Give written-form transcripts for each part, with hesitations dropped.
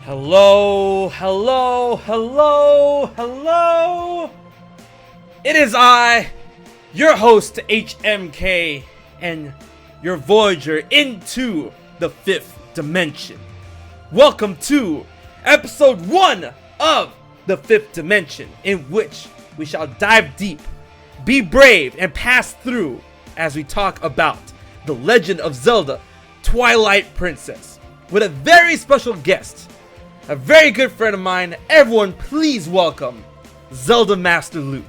Hello, hello, hello, hello! It is I, your host HMK, and your Voyager into the 5th dimension. Welcome to episode 1 of the 5th dimension, in which we shall dive deep, be brave, and pass through as we talk about The Legend of Zelda, Twilight Princess, with a very special guest. A very good friend of mine. Everyone, please welcome ZeldaMaster Luke.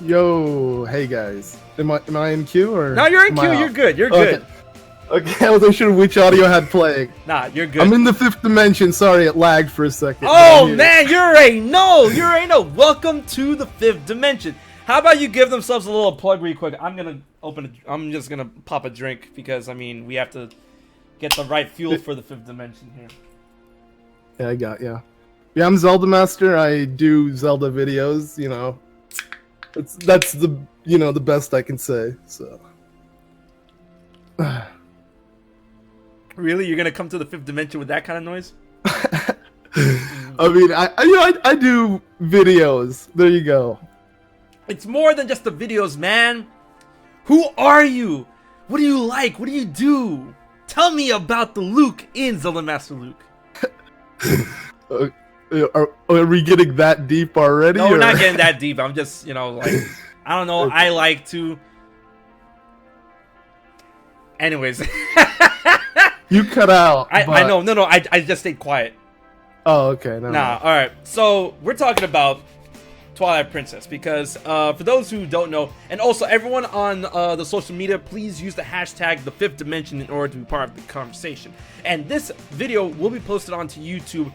Yo, hey guys. Am I in queue or? No, you're in queue. You're good. You're good. Okay, I wasn't sure which audio I had playing. Nah, you're good. I'm in the 5th dimension. Sorry, it lagged for a second. Oh man, you already know. You already know. Welcome to the 5th dimension. How about you give themselves a little plug real quick? I'm just gonna pop a drink because I mean we have to get the right fuel for the 5th dimension here. Yeah, Yeah, I'm ZeldaMaster. I do Zelda videos, you know. That's the the best I can say. So Really? You're gonna come to the 5th dimension with that kind of noise? I mean, I do videos. There you go. It's more than just the videos, man. Who are you? What do you like? What do you do? Tell me about the Luke in ZeldaMaster Luke. Are we getting that deep already? No, we're not getting that deep. I'm just, like, I don't know. Okay. I like to. Anyways. You cut out. I know. No. I just stayed quiet. Oh, okay. No. All right. So we're talking about Twilight Princess because for those who don't know, and also everyone on the social media, please use the hashtag the 5th dimension in order to be part of the conversation. And this video will be posted onto YouTube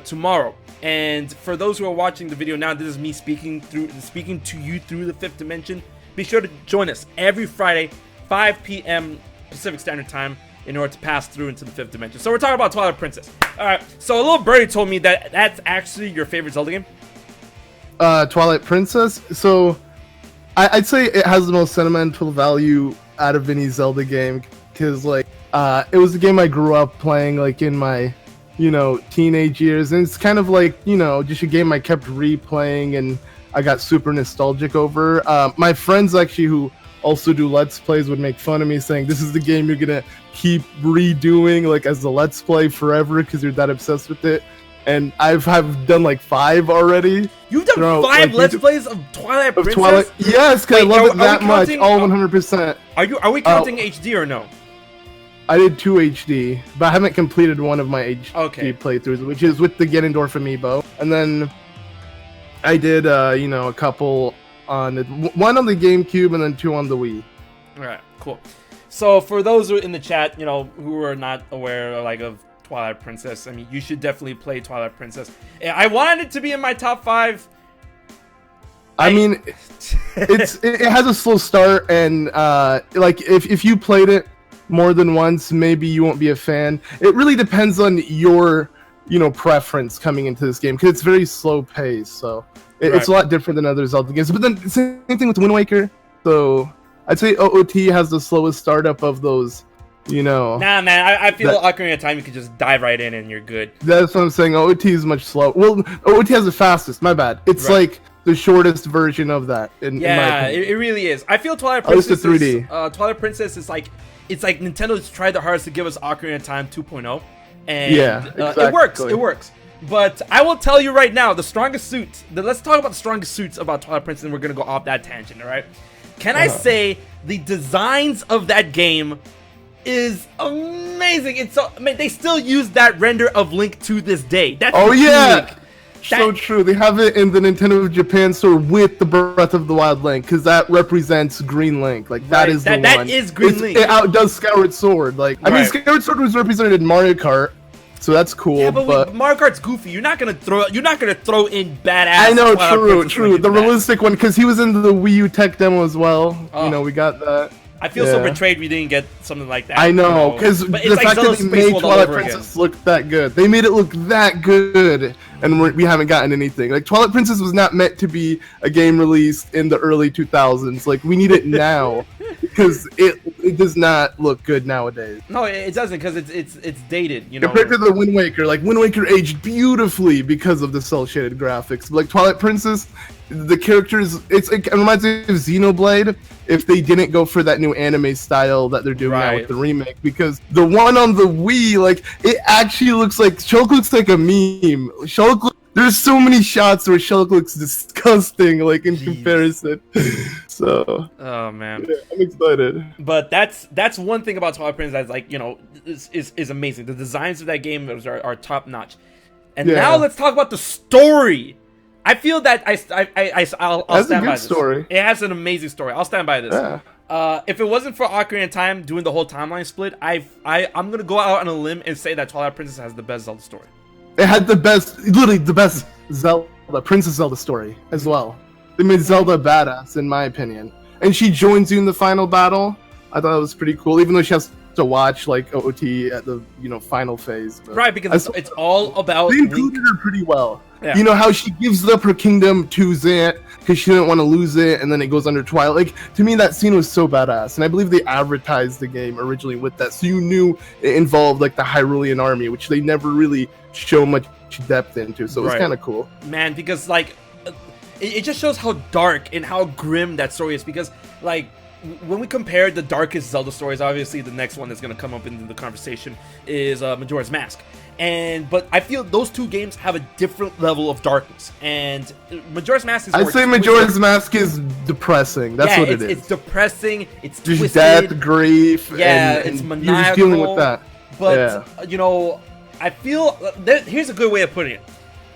tomorrow. And for those who are watching the video now, this is me speaking to you through the 5th dimension. Be sure to join us every Friday, 5 p.m. Pacific Standard Time, in order to pass through into the 5th dimension. So we're talking about Twilight Princess. All right. So a little birdie told me that that's actually your favorite Zelda game. Twilight Princess. So I'd say it has the most sentimental value out of any Zelda game because like it was a game I grew up playing like in my teenage years, and it's kind of like just a game I kept replaying and I got super nostalgic over. My friends actually who also do Let's Plays would make fun of me saying this is the game you're gonna keep redoing like as the Let's Play forever because you're that obsessed with it. And I've done like 5 already. You've done 5 Let's Plays of Twilight Princess? Twilight, yes, because I love it that much. All 100%. Are we counting HD or no? I did 2 HD, but I haven't completed one of my HD playthroughs, which is with the Ganondorf amiibo. And then I did, a couple on one on the GameCube and then 2 on the Wii. All right, cool. So for those who are in the chat, who are not aware of Twilight Princess, I mean, you should definitely play Twilight Princess. I wanted it to be in my top 5. I mean, it has a slow start, and like if you played it more than once, maybe you won't be a fan. It really depends on your preference coming into this game because it's very slow paced. So it's a lot different than other Zelda games. But then same thing with Wind Waker. So I'd say OOT has the slowest startup of those. Nah, man, I feel Ocarina of Time you can just dive right in and you're good. That's what I'm saying. OOT is much slower. Well, OOT has the fastest. My bad. It's like the shortest version of that. In my opinion. It really is. I feel Twilight Princess. At least the 3D. Twilight Princess is like Nintendo's tried their hardest to give us Ocarina of Time 2.0, and exactly. It works. But I will tell you right now, let's talk about the strongest suits about Twilight Princess, and we're gonna go off that tangent. All right? Can I say the designs of that game is amazing? They still use that render of Link to this day. That's unique. So true. They have it in the Nintendo Japan store with the Breath of the Wild Link because that represents Green Link. Like that is the one. That is Green Link. It outdoes Skyward Sword. Like I mean, Skyward Sword was represented in Mario Kart, so that's cool. Yeah, but Mario Kart's goofy. You're not gonna throw in badass. I know, true. The realistic one because he was in the Wii U tech demo as well. We got that. I feel so betrayed we didn't get something like that. I know, because the fact that they made Twilight Princess look that good. They made it look that good, and we haven't gotten anything. Like, Twilight Princess was not meant to be a game released in the early 2000s. Like, we need it now. because it does not look good nowadays. No, it doesn't, because it's dated, you know. Compared to the Wind Waker, like Wind Waker aged beautifully because of the cel shaded graphics. Like Twilight Princess, the characters, it reminds me of Xenoblade if they didn't go for that new anime style that they're doing now with the remake. Because the one on the Wii, like, it actually looks like Shulk looks like a meme. There's so many shots where Shulk looks disgusting, like in comparison. So, oh man, yeah, I'm excited. But that's one thing about Twilight Princess that's, like, you know, is amazing. The designs of that game are top notch. And now let's talk about the story. I feel that I'll stand by this. Story. It has an amazing story. I'll stand by this. Yeah. If it wasn't for Ocarina of Time doing the whole timeline split, I'm gonna go out on a limb and say that Twilight Princess has the best Zelda story. It had the best, literally the best Zelda, Princess Zelda story as well. They made Zelda badass, in my opinion. And she joins you in the final battle. I thought that was pretty cool, even though she has to watch like OT at the final phase. But right, because it's all about. They included her pretty well. Yeah. You know how she gives up her kingdom to Zant because she didn't want to lose it, and then it goes under Twilight. Like, to me, that scene was so badass, and I believe they advertised the game originally with that, so you knew it involved like the Hyrulean army, which they never really show much depth into. So it was kind of cool, man. Because like, it just shows how dark and how grim that story is. Because like, when we compare the darkest Zelda stories, obviously the next one that's going to come up in the conversation is Majora's Mask. But I feel those two games have a different level of darkness. And Majora's Mask is I'd say Majora's Mask is depressing. That's what it is. It's depressing. It's just twisted. Death, grief. Yeah, it's maniacal. You're just dealing with that. But you know, I feel here's a good way of putting it.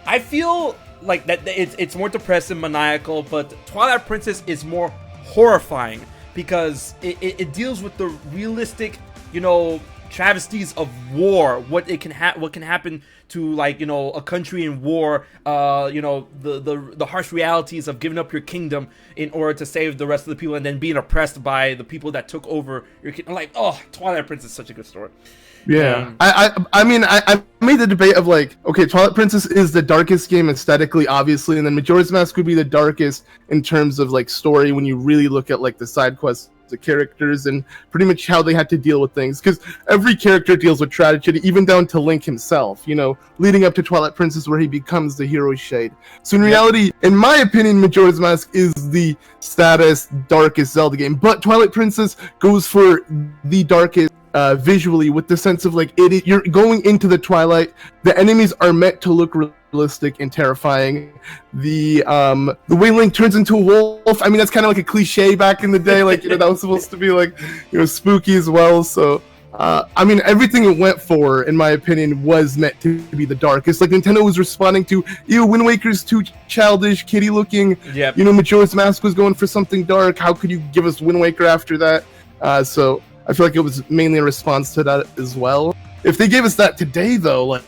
I feel like that it's more depressing, maniacal, but Twilight Princess is more horrifying because it deals with the realistic, you know, travesties of war, what can happen to, like, you know, a country in war, you know, the harsh realities of giving up your kingdom in order to save the rest of the people, and then being oppressed by the people that took over your kingdom. Like, oh, Twilight Princess is such a good story. Yeah, I mean, I made the debate of like, okay, Twilight Princess is the darkest game aesthetically, obviously, and then Majora's Mask would be the darkest in terms of like story when you really look at like the side quests, the characters, and pretty much how they had to deal with things, because every character deals with tragedy, even down to Link himself, you know, leading up to Twilight Princess where he becomes the hero shade. So in reality, in my opinion, Majora's Mask is the saddest, darkest Zelda game, but Twilight Princess goes for the darkest visually, with the sense of like you're going into the Twilight, the enemies are meant to look realistic and terrifying. The way Link turns into a wolf, I mean, that's kind of like a cliche back in the day, like, you know, that was supposed to be like, you know, spooky as well. So I mean, everything it went for, in my opinion, was meant to be the darkest. Like, Nintendo was responding to, ew, Wind Waker's too childish, kitty looking. Yep. You know, Majora's Mask was going for something dark. How could you give us Wind Waker after that? So I feel like it was mainly a response to that as well. If they gave us that today, though, like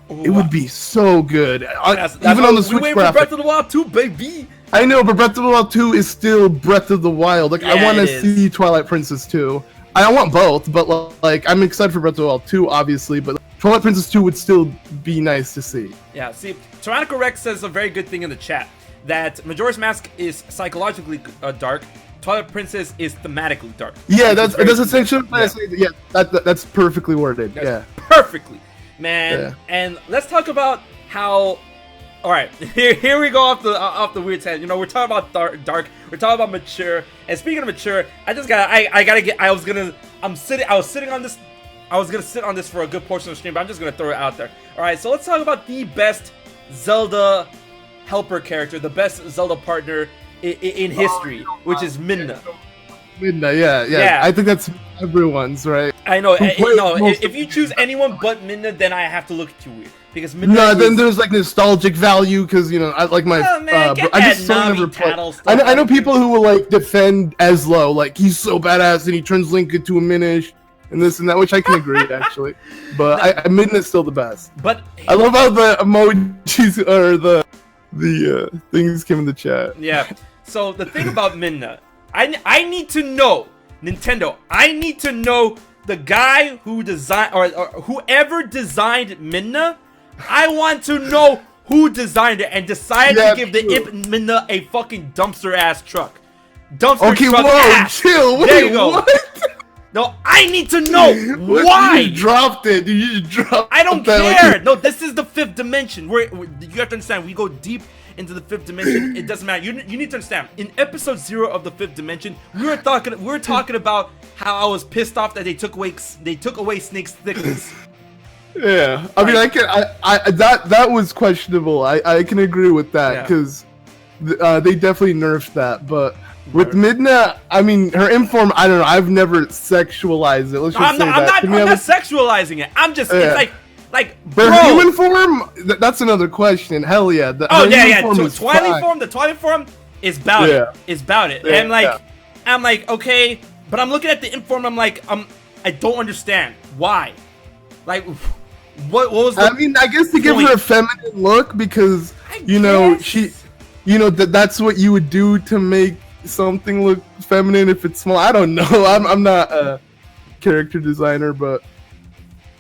it would be so good. Even on the Switch graphics. Breath of the Wild 2, baby. I know, but Breath of the Wild 2 is still Breath of the Wild. Like, I want to see Twilight Princess 2. I want both, but like, I'm excited for Breath of the Wild 2, obviously, but Twilight Princess 2 would still be nice to see. Yeah, see, Tyrannical Rex says a very good thing in the chat, that Majora's Mask is psychologically dark, Twilight Princess is thematically dark. Yeah, that's essentially what I say. Yeah, that's perfectly worded. That's perfectly, man. Yeah. And let's talk about how. All right, here we go off the weird tangent. You know, we're talking about dark. We're talking about mature. And speaking of mature, I was sitting on this. I was gonna sit on this for a good portion of the stream, but I'm just gonna throw it out there. All right, so let's talk about the best Zelda helper character, the best Zelda partner in history, which is Midna. Midna, yeah. I think that's everyone's, right? I know. If you choose anyone but Midna, then I have to look at you weird, because Midna. No, then there's like nostalgic value, because, you know, I like my. I just never play. I know people who will like defend Ezlo, like he's so badass and he turns Link into a Minish and this and that, which I can agree actually. But Midna's still the best. But I love how the emojis or the things came in the chat. Yeah. So the thing about Midna, I need to know, Nintendo, I need to know the guy who designed, or whoever designed Midna. I want to know who designed it and decided to give the Imp Midna a fucking dumpster ass truck. dumpster Okay, truck whoa, ass. chill. Wait, There you go. what? No, I need to know why. You just dropped it. You just dropped. I don't that care. like No, this is the 5th dimension. You have to understand. We go deep into the 5th dimension. It doesn't matter. You need to understand. In episode 0 of the 5th dimension, we were talking about how I was pissed off that they took away Snake's thickness. Yeah, I mean, that was questionable. I can agree with that because they definitely nerfed that. But with Midna, I mean, her inform, I don't know. I've never sexualized it. Let's just say that. I'm not sexualizing it. I'm just it's like but her human form. That's another question. Hell yeah. The Twilight form is about it. Is about it. Yeah, And I'm like, okay, but I'm looking at the inform. I'm like, I don't understand why. Like, what was the I mean, I guess to give her a feminine look because that's what you would do to make something look feminine if it's small. I don't know. I'm not a character designer, but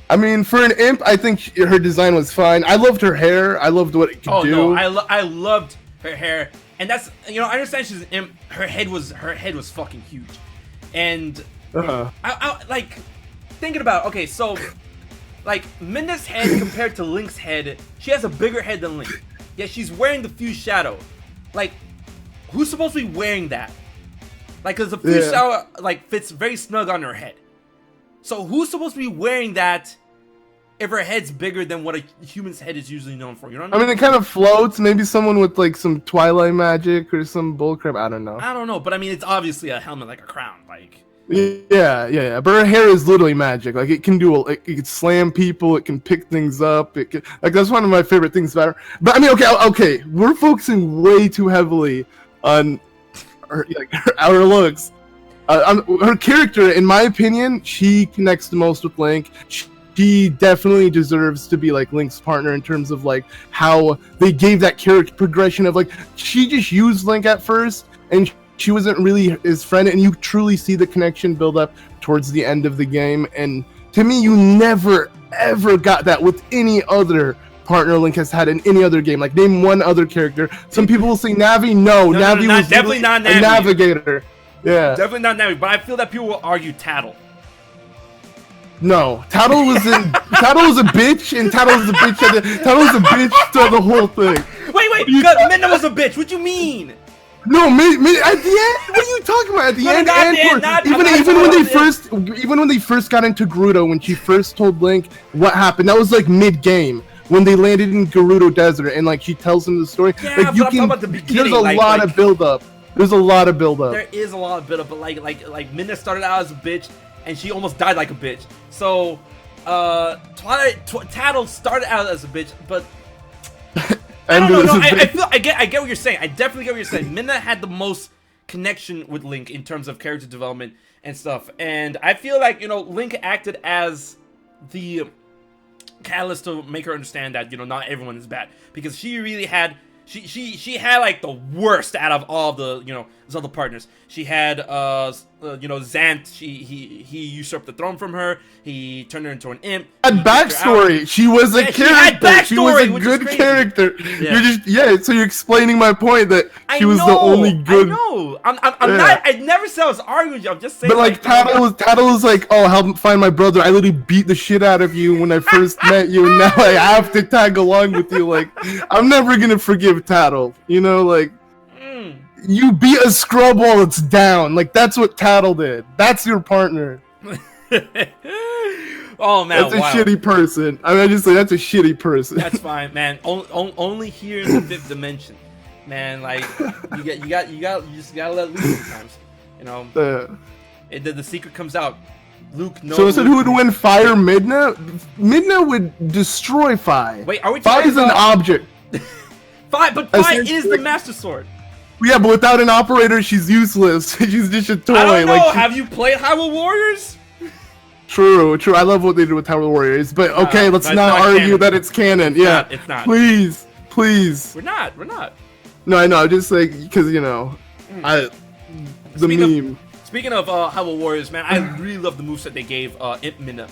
I mean, for an imp, I think her design was fine. I loved her hair. I loved what it could do. Oh no, I loved her hair, and that's I understand she's an imp. Her head was fucking huge, and I like thinking about so. Like, Midna's head compared to Link's head, she has a bigger head than Link. Yet she's wearing the Fused Shadow. Like, who's supposed to be wearing that? Like, because the Fused Shadow, fits very snug on her head. So who's supposed to be wearing that if her head's bigger than what a human's head is usually known for? You know what I mean? I mean, it kind of floats. Maybe someone with, some Twilight magic or some bullcrap. I don't know. I don't know, but I mean, it's obviously a helmet, like a crown. Yeah. But her hair is literally magic. Like, it can it can slam people. It can pick things up. It can, that's one of my favorite things about her. But I mean, okay. We're focusing way too heavily on her looks. Her character, in my opinion, she connects the most with Link. She definitely deserves to be Link's partner in terms of how they gave that character progression of she just used Link at first and she wasn't really his friend, and you truly see the connection build up towards the end of the game. And to me, you never ever got that with any other partner Link has had in any other game. Name one other character. Some people will say Navi. No, Navi was definitely not Navi. A navigator. Yeah, definitely not Navi. But I feel that people will argue Tattle. No, Tattle was a bitch, and Tattle was a bitch to the whole thing. Wait, Midna was a bitch. What you mean? No, at the end. What are you talking about? At the end, even when they first got into Gerudo, when she first told Link what happened, that was mid-game when they landed in Gerudo Desert, and she tells him the story. Yeah, but I'm talking about the beginning. There's a lot of build-up. There is a lot of build-up, but Midna started out as a bitch, and she almost died like a bitch. So, Tattle started out as a bitch, but. I don't know. I get what you're saying. I definitely get what you're saying. Midna had the most connection with Link in terms of character development and stuff, and I feel like Link acted as the catalyst to make her understand that not everyone is bad, because she really had she had the worst out of all the Zelda partners. She had Zant. He usurped the throne from her. He turned her into an imp. Had backstory. She was a character. She was a good character. Yeah. So you're explaining my point that she was the only good. I know. I'm not. I never said I was arguing with you. I'm just saying. But Tattle was oh, help find my brother. I literally beat the shit out of you when I first met you, and now I have to tag along with you. I'm never gonna forgive Tattle. You beat a scrub while it's down. That's what Tattle did. That's your partner. Oh man, that's a shitty person. I just say that's a shitty person. That's fine, man. Only here in the 5th dimension, man. You just gotta let loose sometimes. The secret comes out. Luke knows. So is it who would win? Fire Midna? Midna would destroy Fi. Wait, are we Fi is an object. Fi is the Master Sword. Yeah, but without an operator, she's useless. She's just a toy. I don't know. Have you played Hyrule Warriors? True. I love what they did with Hyrule Warriors, but okay, let's not argue canon. That it's canon. It's not. Please. We're not. No, I know. Just because the meme. Speaking of Hyrule Warriors, man, I really love the moveset they gave Imp Midna.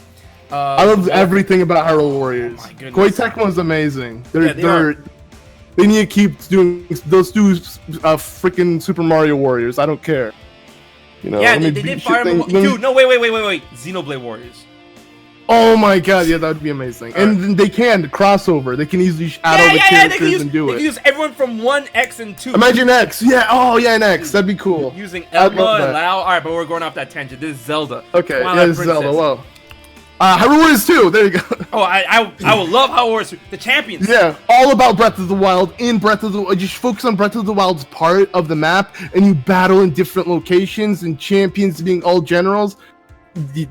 I love everything about Hyrule Warriors. Oh my goodness. Koei Tecmo is amazing. They're They need to keep doing those two freaking Super Mario Warriors. I don't care. You know, yeah, they did Fire Emblem. Dude, no, wait. Xenoblade Warriors. Oh my god, yeah, that would be amazing. And they can crossover. They can easily add all the characters and do it. They can use everyone from 1, X, and 2. Imagine X. Yeah, and X. That'd be cool. Using Elma and Lao. Alright, but we're going off that tangent. This is Zelda. Okay, yeah, this is Zelda. Whoa. Hyrule Warriors 2. There you go. Oh, I would love Hyrule Warriors 2. The champions. Yeah, all about Breath of the Wild. In Breath of the Wild, just focus on Breath of the Wild's part of the map, and you battle in different locations, and champions being all generals.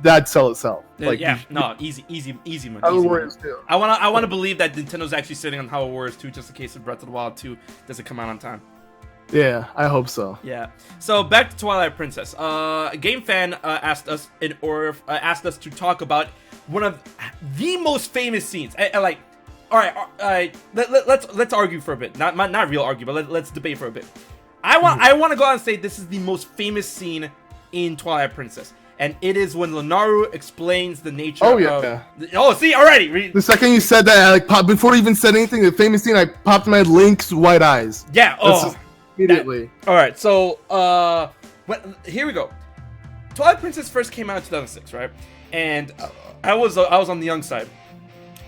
That'd sell itself. Like, yeah, no, easy, man. Hyrule Warriors 2. I wanna believe that Nintendo's actually sitting on Hyrule Warriors 2 just in case of Breath of the Wild 2 doesn't come out on time. Yeah, I hope so. Yeah. So back to Twilight Princess. A game fan asked us to talk about one of the most famous scenes. All right. Let's argue for a bit. Not real argue, but let's debate for a bit. I want to go out and say this is the most famous scene in Twilight Princess. And it is when Lenaru explains the nature of... see, already! The second you said that, before you even said anything, the famous scene, I popped in my Link's white eyes. Yeah, immediately. Alright, so, here we go. Twilight Princess first came out in 2006, right? And I was on the young side.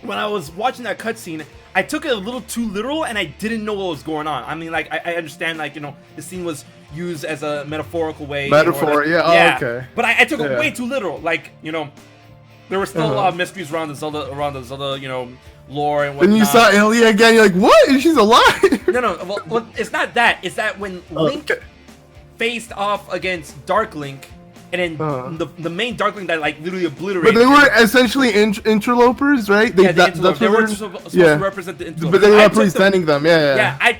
When I was watching that cutscene, I took it a little too literal, and I didn't know what was going on. I mean, I understand, the scene was used as a metaphorical way. Metaphor, yeah. Oh, okay. But I took it way too literal. There were still a lot of mysteries around the Zelda, lore and whatnot. Then you saw Ilia again, you're like, what? She's alive? No. Well, it's not that. It's that when Link faced off against Dark Link, and then the main Dark Link that literally obliterated. But they were essentially interlopers, right? They were supposed to represent the interlopers. But they were representing them, yeah. Yeah, I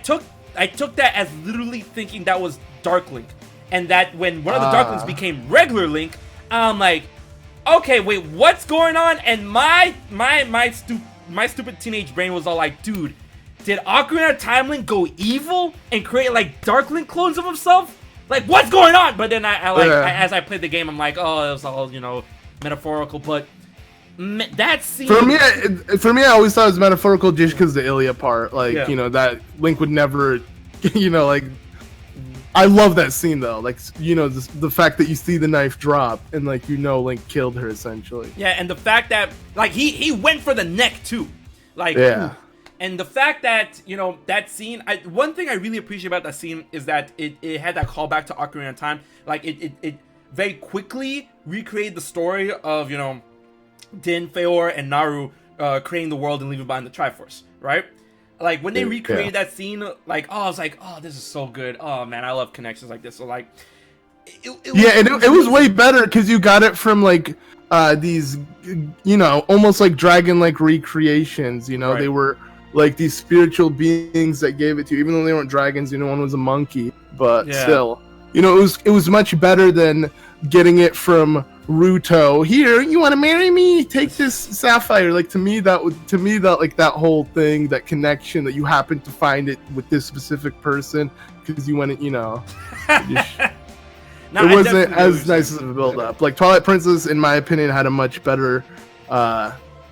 took that as literally thinking that was Dark Link, and that when one of the Dark Links became regular Link, I'm like, okay, wait, what's going on? And my stupid teenage brain was all like, dude, did Ocarina of Time Link go evil and create Dark Link clones of himself? What's going on? But then as I played the game, I'm like, oh, it was all metaphorical. But that scene for me, I always thought it was metaphorical just because the Ilia part, that Link would never, I love that scene though, the fact that you see the knife drop and Link killed her essentially. Yeah, and the fact that he went for the neck too, and the fact that that scene. One thing I really appreciate about that scene is that it had that callback to Ocarina of Time. It very quickly recreated the story of Din, Feor, and Naru creating the world and leaving behind the Triforce, right? When they recreated that scene, I was like, oh, this is so good. Oh man, I love connections like this. So it was way better because you got it from these almost dragon recreations. Right. They were these spiritual beings that gave it to you, even though they weren't dragons. One was a monkey, but still, it was much better than getting it from Ruto. Here, you want to marry me? Take this sapphire. To me that whole thing, that connection that you happen to find it with this specific person because you went, it wasn't as nice as a build up. Twilight Princess, in my opinion, had a much better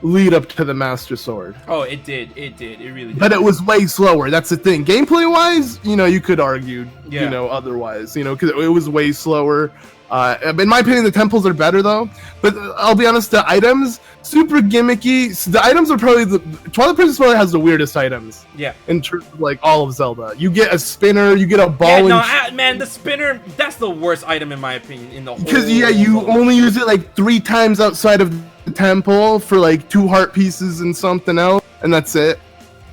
lead up to the Master Sword. Oh, it did. It really did. But it was way slower. That's the thing. Gameplay wise, you could argue, otherwise, because it was way slower. In my opinion, the temples are better though. But I'll be honest, the items super gimmicky. The items are probably Twilight Princess probably has the weirdest items. Yeah. In terms of all of Zelda, you get a spinner, you get a ball. Yeah, man, the spinner, that's the worst item in my opinion in the whole. Because you only use it 3 times outside of the temple for 2 heart pieces and something else, and that's it.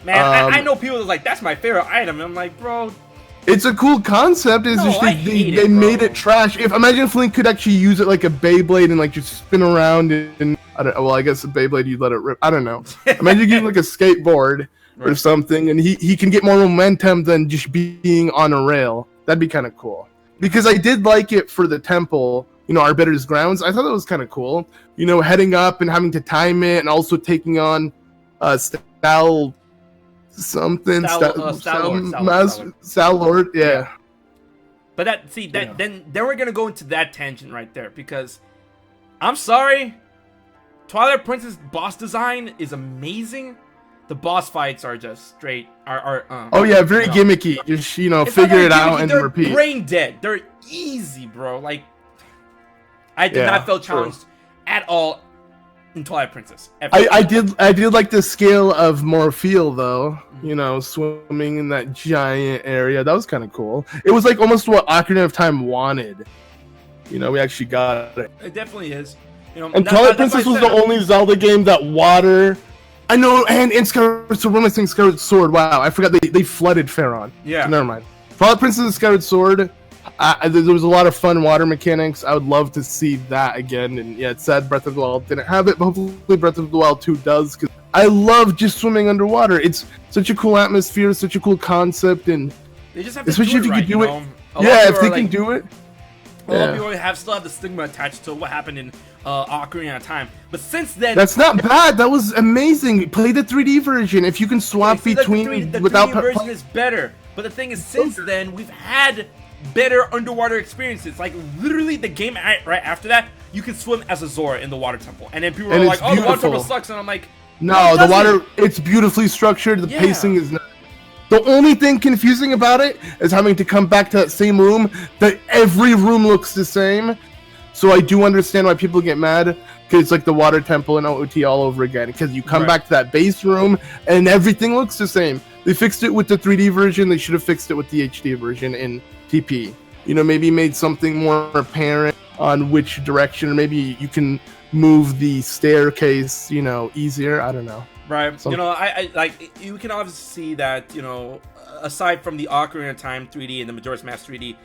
Man, I know people that's that's my favorite item. And I'm like, bro. It's a cool concept. It's just they made it trash. Imagine if Link could actually use it like a Beyblade and just spin around and I guess a Beyblade you'd let it rip. I don't know. Imagine getting a skateboard or something and he can get more momentum than just being on a rail. That'd be kind of cool. Because I did like it for the temple, Arbiter's Grounds. I thought that was kind of cool. Heading up and having to time it and also taking on Stal Lord, yeah. But then we're gonna go into that tangent right there because I'm sorry, Twilight Princess boss design is amazing. the boss fights are just straight. Oh yeah, very gimmicky. Just figure it out and repeat. They're brain dead. They're easy, bro. Like I did not feel challenged at all in Twilight Princess. I did like the scale of Morpheal though. Swimming in that giant area. That was kind of cool. It was like almost what Ocarina of Time wanted. We actually got it. It definitely is. And Twilight Princess was the only Zelda game that water. I know, and Skyward Sword. What am I saying? Skyward Sword. Wow, I forgot they flooded Faron. Yeah. So never mind. Twilight Princess and Skyward Sword. There was a lot of fun water mechanics. I would love to see that again. And yeah, it's sad Breath of the Wild didn't have it, but hopefully Breath of the Wild 2 does. Because I love just swimming underwater. It's such a cool atmosphere, such a cool concept, and they just have to especially do it if you right, can do it. Yeah, if they can do it. A lot of people still have the stigma attached to what happened in Ocarina of Time. But since then... That's not bad. That was amazing. Play the 3D version. If you can swap between... The 3D version is better. But the thing is, since then, we've had better underwater experiences. Like, literally, the game right after that, you can swim as a Zora in the water temple. And then people are like, oh, the water temple sucks. And I'm like... No, the water, it's beautifully structured. The pacing is not... The only thing confusing about it is having to come back to that same room, that every room looks the same. So I do understand why people get mad, because it's like the water temple and OOT all over again. Because you come back to that base room, and everything looks the same. They fixed it with the 3D version. They should have fixed it with the HD version in TP. Maybe made something more apparent on which direction. Or maybe you can move the staircase, easier. I don't know. Right. I like, you can obviously see that, aside from the Ocarina of Time 3D and the Majora's Mask 3D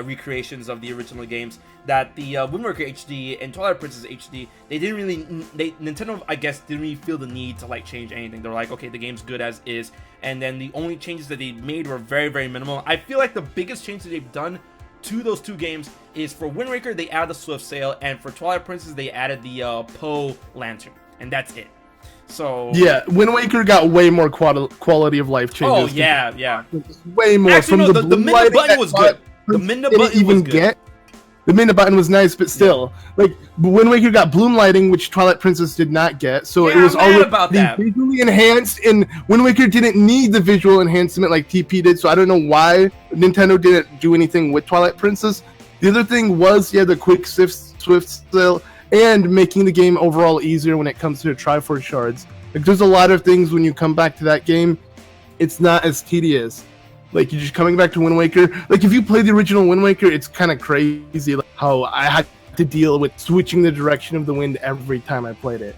recreations of the original games, that the Wind Waker HD and Twilight Princess HD, Nintendo, I guess, didn't really feel the need to like change anything. They're like, okay, the game's good as is, and then the only changes that they made were very, very minimal. I feel like the biggest change that they've done to those two games is for Wind Waker, they added the Swift Sail, and for Twilight Princess, they added the Poe Lantern, and that's it. So yeah, Wind Waker got way more quality of life changes. Oh yeah. Way more. Actually, from the Midna button was good. The Midna button was good. The Midna button was nice, but still, like Wind Waker got Bloom Lighting, which Twilight Princess did not get. So it was already visually enhanced, and Wind Waker didn't need the visual enhancement like TP did. So I don't know why Nintendo didn't do anything with Twilight Princess. The other thing was the quick Swift Sail. And making the game overall easier when it comes to Triforce shards. Like, there's a lot of things when you come back to that game, it's not as tedious. Like, you're just coming back to Wind Waker. Like, if you play the original Wind Waker, it's kind of crazy like, how I had to deal with switching the direction of the wind every time I played it.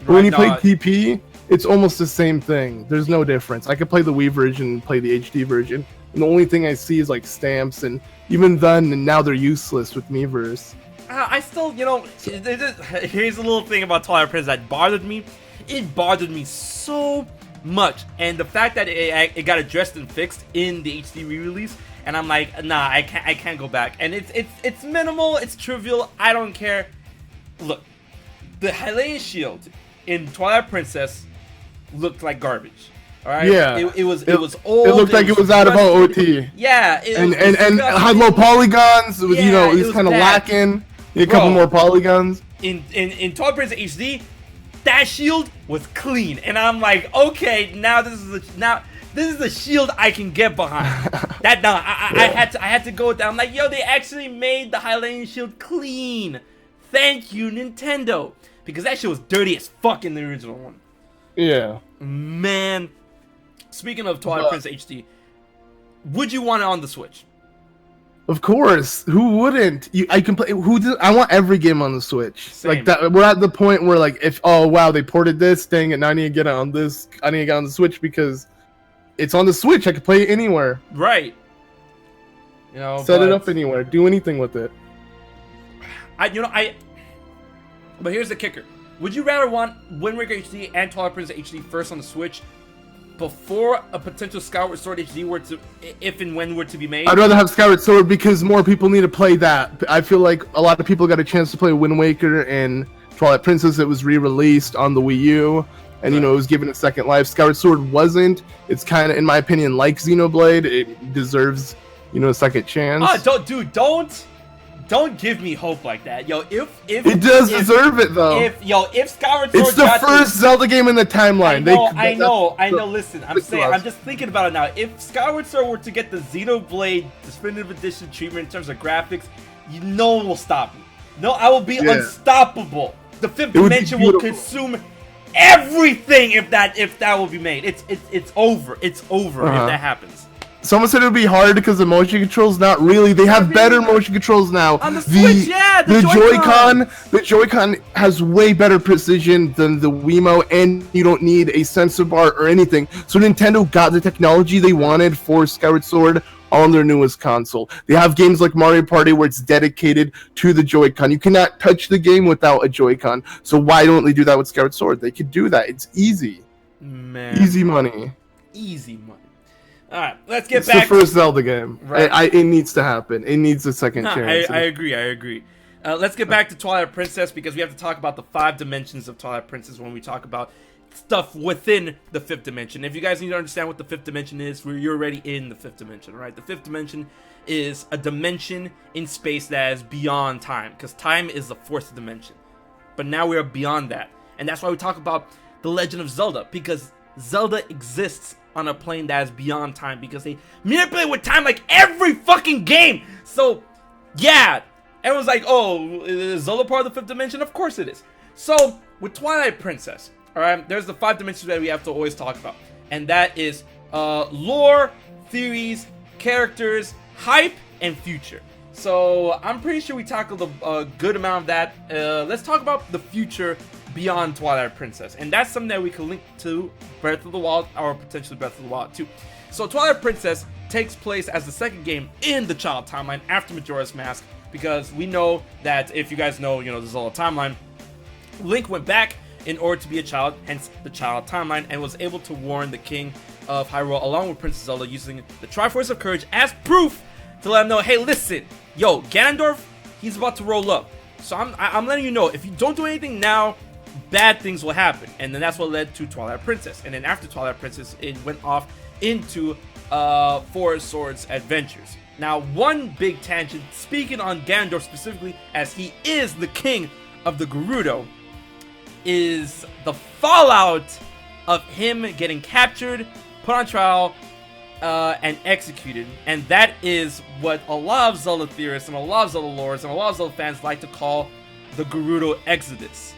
But when you play TP, it's almost the same thing. There's no difference. I could play the Wii version and play the HD version. And the only thing I see is, like, stamps. And even then, and now they're useless with Miiverse. I still, here's a little thing about Twilight Princess that bothered me. It bothered me so much, and the fact that it got addressed and fixed in the HD re-release, and I'm like, nah, I can't go back. And it's minimal, it's trivial, I don't care. Look, the Hylian shield in Twilight Princess looked like garbage. All right. Yeah. It was old. It looked like it was out of OOT. Yeah. And had low polygons. It was, it was kind of lacking. A couple more polygons. In Twilight Princess HD, that shield was clean, and I'm like, okay, now this is a shield I can get behind. I had to go with that. I'm like, yo, they actually made the Hylian shield clean. Thank you, Nintendo, because that shit was dirty as fuck in the original one. Yeah. Man, speaking of Twilight Princess HD, would you want it on the Switch? Of course, who wouldn't? I can play. I want every game on the Switch. Same. Like that. We're at the point where like, if they ported this thing, and now I need to get it on this. I need to get on the Switch because it's on the Switch. I can play it anywhere. Right. Set it up anywhere. Do anything with it. But here's the kicker: would you rather want Wind Waker HD and Twilight Princess HD first on the Switch before a potential Skyward Sword HD were to, if and when were to be made? I'd rather have Skyward Sword because more people need to play that. I feel like a lot of people got a chance to play Wind Waker and Twilight Princess. It was re-released on the Wii U, and it was given a second life. Skyward Sword wasn't. It's kind of, in my opinion, like Xenoblade. It deserves, a second chance. Don't don't give me hope like that, yo. If it does deserve it though. If Skyward Sword, it's the first Zelda game in the timeline. I know. Listen, I'm just thinking about it now. If Skyward Sword were to get the Xenoblade Definitive Edition treatment in terms of graphics, no one will stop me. No, I will be unstoppable. The fifth dimension will consume everything if that will be made. It's over. It's over if that happens. Someone said it would be hard because the motion controls. Not really. They have better motion controls now. On the Switch, the Joy-Con has way better precision than the Wiimote, and you don't need a sensor bar or anything. So Nintendo got the technology they wanted for Skyward Sword on their newest console. They have games like Mario Party where it's dedicated to the Joy-Con. You cannot touch the game without a Joy-Con. So why don't they do that with Skyward Sword? They could do that. It's easy. Man. Easy money. Easy money. All right, let's get back. It's the first Zelda game. Right. It needs to happen. It needs a second chance. I agree. Let's get back to Twilight Princess because we have to talk about the 5 dimensions of Twilight Princess when we talk about stuff within the 5th dimension. If you guys need to understand what the 5th dimension is, you're already in the 5th dimension, right? The 5th dimension is a dimension in space that is beyond time because time is the 4th dimension. But now we are beyond that. And that's why we talk about The Legend of Zelda, because Zelda exists on a plane that is beyond time because they manipulate with time like every fucking game. So, yeah, everyone's like, oh, is Zelda part of the 5th dimension? Of course it is. So, with Twilight Princess, alright, there's the 5 dimensions that we have to always talk about. And that is lore, theories, characters, hype, and future. So, I'm pretty sure we tackled a good amount of that. Let's talk about the future beyond Twilight Princess, and that's something that we can link to Breath of the Wild or potentially Breath of the Wild 2. So Twilight Princess takes place as the second game in the Child timeline after Majora's Mask, because we know that if you guys know, the Zelda timeline, Link went back in order to be a child, hence the Child timeline, and was able to warn the King of Hyrule along with Princess Zelda using the Triforce of Courage as proof to let him know, hey, listen, yo, Ganondorf, he's about to roll up. So I'm letting you know, if you don't do anything now, bad things will happen. And then that's what led to Twilight Princess. And then after Twilight Princess, it went off into Four Swords Adventures. Now, one big tangent, speaking on Ganondorf specifically, as he is the king of the Gerudo, is the fallout of him getting captured, put on trial, and executed. And that is what a lot of Zelda theorists and a lot of Zelda lords and a lot of Zelda fans like to call the Gerudo Exodus.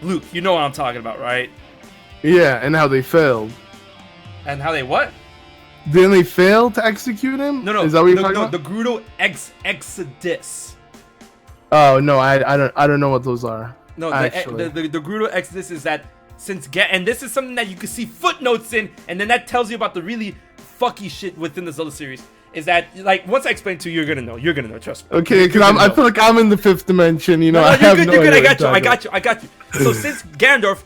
Luke, you know what I'm talking about, right? Yeah, and how they failed. And how they what? Didn't they fail to execute him? No. Is that what you're talking about? The Gerudo Exodus. Oh no, I don't know what those are. No, the Gerudo Exodus is that and this is something that you can see footnotes in, and then that tells you about the really fucky shit within the Zelda series. Is that, like, once I explain to you, you're gonna know, trust me. Okay, because I feel like I'm in the 5th dimension, No, you're good, I got you. So since Ganondorf,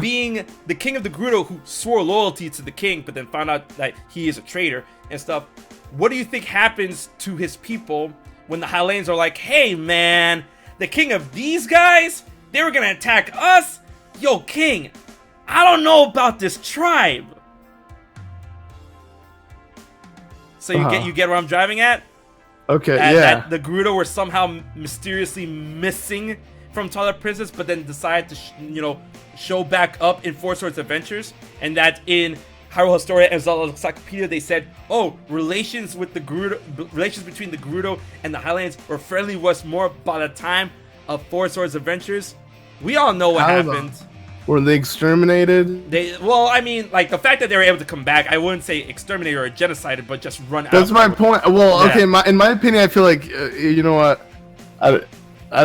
being the king of the Gerudo who swore loyalty to the king, but then found out that he is a traitor and stuff, what do you think happens to his people when the Hylians are like, hey man, the king of these guys, they were gonna attack us? Yo, king, I don't know about this tribe. So you get where I'm driving at? Okay, That the Gerudo were somehow mysteriously missing from Twilight Princess, but then decided to show back up in Four Swords Adventures, and that in Hyrule Historia and Zelda Encyclopedia they said, oh, relations between the Gerudo and the Hylians were friendly was more by the time of Four Swords Adventures. We all know what happened. Were they exterminated? Well, I mean, like, the fact that they were able to come back, I wouldn't say exterminated or genocided, but just run out. That's my point. Well, yeah. Okay, in my opinion, I feel like, you know what,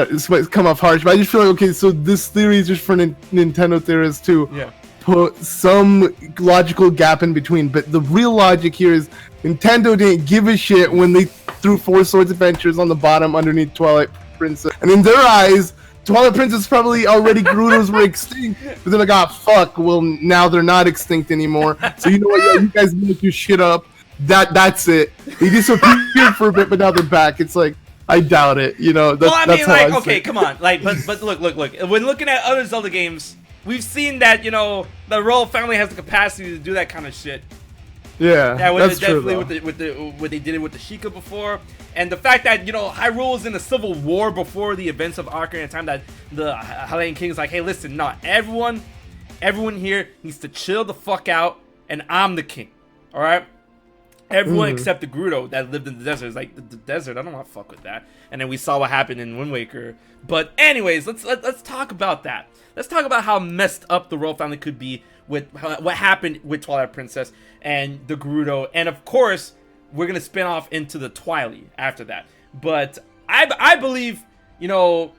this might come off harsh, but I just feel like, okay, so this theory is just for Nintendo theorists to put some logical gap in between, but the real logic here is Nintendo didn't give a shit when they threw Four Swords Adventures on the bottom underneath Twilight Princess, and in their eyes, Twilight Princess probably already Gerudos were extinct, but they're like, fuck, well, now they're not extinct anymore. So you know what, you guys make your shit up. That's it. They disappeared for a bit, but now they're back. It's like, I doubt it, Well, I mean, like, okay, come on. Like, but look. When looking at other Zelda games, we've seen that, the royal family has the capacity to do that kind of shit. Yeah, that's definitely true. with the what they did it with the Sheikah before, and the fact that Hyrule was in a civil war before the events of Ocarina of Time. That the Hellenian King is like, hey, listen, not everyone here needs to chill the fuck out, and I'm the king. All right. Everyone except the Gerudo that lived in the desert is like, the desert, I don't want to fuck with that. And then we saw what happened in Wind Waker. But anyways, let's talk about that. Let's talk about how messed up the royal family could be with what happened with Twilight Princess and the Gerudo. And of course, we're going to spin off into the Twilight after that. But I believe, there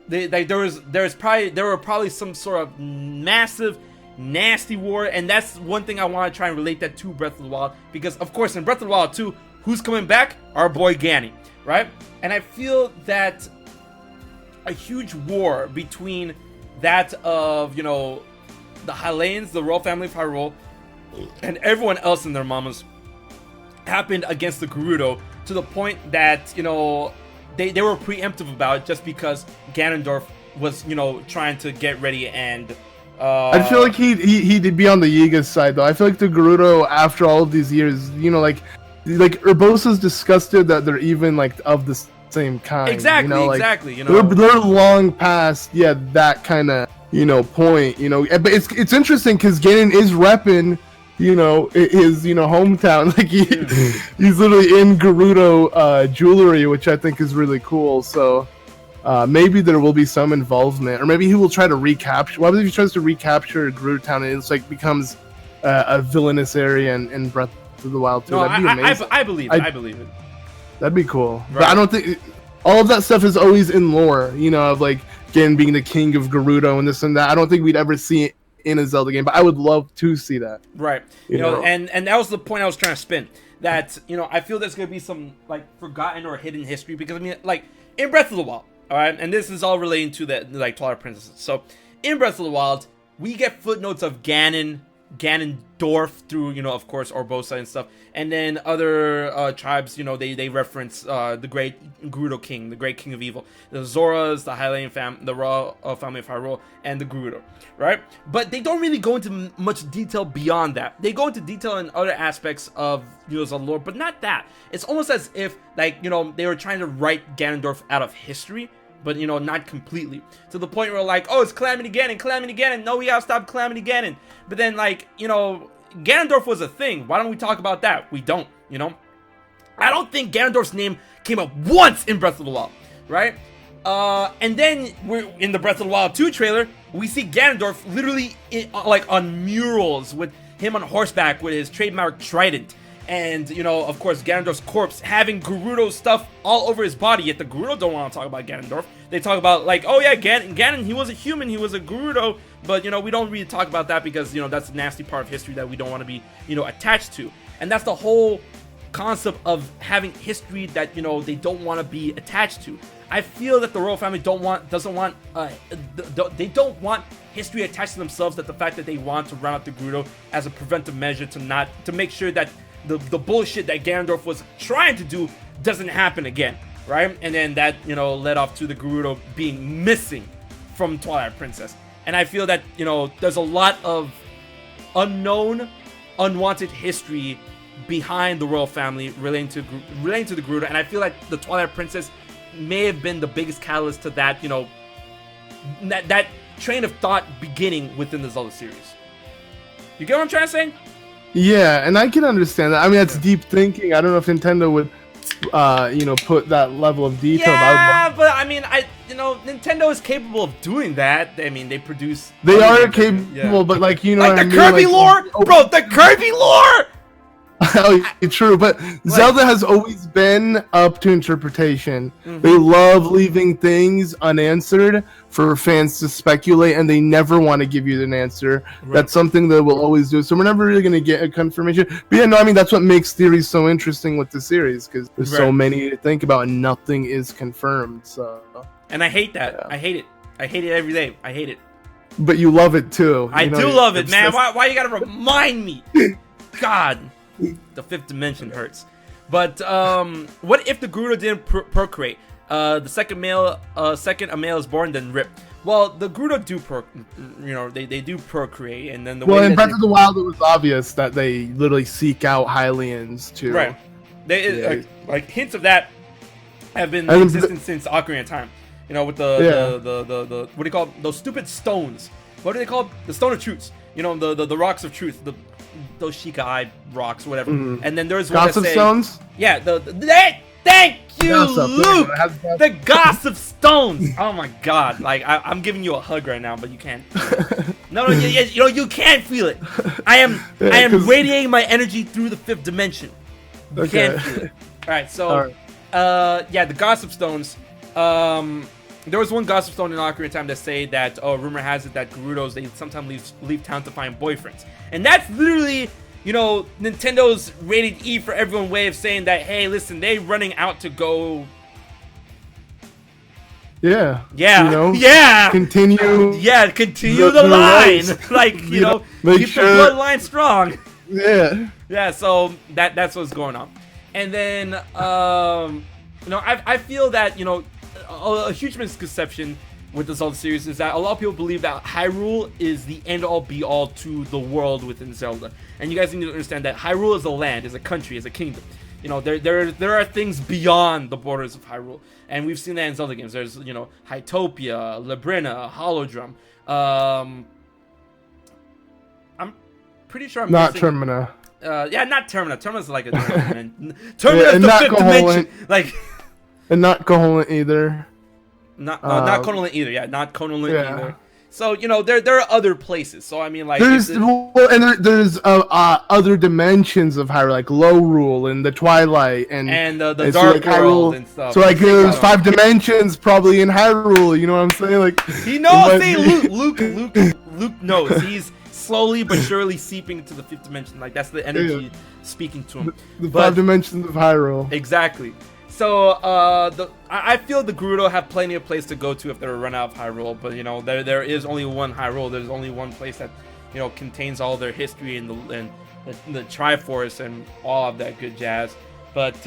were probably some sort of massive nasty war, and that's one thing I want to try and relate that to Breath of the Wild, because of course in Breath of the Wild 2, who's coming back? Our boy Ganon, right? And I feel that a huge war between that of the Hylians, the royal family of Hyrule, and everyone else in their mamas happened against the Gerudo, to the point that they were preemptive about it, just because Ganondorf was trying to get ready. And I feel like he'd be on the Yiga's side though. I feel like the Gerudo, after all of these years, like Urbosa's disgusted that they're even like of the same kind. Exactly. They're long past that kind of point. But it's interesting because Ganon is repping his hometown. Like he's literally in Gerudo jewelry, which I think is really cool. So. Maybe there will be some involvement, or maybe he will try to recapture. What if he tries to recapture Gerudo Town and it's like becomes a villainous area in Breath of the Wild 2? That'd be amazing. I believe it. That'd be cool. Right. But I don't think all of that stuff is always in lore. Of like Ganon being the king of Gerudo and this and that. I don't think we'd ever see it in a Zelda game, but I would love to see that. Right. And that was the point I was trying to spin. That I feel there's gonna be some like forgotten or hidden history, because like in Breath of the Wild. All right, and this is all relating to the Twilight Princess. So, in Breath of the Wild, we get footnotes of Ganondorf through, of course, Urbosa and stuff, and then other tribes. They reference the great Gerudo King, the great King of Evil, the Zoras, the Hylian the royal family of Hyrule, and the Gerudo. Right, but they don't really go into much detail beyond that. They go into detail in other aspects of the lore, but not that. It's almost as if they were trying to write Ganondorf out of history. But, not completely. To the point where, like, oh, it's Calamity Ganon. No, we gotta stop Calamity Ganon. But then, like, Ganondorf was a thing. Why don't we talk about that? We don't, I don't think Ganondorf's name came up once in Breath of the Wild, right? And then, we're in the Breath of the Wild 2 trailer, we see Ganondorf literally, on murals with him on horseback with his trademark trident. And, of course, Ganondorf's corpse having Gerudo stuff all over his body. Yet the Gerudo don't want to talk about Ganondorf. They talk about, like, oh yeah, Ganon, he was a human, he was a Gerudo. But, we don't really talk about that because, that's a nasty part of history that we don't want to be, attached to. And that's the whole concept of having history that, they don't want to be attached to. I feel that the royal family don't want history attached to themselves. That the fact that they want to round up the Gerudo as a preventive measure to make sure that the bullshit that Ganondorf was trying to do doesn't happen again, right? And then that, led off to the Gerudo being missing from Twilight Princess. And I feel that, there's a lot of unknown, unwanted history behind the royal family relating to the Gerudo. And I feel like the Twilight Princess may have been the biggest catalyst to that, that train of thought beginning within the Zelda series. You get what I'm trying to say? Yeah, and I can understand that. I mean, that's deep thinking. I don't know if Nintendo would, put that level of detail. Yeah, but I mean, Nintendo is capable of doing that. I mean, they produce. They are capable, but like like what the I mean? Kirby lore, bro. The Kirby lore. Oh, true, but Zelda has always been up to interpretation. They love leaving things unanswered for fans to speculate, and they never want to give you an answer. Right. That's something that we'll always do. So we're never really going to get a confirmation. But yeah, no, I mean, that's what makes theories so interesting with the series, because there's so many to think about, and nothing is confirmed. So. And I hate that. Yeah. I hate it. I hate it every day. I hate it. But you love it too. I do love it, man. Why you gotta remind me? God. The fifth dimension hurts. But what if the Gerudo didn't procreate? The second a male is born, then rip. Well, the Gerudo do they do procreate, and then the well, way in that Breath of the Wild, it was obvious that they literally seek out Hylians to right. Yeah. Like hints of that have been And existent since Ocarina of Time. You know, with the what do you call it? Those stupid stones? What are they called? The Stone of Truths. You know, the rocks of truth. Those Shikai rocks, whatever. Mm. And then there's one Gossip that say, Stones. yeah, thank you, Gossip, Luke. yeah, The Gossip Stones. Oh my God! Like I'm giving you a hug right now, but you can't. No, you can't feel it. I am radiating my energy through the 5th dimension. You can't feel it. All right, so yeah, the Gossip Stones. There was one Gossip Stone in Ocarina of Time that say that rumor has it that Gerudos they sometimes leave town to find boyfriends, and that's literally, you know, Nintendo's rated E for everyone way of saying that, hey, listen, they running out to go. Yeah. Yeah. You know, yeah. Continue. Yeah. Continue the line. Like, you know, make keep sure the bloodline strong. Yeah. Yeah. So that's what's going on, and then you know, I feel that, you know, a huge misconception with the Zelda series is that a lot of people believe that Hyrule is the end-all be-all to the world within Zelda, and you guys need to understand that Hyrule is a land, is a country, is a kingdom. You know, there are things beyond the borders of Hyrule, and we've seen that in Zelda games. There's, you know, Hytopia, Labrina, Holodrum. I'm pretty sure I'm not missing, Termina. Yeah, not Termina. Termina's like a different Termina's and the not 5th dimension. Like, and not Koholint either. not Conolent either. Yeah, not Conolent Yeah. either. So, you know, there are other places. So I mean, like, There's there's other dimensions of Hyrule, like Low Rule and the Twilight and the so, Dark like, World Hyrule, and stuff. So like there's 5 dimensions probably in Hyrule. You know what I'm saying? Like He knows. See, Luke knows. He's slowly but surely seeping into the 5th dimension. Like, that's the energy speaking to him. the 5 dimensions of Hyrule. Exactly. So I feel the Gerudo have plenty of place to go to if they run out of Hyrule, but you know, there is only one Hyrule. There's only one place that, you know, contains all their history and the Triforce and all of that good jazz. But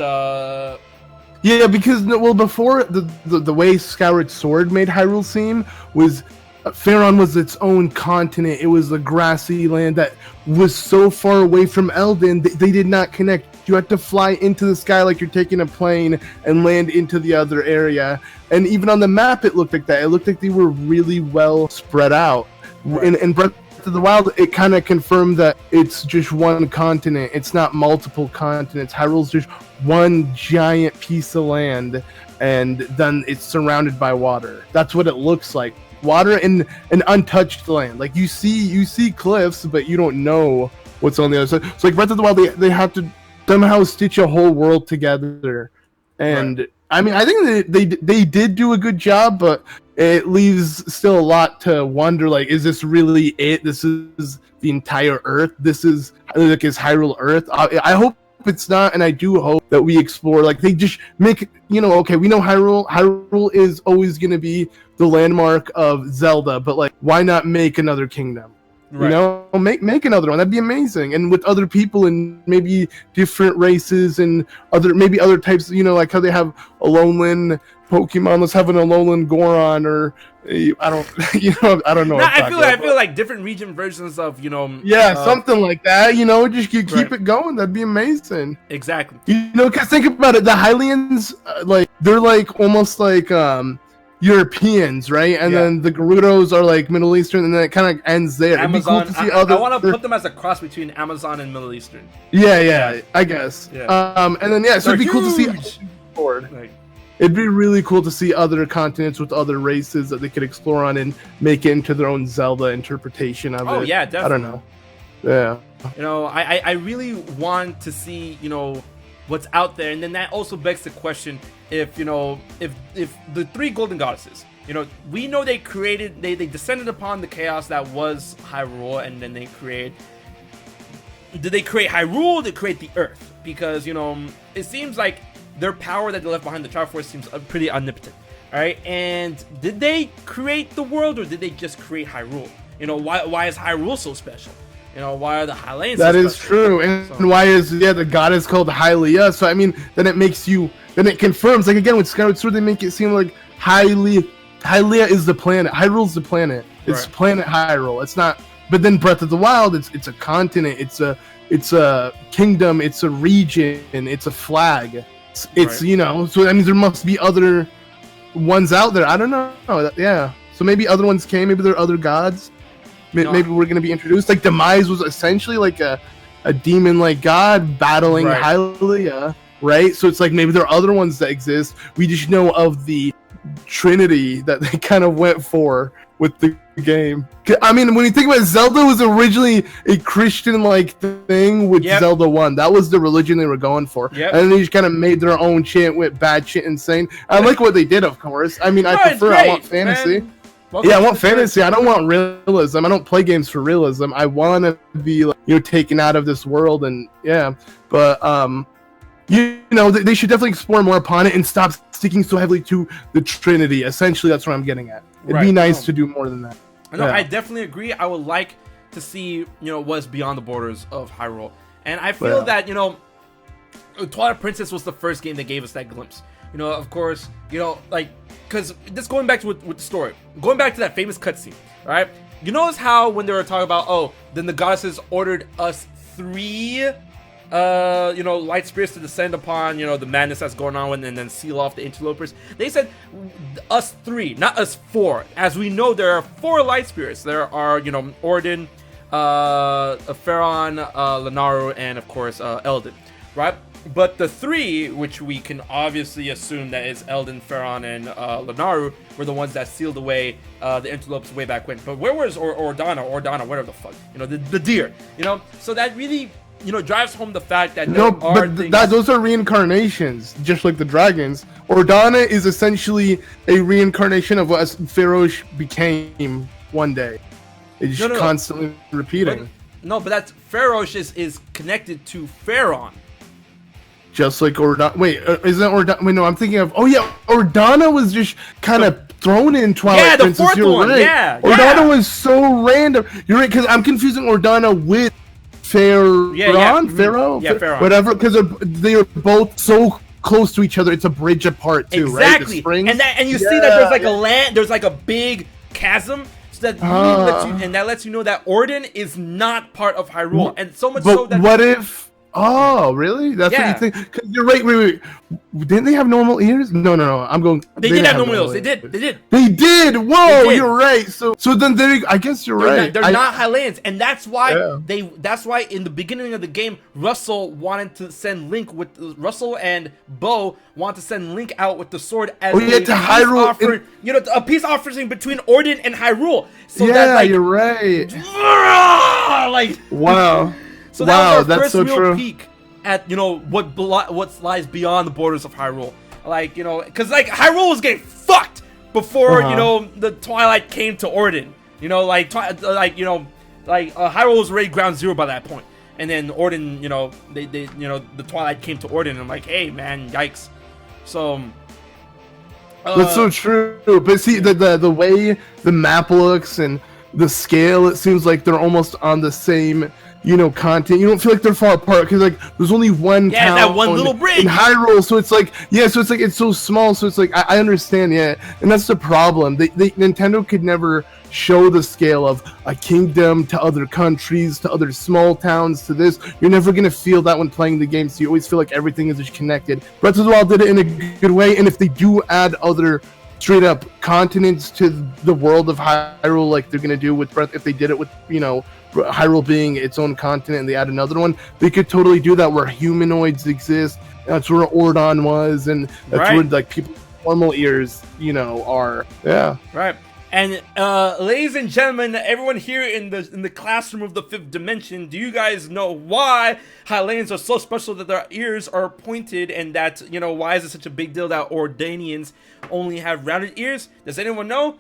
yeah, because well, before the way Skyward Sword made Hyrule seem was Faron was its own continent. It was a grassy land that was so far away from Eldin, they did not connect. You had to fly into the sky like you're taking a plane and land into the other area. And even on the map, it looked like that. It looked like they were really well spread out. Right. In Breath of the Wild, it kind of confirmed that it's just one continent. It's not multiple continents. Hyrule's just one giant piece of land, and then it's surrounded by water. That's what it looks like. Water in an untouched land. Like you see cliffs, but you don't know what's on the other side. So like Breath of the Wild, they have to somehow stitch a whole world together, and right. I mean, I think they did do a good job, but it leaves still a lot to wonder. Like, is this really it? This is the entire Earth. This is like, is Hyrule Earth? I hope it's not, and I do hope that we explore. Like, they just make, you know, okay, we know Hyrule. Hyrule is always going to be the landmark of Zelda, but like, why not make another kingdom? Right. You know, make another one. That'd be amazing, and with other people and maybe different races and maybe other types. You know, like how they have Alolan Pokemon. Let's have an Alolan Goron, or I don't know. No, I feel like different region versions of, you know. Yeah, something like that. You know, just keep it going. That'd be amazing. Exactly. You know, because think about it. The Hylians, like they're like almost like Europeans, right? And then the Gerudos are like Middle Eastern, and then it kind of ends there. Amazon. It'd be cool to see I want to put them as a cross between Amazon and Middle Eastern. Yeah, I guess. Yeah. And then so it'd be cool to see. It'd be really cool to see other continents with other races that they could explore on and make it into their own Zelda interpretation of it. Oh yeah, definitely. I don't know. Yeah. You know, I really want to see, you know, what's out there, and then that also begs the question, if you know, if the 3 golden goddesses, you know, we know they descended upon the chaos that was Hyrule, and then did they create Hyrule? Did they create the Earth? Because, you know, it seems like their power that they left behind, the Triforce, seems pretty omnipotent. All right, and did they create the world, or did they just create Hyrule? You know, why is Hyrule so special? You know, why are the Hylians so That is special? true, and why is the goddess called Hylia? So I mean, then it confirms, like again with Skyward Sword, they make it seem like Hylia Hylia is the planet. Hyrule's the planet. It's Right. planet Hyrule. It's not. But then Breath of the Wild, it's a continent. It's a kingdom. It's a region. It's a flag. It's Right. you know. So that means there must be other ones out there. I don't know. Yeah. So maybe other ones came. Maybe there are other gods. Maybe we're gonna be introduced. Like Demise was essentially like a demon-like god battling Right. Hylia, right? So it's like maybe there are other ones that exist. We just know of the Trinity that they kind of went for with the game. I mean, when you think about it, Zelda was originally a Christian-like thing with Yep. Zelda 1. That was the religion they were going for. Yep. And then they just kind of made their own chant with bad shit insane. I like what they did, of course. I mean, I No, it's prefer, I great, want fantasy. man. Welcome Yeah, I to want the church. fantasy. I don't want realism. I don't play games for realism. I want to be, like, taken out of this world, and yeah. But they should definitely explore more upon it and stop sticking so heavily to the Trinity. Essentially, that's what I'm getting at. It'd be Right. nice to do more than that. No, Yeah. I definitely agree. I would like to see, what's beyond the borders of Hyrule. And I feel that, Twilight Princess was the first game that gave us that glimpse. Of course, because just going back to with the story, going back to that famous cutscene, right? You notice how when they were talking about, then the goddesses ordered us 3, light spirits to descend upon, the madness that's going on and then seal off the interlopers. They said us 3, not us 4. As we know, there are 4 light spirits. There are, Ordin, Pharaon, Lenaru, and of course, Eldin, right? But the 3, which we can obviously assume that is Eldin, Pharaon, and Lenaru, were the ones that sealed away the interlopes way back when. But where was Ordana, whatever the fuck, the deer, So that really, drives home the fact that Those are reincarnations, just like the dragons. Ordana is essentially a reincarnation of what Pharaoh became one day. It's just constantly repeating. But that's Pharaoh is connected to Pharaon. Just like Ordana. Wait, isn't Ordana? Wait, no, I'm thinking of. Oh yeah, Ordana was just kind of thrown in Twilight Yeah, the Princess. fourth You're one. right. Yeah, Ordana was so random. You're right, because I'm confusing Ordana with Pharaoh. Pharaoh, whatever. Because they are both so close to each other. It's a bridge apart too, exactly. Right? And you see that there's like a land. There's like a big chasm. So that really lets you know that Ordin is not part of Hyrule, and so much so that. What if? Oh, really? That's what you think? 'Cause you're right. Wait. Didn't they have normal ears? No. I'm going. They did have normal ears. They did. They did. Whoa, you're right. So then I guess you're right. They're not Hylians, and that's why That's why in the beginning of the game, Russell and Bo wanted to send Link out with the sword as to Hyrule. Offering, a peace offering between Ordin and Hyrule. So you're right. Wow. So that was our that's first so real true. peek at what lies beyond the borders of Hyrule. Because Hyrule was getting fucked before the Twilight came to Ordin. Hyrule was already ground zero by that point. And then Ordin, the Twilight came to Ordin, and I'm like, hey man, yikes. So that's so true. But see, the way the map looks and the scale, it seems like they're almost on the same content. You don't feel like they're far apart because there's only one town that one little bridge in Hyrule, so it's like it's so small. So it's like I understand, and that's the problem. Nintendo could never show the scale of a kingdom to other countries, to other small towns, to this. You're never gonna feel that when playing the game. So you always feel like everything is just connected. Breath of the Wild did it in a good way, and if they do add other straight up continents to the world of Hyrule, like they're gonna do with Breath, if they did it with Hyrule being its own continent and they add another one, they could totally do that where humanoids exist. That's where Ordon was, and that's where people with normal ears are. Yeah, right. And ladies and gentlemen, everyone here in the classroom of the 5th dimension, do you guys know why Hylians are so special that their ears are pointed, and that why is it such a big deal that Ordanians only have rounded ears? Does anyone know?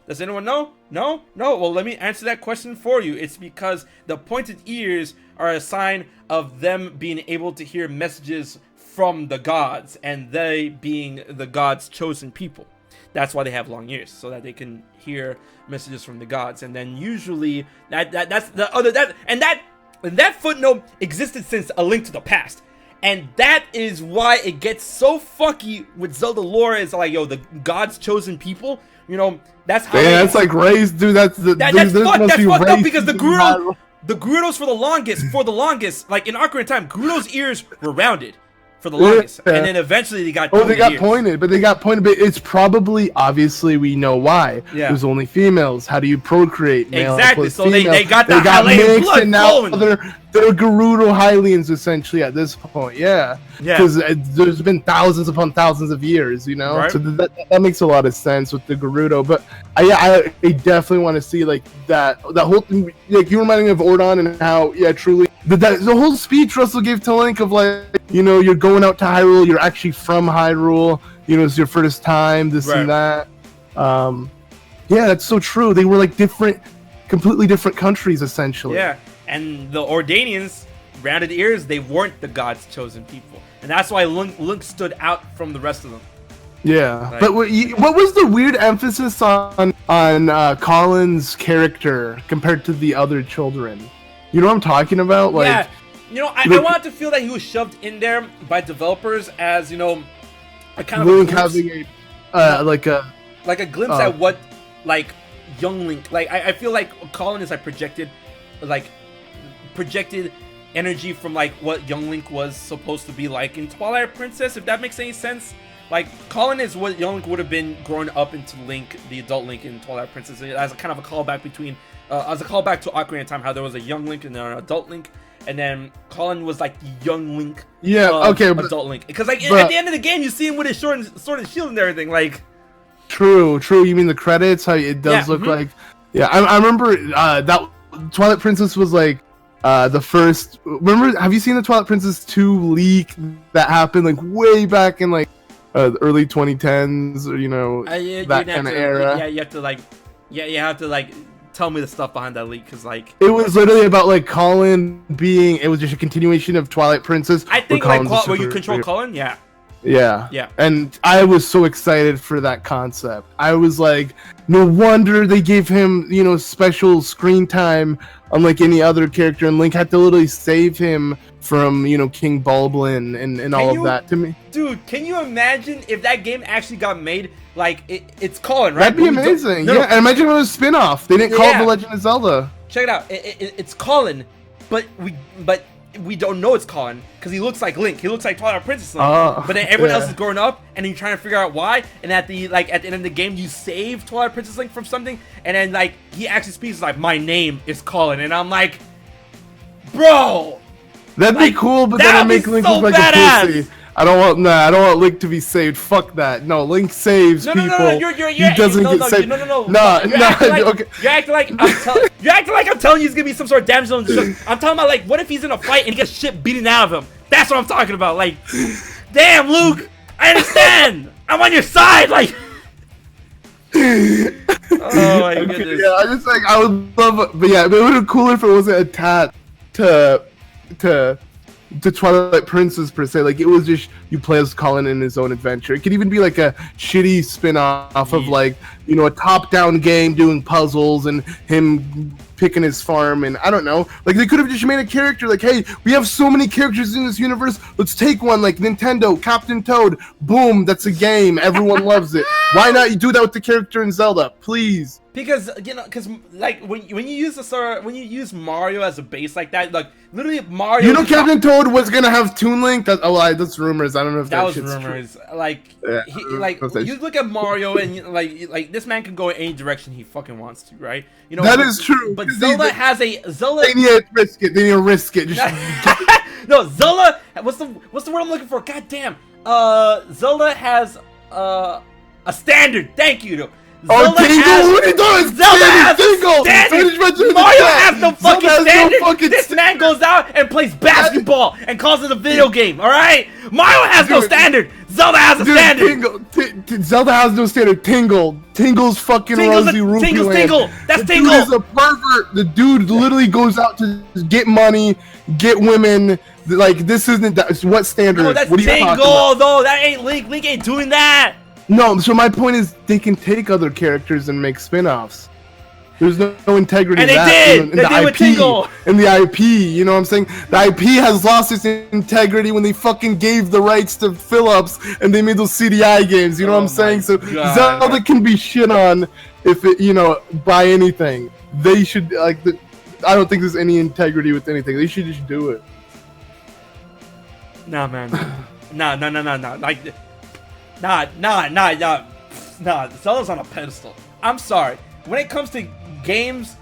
No? Well, let me answer that question for you. It's because the pointed ears are a sign of them being able to hear messages from the gods, and they being the gods' chosen people. That's why they have long ears, so that they can hear messages from the gods. And then usually that's the other that footnote existed since A Link to the Past. And that is why it gets so fucky with Zelda lore. It's like, yo, the God's chosen people. You know, that's how. Yeah, that's like raised, dude. That's that's fucked up because the Gerudos for the longest, like in Ocarina of Time, Gerudo's ears were rounded for the longest, and then eventually they got pointed. They got pointed, but it's probably, obviously, we know why. Yeah. There's only females. How do you procreate? Male Exactly. So female. they got Hylian blood and now flowing. they're Gerudo Hylians essentially at this point. Yeah. Because there's been thousands upon thousands of years, you know. Right. So that makes a lot of sense with the Gerudo. But I definitely want to see like that whole thing. Like you reminding me of Ordon and how truly the whole speech Russell gave to Link of like, you know, you're going out to Hyrule, you're actually from Hyrule, you know, it's your first time, this and that. Yeah, that's so true. They were like completely different countries essentially. Yeah, and the Ordanians, rounded ears, they weren't the God's chosen people, and that's why Link stood out from the rest of them. Yeah, like, but what was the weird emphasis on Colin's character compared to the other children? You know what I'm talking about? Like, yeah, you know, I wanted to feel that he was shoved in there by developers as, you know, a kind of Link having like a glimpse at what like young Link, like I feel like Colin is like projected energy from like what young Link was supposed to be like in Twilight Princess, if that makes any sense. Like Colin is what young Link would have been growing up into Link, the adult Link in Twilight Princess, as a kind of a callback between as a callback to Ocarina of Time, how there was a young Link and an adult Link, and then Colin was like the young Link, adult Link, because like at the end of the game you see him with his sword and shield and everything. Like true, you mean the credits, how it does look like. Yeah, I remember that Twilight Princess was like the first. Remember, have you seen the Twilight Princess 2 leak that happened like way back in like early 2010s, or you know, that kind of era? Yeah, you have to like tell me the stuff behind that leak, because like it was literally about like Colin being. It was just a continuation of Twilight Princess. I think like where you control Colin. Yeah. And I was so excited for that concept. I was like, no wonder they gave him, you know, special screen time unlike any other character, and Link had to literally save him from, you know, King Bulblin and all of that to me. Dude, can you imagine if that game actually got made? Like, it's Colin, right? That'd be amazing. And imagine it was a spin-off. They didn't call it The Legend of Zelda. Check it out. It's Colin, but we don't know it's Colin because he looks like Link. He looks like Twilight Princess Link. But then everyone else is growing up, and you're trying to figure out why. And at the end of the game, you save Twilight Princess Link from something, and then like he actually speaks like, "My name is Colin," and I'm like, bro, that'd be cool. But then it make Link look like a pussy. I don't want Link to be saved. Fuck that. No, Link saves people. He doesn't get saved. No. You're acting like I'm telling you he's gonna be some sort of damsel in distress. I'm talking about like, what if he's in a fight and he gets shit beaten out of him? That's what I'm talking about. Like, damn, Luke, I understand. I'm on your side. Like, oh my goodness. Yeah, I just like, I would love it, but yeah, it would have been cooler if it wasn't attached to Twilight Princess per se. Like, it was just you play as Colin in his own adventure. It could even be like a shitty spin-off of like, you know, a top-down game doing puzzles and him picking his farm, and I don't know. Like, they could have just made a character like, hey, we have so many characters in this universe, let's take one like Nintendo, Captain Toad, boom, that's a game, everyone loves it. Why not you do that with the character in Zelda, please? Because, you know, like when you use Mario as a base like that, like literally Mario. You know, Captain Toad was gonna have Toon Link. That's rumors. I don't know if that was rumors. True. Like, you look at Mario and like this man can go in any direction he fucking wants to, right? You know, that is true. But Zelda has a Zelda. They need to risk it. They need to risk it. No, Zelda. What's the word I'm looking for? God damn. Zelda has a standard. Thank you. Zelda has standard. Mario has no fucking standard. This man goes out and plays basketball and calls it a video game. All right, Mario has no standard. Zelda has a standard. Zelda has no standard. Tingle's fucking Rosy Rupee Land. Tingle. That's Tingle. The dude is a pervert. The dude literally goes out to get money, get women. Like, this isn't that. What standard? No, that's what are you Tingle. About? Though that ain't Link. Link ain't doing that. No, so my point is they can take other characters and make spin-offs. There's no integrity And in they that. did! In They the did with IP, Tingle! in the IP, you know what I'm saying? The IP has lost its integrity when they fucking gave the rights to Philips and they made those CDI games, you know what I'm saying? So God. Zelda can be shit on if it, you know, by anything. They should, like, I don't think there's any integrity with anything. They should just do it. Nah, man. Nah. Like, nah. Zelda's on a pedestal. I'm sorry. When it comes to games,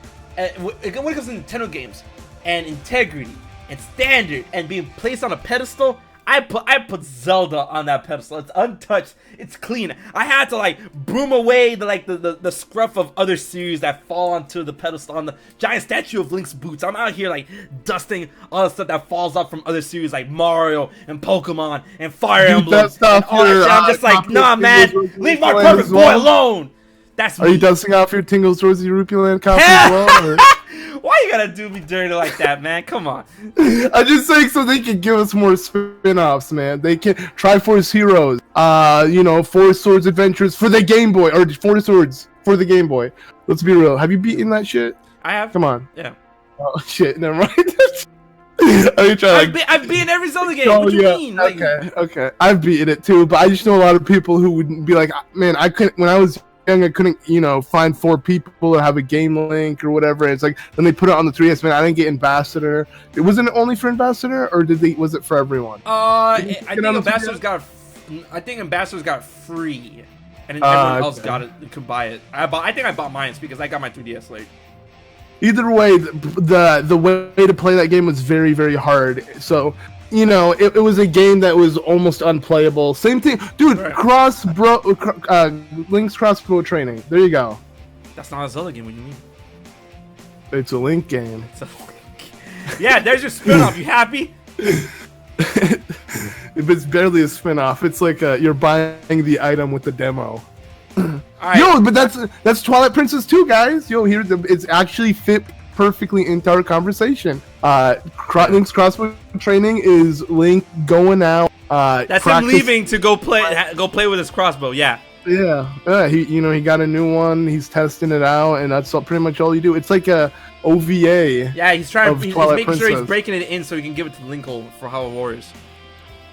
when it comes to Nintendo games, and integrity, and standard, and being placed on a pedestal, I put Zelda on that pedestal. It's untouched. It's clean. I had to like broom away the scruff of other series that fall onto the pedestal on the giant statue of Link's boots. I'm out here like dusting all the stuff that falls off from other series like Mario and Pokemon and Fire Emblem and all that shit. I'm just like, nah, man, leave my perfect boy alone. That's me. Are you dusting off your Tingles Rosie Rupee Land copy as well? Or? Why you gotta do me dirty like that, man? Come on. I'm just saying so they can give us more spin-offs, man. They can Triforce Heroes, you know, Four Swords Adventures for the Game Boy, or Four Swords for the Game Boy. Let's be real. Have you beaten that shit? I have. Come on. Yeah. Oh shit, never mind. I've beaten every Zelda game. What do you mean? Like, Okay. I've beaten it too, but I just know a lot of people who would be like, man, I couldn't, when I was young, I couldn't, you know, find 4 people or have a game link or whatever. It's like, then they put it on the 3DS, man, I didn't get Ambassador. It wasn't only for Ambassador, or was it for everyone? I think Ambassadors got free, and then everyone else got it, could buy it. I think I bought mine because I got my 3DS late. Either way, the way to play that game was very, very hard. So, you know, it was a game that was almost unplayable. Same thing, dude. Right. Link's crossbow training. There you go. That's not a Zelda game. What do you mean? It's a Link game. Yeah, there's your spin-off. You happy? It's barely a spin-off. It's like you're buying the item with the demo. Right. Yo, but that's Twilight Princess 2, guys. Yo, it's actually fit perfectly into our conversation. Link's crossbow training is Link going out. That's him leaving to go play with his crossbow. Yeah. Yeah. He got a new one. He's testing it out, and that's pretty much all you do. It's like a OVA. Yeah, he's making sure he's breaking it in so he can give it to Linkle for Hyrule Warriors.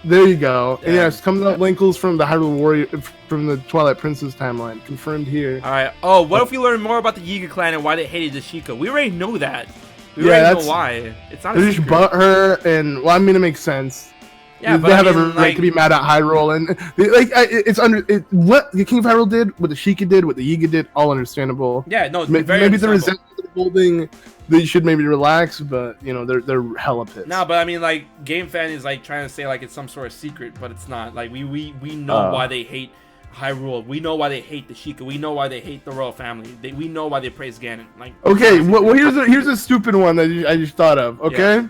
There you go. Yeah, it's coming out Linkles from the Hyrule Warrior from the Twilight Princess timeline. Confirmed here. All right. Oh, what if we learn more about the Yiga clan and why they hated the Sheikah? We already know that. We already know why. It's not. They just butt her, and well, I mean, it makes sense. Yeah, they have every right to be mad at Hyrule, and what the King of Hyrule did, what the Sheikah did, what the Yiga did, all understandable. Yeah, no, maybe the resentment of holding. They should maybe relax, but you know they're hella pissed. No, but I mean, like, Game Fan is like trying to say like it's some sort of secret, but it's not. Like we know why they hate Hyrule. We know why they hate the Sheikah. We know why they hate the royal family. We know why they praise Ganon. Like, okay, well here's a stupid one that I just thought of. Okay, yeah.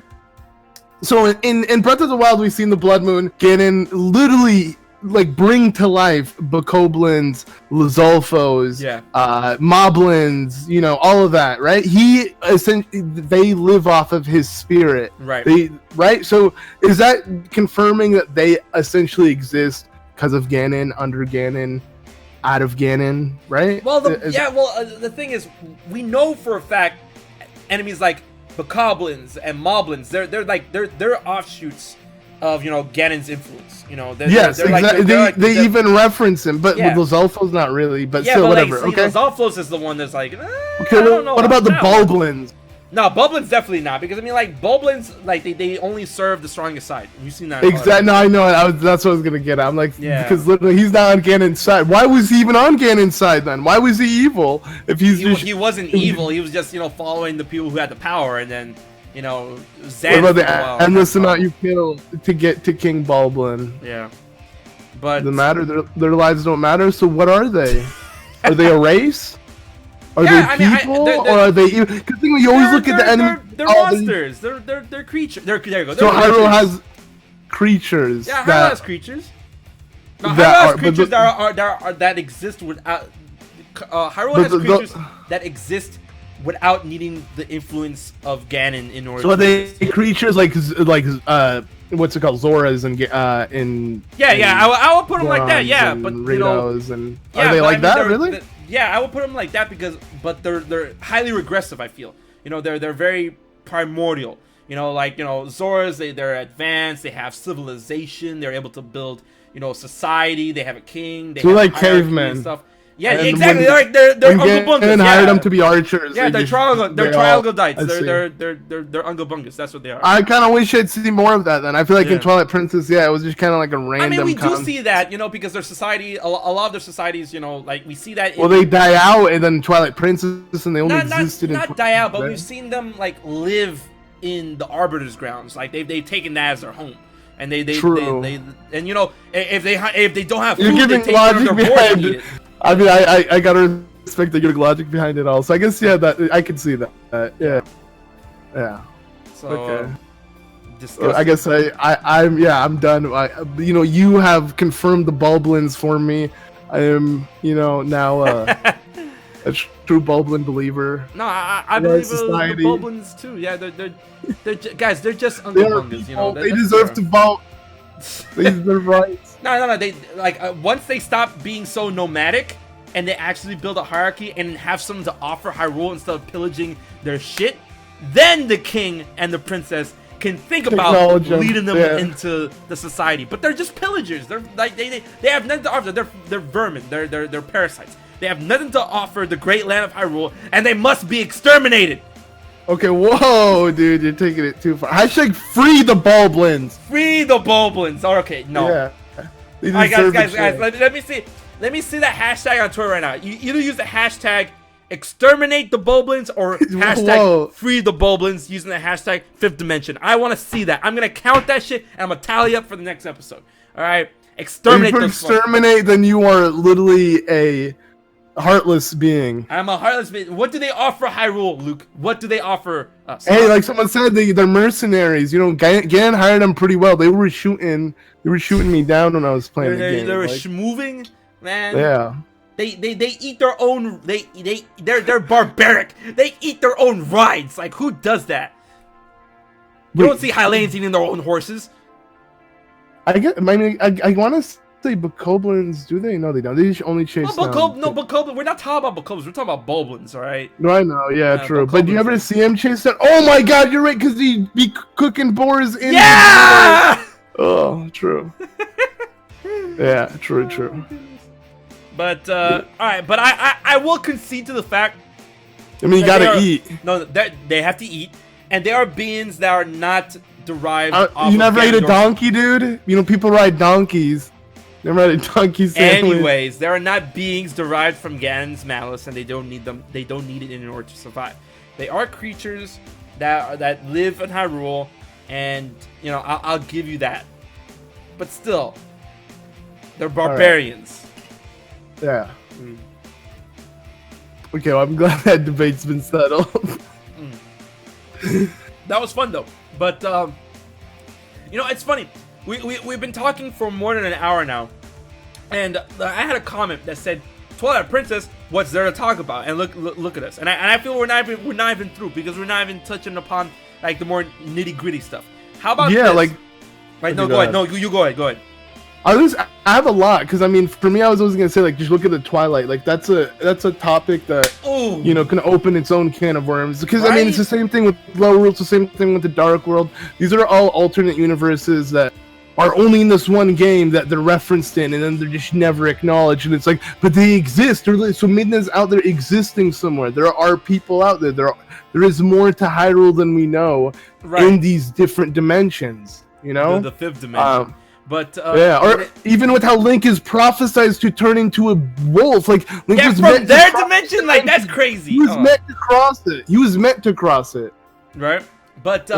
So in Breath of the Wild, we've seen the Blood Moon. Ganon literally like bring to life Bokoblins, Lizalfos, Moblins, you know, all of that, right? He essentially, they live off of his spirit, right? So is that confirming that they essentially exist because of Ganon, under Ganon, out of Ganon, right? Well, the thing is, we know for a fact enemies like Bokoblins and Moblins, they're offshoots of, you know, Ganon's influence, you know. They even reference him, but with Lizalfos, not really, but still, whatever. Okay, Lizalfos is the one that's like, okay. I don't know. What about the Bulblins? No, Bulblins definitely not, because I mean, like, Bulblins, like they only serve the strongest side. You've seen that. Exactly. No, I know. That's what I was gonna get at. I'm like, because literally he's not on Ganon's side. Why was he even on Ganon's side then? Why was he evil? If he wasn't evil, he was just, you know, following the people who had the power, and then, you know, what about the endless amount you kill to get to King Bulblin? Yeah, but their lives don't matter. So what are they? Are they a race? Are they people? Or are they? Because you always look at the enemy. They're monsters. They're creatures. There you go. So Hyrule has creatures. Yeah, Hyrule has creatures. No, Hyrule has creatures that exist without. Hyrule has creatures that exist without needing the influence of Ganon in order. So are they creatures like what's it called, Zoras and I would put them like that. Yeah, but Ritos, you know, are they like that? Really? Yeah, I would put them like that but they're highly regressive. I feel, they're very primordial. Zoras, they're advanced. They have civilization. They're able to build, society. They have a king. They have like hierarchy cavemen. and stuff. Yeah, exactly. They're Uncle Bungus. And hired them to be archers. Yeah, they're troglodytes. They're Uncle Bungus. That's what they are. I kind of wish I'd see more of that. Then I feel like in Twilight Princess, it was just kind of like a random. I mean, we do see that, because their society, a lot of their societies, like we see that. Well, they die out, and then Twilight Princess, and they only existed. Not die out, but we've seen them like live in the Arbiter's grounds. Like they've taken that as their home. And they if they don't have food, you're giving they take logic behind it. I mean, I gotta respect the good logic behind it all. So I guess that I can see that. Yeah. So okay. So I guess I'm done. You have confirmed the Bulblins for me. I am now a true Bulblin believer. No, I believe the Bulblins too. Yeah, they're guys. They're just Uncle Bungus. They deserve to vote. They deserve rights. No. They once they stop being so nomadic and they actually build a hierarchy and have something to offer Hyrule instead of pillaging their shit, then the king and the princess can think about leading them into the society. But they're just pillagers. They're like they have nothing to offer. They're vermin. They're parasites. They have nothing to offer the great land of Hyrule, and they must be exterminated. Okay, whoa, dude, you're taking it too far. Hashtag free the Bulblins. Free the Bulblins. Okay, no. Yeah. All right, guys. Let me see. Let me see that hashtag on Twitter right now. You either use the hashtag exterminate the Bulblins or hashtag free the Bulblins using the hashtag fifth dimension. I want to see that. I'm gonna count that shit and I'm gonna tally up for the next episode. All right, exterminate. If you exterminate, then you are literally a heartless being. I'm a heartless being. What do they offer Hyrule, Luke? What do they offer us? Hey, like someone said, they're mercenaries. Gan hired them pretty well. They were shooting me down when I was playing the game. They were schmoving, man. Yeah. They eat their own. They're barbaric. They eat their own rides. Like, who does that? You don't see Hylians eating their own horses. I want to say Bokoblins, do they? No, they don't. They just only chase Bokoblin. We're not talking about Bokoblins. We're talking about Bulblins, all right? No, I know. Yeah, true. But do you ever see him chase that? Oh my God, you're right, because he'd be cooking boars in. Yeah. Oh, true. Yeah, true. But all right. But I will concede to the fact. I mean, you gotta eat. No, they have to eat, and there are beings that are not derived. You never ate a donkey, dude? People ride donkeys. Never had a donkey sandwich. Anyways, there are not beings derived from Ganon's malice, and they don't need them. They don't need it in order to survive. They are creatures that live in Hyrule, and I'll give you that. But still, they're barbarians. Right. Yeah. Okay, well, I'm glad that debate's been settled. That was fun though. But it's funny. We've been talking for more than an hour now, and I had a comment that said, "Twilight Princess, what's there to talk about?" And look at us. And I feel we're not even through because we're not even touching upon like the more nitty gritty stuff. How about this? Right? No, go ahead. No, you go ahead. Go ahead. I have a lot because for me, I was always gonna say just look at the Twilight. Like that's a topic that can open its own can of worms. Because right? It's the same thing with Low World. It's the same thing with the Dark World. These are all alternate universes that are only in this one game that they're referenced in, and then they're just never acknowledged. And it's like, but they exist. So Midna's out there existing somewhere. There are people out there. There is more to Hyrule than we know in these different dimensions. The fifth dimension. But or even with how Link is prophesized to turn into a wolf, like Link was from their dimension, like that's crazy. He was meant to cross it. He was meant to cross it, right? But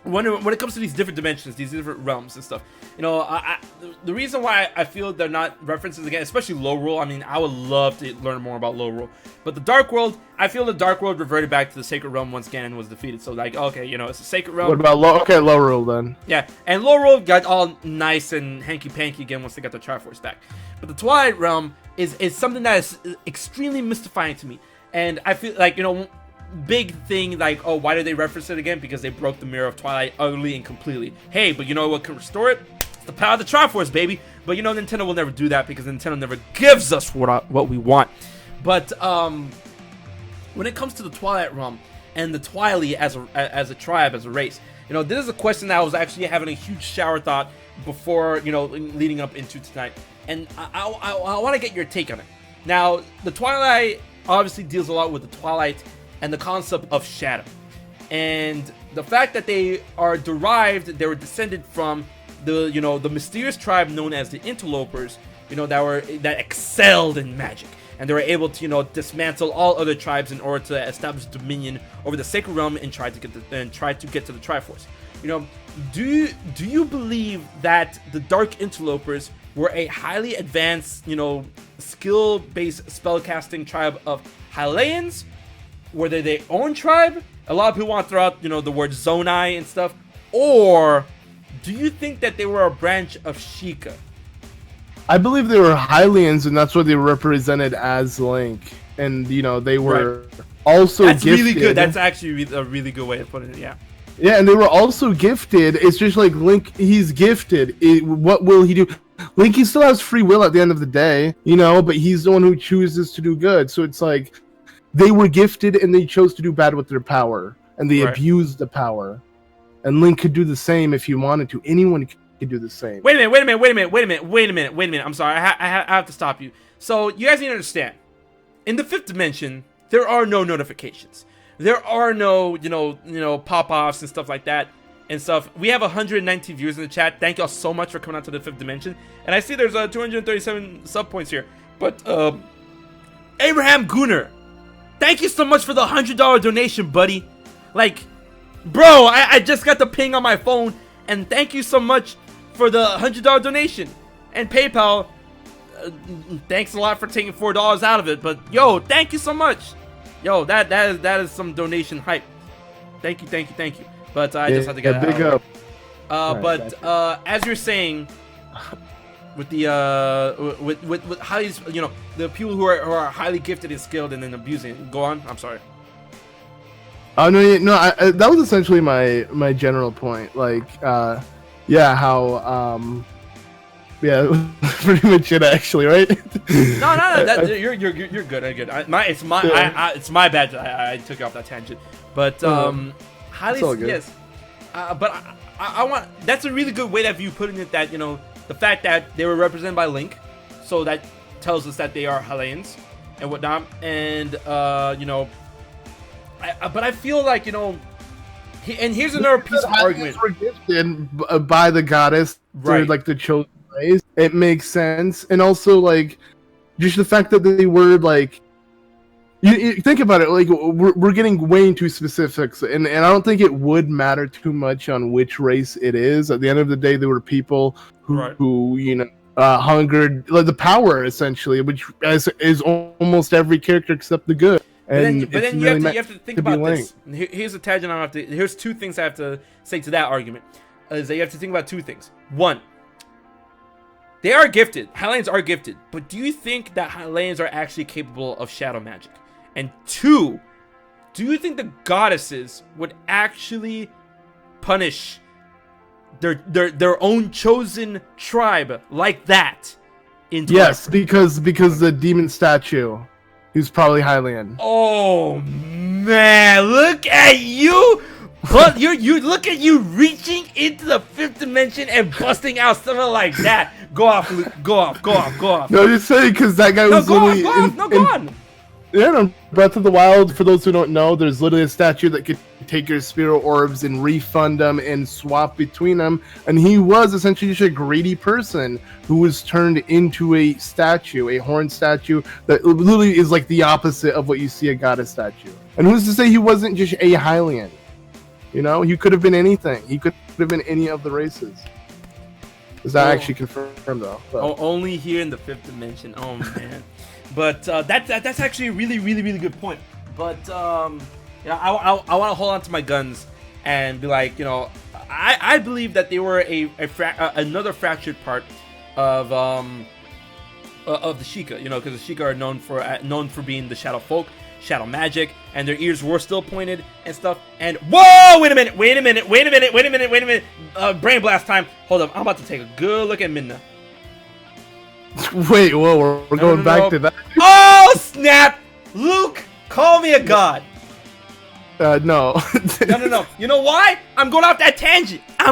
when it comes to these different dimensions, these different realms and stuff, the reason why I feel they're not references again, especially Low World. I mean, I would love to learn more about Low World, but the Dark World, I feel the Dark World reverted back to the Sacred Realm once Ganon was defeated. So it's a Sacred Realm. What about Low World then? Yeah, and Low World got all nice and hanky panky again once they got the Triforce back. But the Twilight Realm is something that is extremely mystifying to me, and I feel like big thing like, oh, why did they reference it again? Because they broke the mirror of Twilight utterly and completely. Hey, but you know what can restore it? the power of the Triforce, baby. But you know, Nintendo will never do that because Nintendo never gives us what we want. But when it comes to the Twilight realm and the Twilight as a tribe, as a race, you know, this is a question that I was actually having a huge shower thought before, you know, leading up into tonight, and I want to get your take on it. Now, the Twilight obviously deals a lot with the Twilight and the concept of shadow, and the fact that they were descended from the, you know, the mysterious tribe known as the Interlopers, you know, that excelled in magic, and they were able to, you know, dismantle all other tribes in order to establish dominion over the sacred realm and try to get to the Triforce. You know, do you believe that the Dark Interlopers were a highly advanced, you know, skill-based spellcasting tribe of Hylians? Were they their own tribe? A lot of people want to throw out, you know, the word Zonai and stuff. Or do you think that they were a branch of Sheikah? I believe they were Hylians, and that's what they represented as Link. And, you know, they were also That's gifted. really good. That's actually a really good way of putting it, yeah. Yeah, and they were also gifted. It's just like Link, he's gifted. What will he do? Link, he still has free will at the end of the day, you know, but he's the one who chooses to do good. So it's like, they were gifted and they chose to do bad with their power. And they abused the power. And Link could do the same if he wanted to. Anyone could do the same. Wait a minute. I'm sorry, I have to stop you. So, you guys need to understand. In the 5th dimension, there are no notifications. There are no, you know, pop-offs and stuff like that and stuff. We have 119 viewers in the chat. Thank y'all so much for coming out to the 5th dimension. And I see there's 237 sub points here. But Abraham Gunner, thank you so much for the $100 donation, buddy. Like, bro, I just got the ping on my phone, and thank you so much for the $100 donation. And PayPal, thanks a lot for taking $4 out of it. But yo, thank you so much. Yo, that is some donation hype. Thank you. But I just had to get it big up. As you're saying, with the with highly, you know, the people who are highly gifted and skilled and then abusing it. Go on. I'm sorry. Oh no, that was essentially my general point. Like, how yeah, pretty much it actually, right? No. You're good. It's my bad. I took you off that tangent. But highly, yes. But I want. That's a really good way that you putting it. That, you know, the fact that they were represented by Link, so that tells us that they are Hylians and whatnot. And you know, but I feel like, you know, and here's another piece of argument. Were gifted by the goddess, right? Like the chosen race. It makes sense, and also like just the fact that they were like. You think about it, like we're getting way into specifics, and I don't think it would matter too much on which race it is. At the end of the day, there were people who you know, hungered like the power essentially, which is almost every character except the good. But then you have to think about this. Here's a tangent. Here's two things I have to say to that argument. Is that you have to think about two things. One, they are gifted. Hylians are gifted, but do you think that Hylians are actually capable of shadow magic? And two, do you think the goddesses would actually punish their own chosen tribe like that? Yes, because the demon statue, who's probably Hylian. Oh man, look at you! But you look at you reaching into the 5th dimension and busting out something like that. Go off. No, just saying, because that guy was literally go on. Yeah, no, Breath of the Wild, for those who don't know, there's literally a statue that could take your spirit orbs and refund them and swap between them. And he was essentially just a greedy person who was turned into a statue, a horn statue that literally is like the opposite of what you see a goddess statue. And who's to say he wasn't just a Hylian? You know, he could have been anything. He could have been any of the races. Is that actually confirmed though? So. Only here in the 5th dimension. Oh man. But that's actually a really good point. But you know, I want to hold on to my guns and be like, you know, I believe that they were another fractured part of the Sheikah, you know, because the Sheikah are known for being the shadow folk. shadow magic, and their ears were still pointed and stuff. And whoa, wait a minute. Brain blast time. Hold up, I'm about to take a good look at Midna. Wait, whoa, we're going back to that. Oh snap! Luke, call me a god. No. No. You know why? I'm going off that tangent. I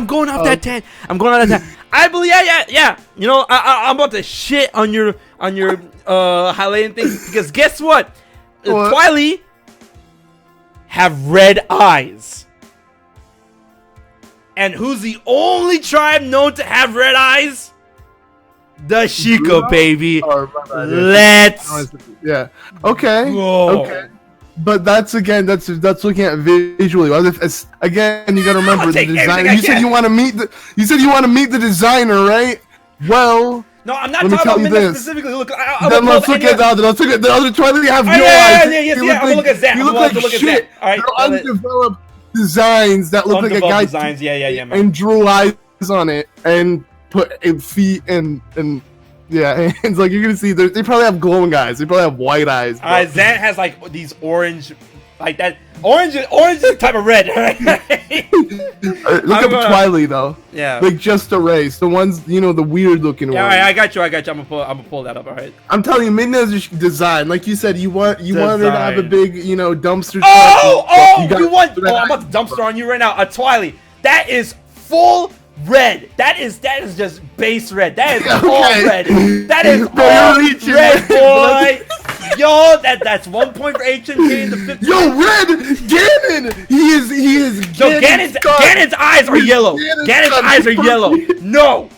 believe, yeah. You know, I'm about to shit on your highlighting thing because guess what? Twilight have red eyes, and who's the only tribe known to have red eyes? The Sheikah, baby. Let's. Yeah. Okay. Whoa. Okay. But that's looking at visually. Again, you gotta remember the designer. You said you want to meet the designer, right? Well, no, I'm not talking about Midna specifically. Look, let's look at the other Twilight. You have no Yeah. eyes. I'm gonna look at Zach. You look like shit. All right, undeveloped designs that look like a guy. Designs, yeah, man. And drew eyes on it and put feet and. Yeah, it's like you're gonna see. They probably have glowing eyes. They probably have white eyes. Zant has like these orange, like that. Orange is the type of red. Right? Look up Twilight though. Yeah. Like just a race. The ones the weird looking ones. Yeah, all right, I got you. I'm gonna pull that up. All right. I'm telling you, Midna's design. Like you said, you want her to have a big dumpster. I'm about to dumpster on you right now. A Twilight that is full. Red. That is just base red. That is all red. That is all red, boy. Yo, that's 1 point for HMK in the 5th. Yo, red Ganon. He is. Yo, Ganon's eyes are yellow. Ganon's eyes are yellow. No.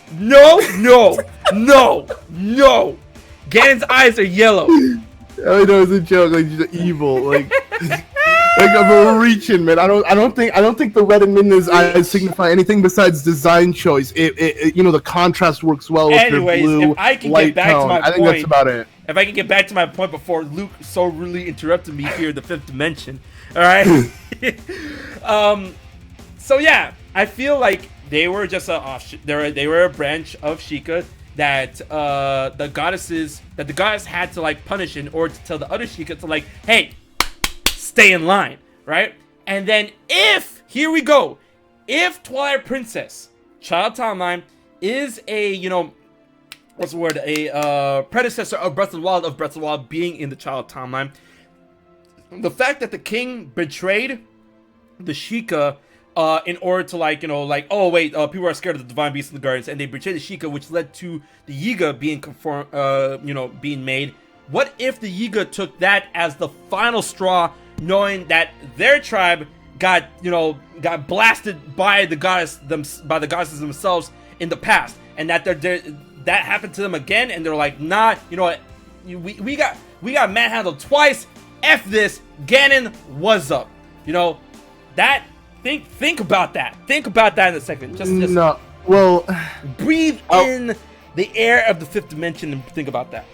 Ganon's eyes are yellow. I know it's a joke. Like just evil. Like. Like I'm reaching, man. I don't think the red and Midna's eyes signify anything besides design choice. It the contrast works well with their blue if I can light get back tone. to my I think that's about it. If I can get back to my point before Luke so rudely interrupted me here in the 5th dimension. All right. So yeah, I feel like they were just they were a branch of Sheikah that the goddess had to like punish in order to tell the other Sheikah to like, hey, stay in line, right? And then if Twilight Princess Child Timeline is a predecessor of Breath of the Wild being in the Child Timeline, the fact that the king betrayed the Sheikah in order to people are scared of the divine beasts in the gardens, and they betrayed the Sheikah, which led to the Yiga being made. What if the Yiga took that as the final straw, knowing that their tribe got blasted by the goddesses themselves in the past, and that that happened to them again, and they're like, nah, you know what, we got manhandled twice. F this, Ganon was up. That think about that. Think about that in a second. Just no. Well, breathe in the air of the 5th dimension and think about that.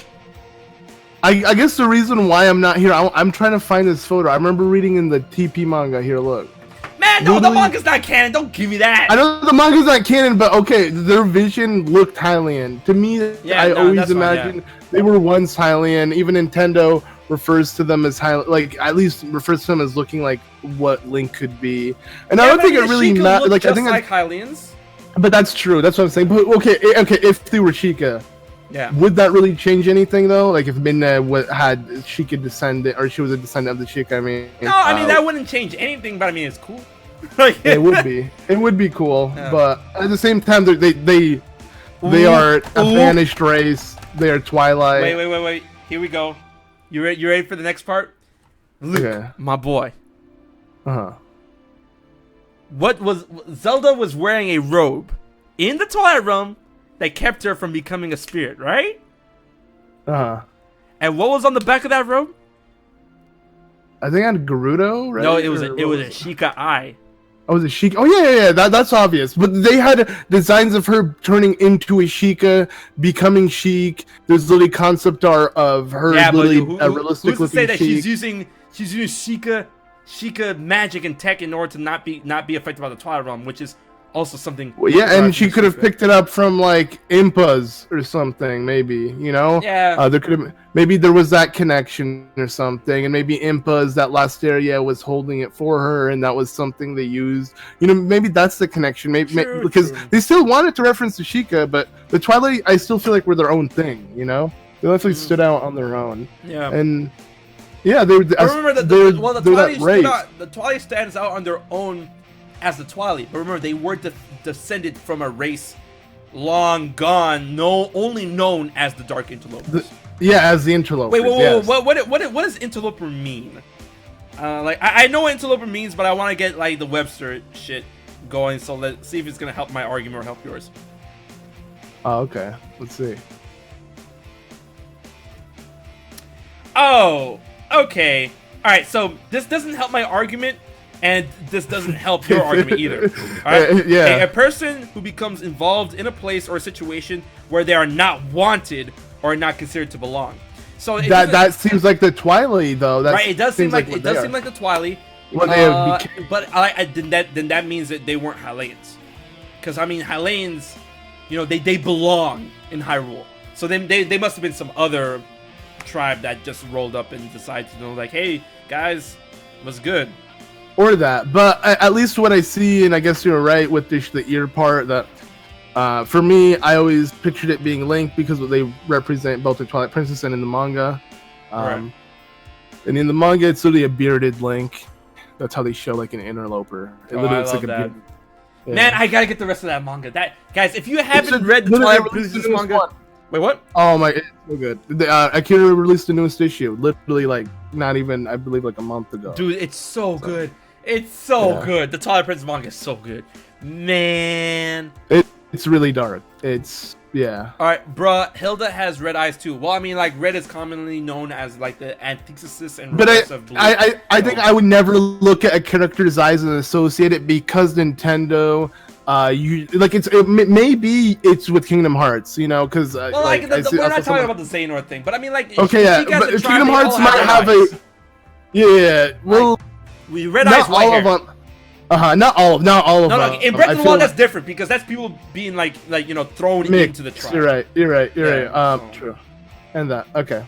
I guess the reason why I'm not here, I'm trying to find this photo. I remember reading in the TP manga. Here, look. Man, no, the manga's not canon. Don't give me that. I know the manga's not canon, but okay, their vision looked Hylian. To me, I always imagined they were once Hylian. Even Nintendo refers to them as at least refers to them as looking like what Link could be. And I don't think it really matters. Like, I think like Hylians. But that's true. That's what I'm saying. But okay, if they were Sheikah. Yeah. Would that really change anything though? Like if Midna had Sheikah descendant, or she was a descendant of the Sheikah? That wouldn't change anything. But I mean, it's cool. It would be. It would be cool. Yeah. But at the same time, they are a vanished race. They are Twilight. Wait. Here we go. You ready for the next part? Luke, my boy. Zelda was wearing a robe in the Twilight Realm that kept her from becoming a spirit, right? And what was on the back of that robe? I think I had Gerudo, right? No, it was a Sheikah eye. Oh, was it Sheikah? Oh yeah. That's obvious. But they had designs of her turning into a Sheikah, becoming Sheik. There's literally concept art of her literally a realistic looking Sheik. Who's to say that she's using Sheikah magic and tech in order to not be affected by the Twilight Realm, which is also something. Well, yeah, and she could have picked it up from like Impas or something, maybe. You know? Yeah. There could have maybe there was that connection or something, and maybe Impas, that last area, was holding it for her, and that was something they used. You know, maybe that's the connection. Maybe because they still wanted to reference the Sheikah, but the Twilight, I still feel like were their own thing. You know, they definitely stood out on their own. Yeah. And yeah, they were. Remember that the Twilight stands out on their own as the Twilight, but remember they were descended from a race long gone, only known as the Dark Interlopers. As the Interlopers. Wait, yes. what does interloper mean? Like I know what interloper means, but I want to get like the Webster shit going. So let's see if it's gonna help my argument or help yours. Oh, okay. Let's see. Oh, okay. All right. So this doesn't help my argument. And this doesn't help your argument either. All right? Yeah. A person who becomes involved in a place or a situation where they are not wanted or not considered to belong. So that seems like the Twilight, though. Right. It does seem like the Twilight. Well, then that means that they weren't Hylians, because I mean Hylians, you know, they belong in Hyrule. So then they must have been some other tribe that just rolled up and decided to know, like, hey guys, what's good. Or that, but at least what I see, and I guess you're right with the ear part, that for me, I always pictured it being Link because they represent both the Twilight Princess and in the manga. Right. And in the manga, it's literally a bearded Link. That's how they show like an interloper. I love that. Yeah. Man, I gotta get the rest of that manga. Guys, if you haven't read the Twilight Princess manga, wait, what? Oh my, it's so good. Akira released the newest issue, literally like not even, I believe, like a month ago. Dude, it's so good. It's so good. The Twilight Princess manga is so good. Man. It's really dark. It's, yeah. Alright, bruh, Hilda has red eyes too. Well, I mean, like, red is commonly known as, like, the antithesis and reverse of blue. I think I would never look at a character's eyes and associate it, because Nintendo, maybe it's with Kingdom Hearts, you know, because well, we're not talking about the Xehanort thing, but I mean, like, okay, yeah, but Kingdom Hearts might have a, yeah, well, we red eyes, white hair. Not all of them. No, in Breath of the Wild, that's different, because that's people being like you know, thrown into the tribe. You're right. True. And that, okay.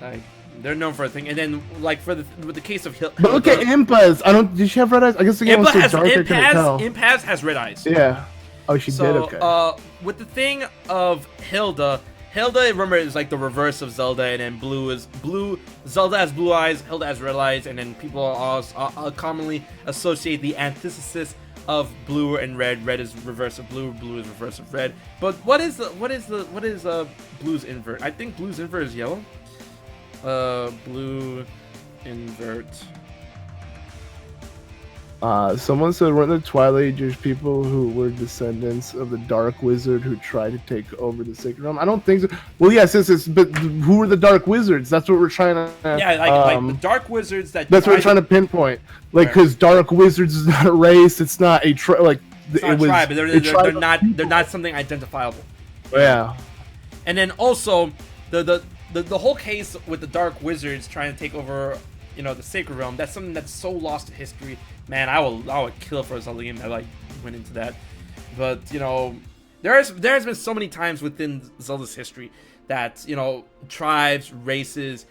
Like, they're known for a thing, and then like with the case of Hilda. But look at Impas. Did she have red eyes? I guess the game was so dark I couldn't tell. Impaz has red eyes. Yeah. Oh, she did. Okay. With the thing of Hilda, remember, is like the reverse of Zelda, and then Zelda has blue eyes, Hilda has red eyes, and then people commonly associate the antithesis of blue and red. Red is reverse of blue, blue is reverse of red. But what is blue's invert? I think blue's invert is yellow. Blue invert. Someone said, weren't the Twilight Ages people who were descendants of the Dark Wizard who tried to take over the Sacred Realm? I don't think so. Well, yes, but who were the Dark Wizards? That's what we're trying to... Yeah, like the Dark Wizards that... That's what we're trying to pinpoint. Like, because Dark Wizards is not a race, it's not a tribe, like... It's not a tribe, but they're not something identifiable. Yeah. And then also, the whole case with the Dark Wizards trying to take over, you know, the Sacred Realm, that's something that's so lost to history. Man, I would kill for a Zelda game that like went into that. But you know, there has been so many times within Zelda's history that, you know, tribes, races,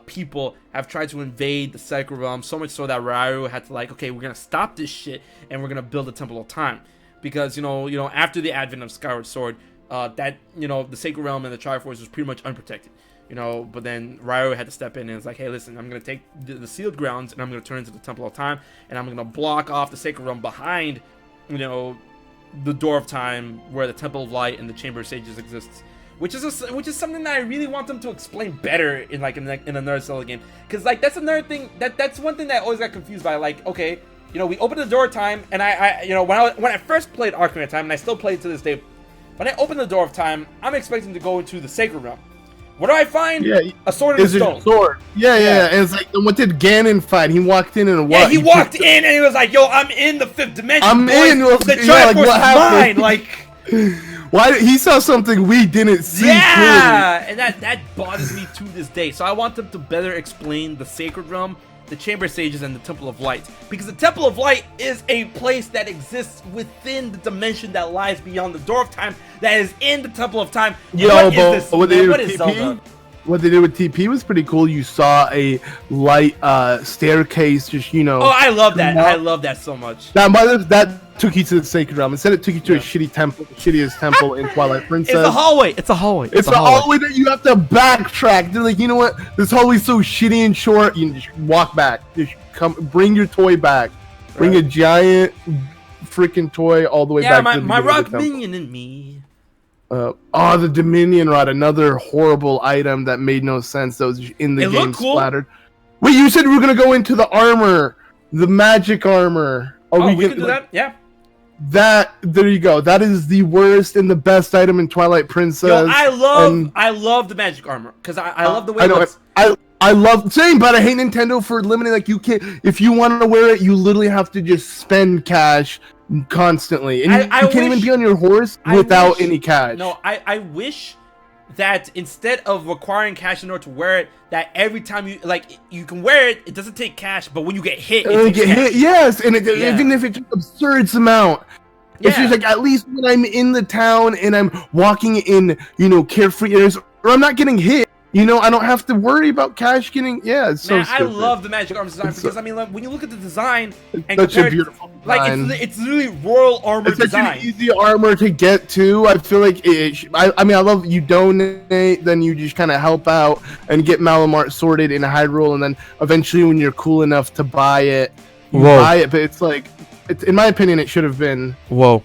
people have tried to invade the Sacred Realm, so much so that Ryu had to like, okay, we're gonna stop this shit and we're gonna build a Temple of Time, because you know after the advent of Skyward Sword, that, you know, the Sacred Realm and the Triforce was pretty much unprotected. You know, but then Ryu had to step in and it's like, hey, listen, I'm going to take the sealed grounds and I'm going to turn it into the Temple of Time, and I'm going to block off the Sacred Realm behind, you know, the Door of Time, where the Temple of Light and the Chamber of Sages exists. Which is something that I really want them to explain better in another Zelda game. Because, like, that's another thing, that's one thing that I always got confused by. Like, okay, you know, we opened the Door of Time, and I you know, when I first played Ocarina of Time, and I still play it to this day, when I open the Door of Time, I'm expecting to go into the Sacred Realm. What do I find? Yeah, a sword and a stone. Sword. Yeah. And it's like, what did Ganon find? He walked in and what? Yeah, he walked in and he was like, yo, I'm in the 5th dimension. I'm boys. in. The Triforce is mine. Like, Why he saw something we didn't see? Yeah, and that bothers me to this day. So I want them to better explain the Sacred Realm, the Chamber Sages, and the Temple of Light, because the Temple of Light is a place that exists within the dimension that lies beyond the door of time, that is in the Temple of Time. And Yo, what is this? what is Zelda? TP? What they did with TP was pretty cool. You saw a light staircase, just Oh, I love that. I love that so much. That took you to the Sacred Realm. Instead, it took you to a shitty temple, the shittiest temple in Twilight Princess. It's a hallway. It's a hallway. It's a hallway that you have to backtrack. They're like, you know what? This hallway's so shitty and short. You just walk back. Just bring your toy back. Bring a giant freaking toy all the way back. Yeah, to my rock minion and me. The Dominion Rod, another horrible item that made no sense. That was in the game splattered. Wait, you said we were gonna go into the armor, the magic armor. We can do that. Yeah. There you go. That is the worst and the best item in Twilight Princess. Yo, I love the magic armor because I love the way it looks. I love same, but I hate Nintendo for limiting. Like, you can't, if you want to wear it, you literally have to just spend cash constantly, and you can't even be on your horse without any cash. No, I wish that instead of requiring cash in order to wear it, that every time you can wear it, it doesn't take cash, but when you get hit, it takes cash. Yes, and even if it's an absurd amount. It's just like, at least when I'm in the town and I'm walking in, carefree areas, or I'm not getting hit, I don't have to worry about cash getting. Yeah, it's so stupid. I love the magic armor design because when you look at the design and such a beautiful design. Like it's really royal armor design. It's such an easy armor to get to. I feel like I love you donate, then you just kind of help out and get Malamart sorted in Hyrule, and then eventually when you're cool enough to buy it, you buy it. But it's like, in my opinion, it should have been. Whoa.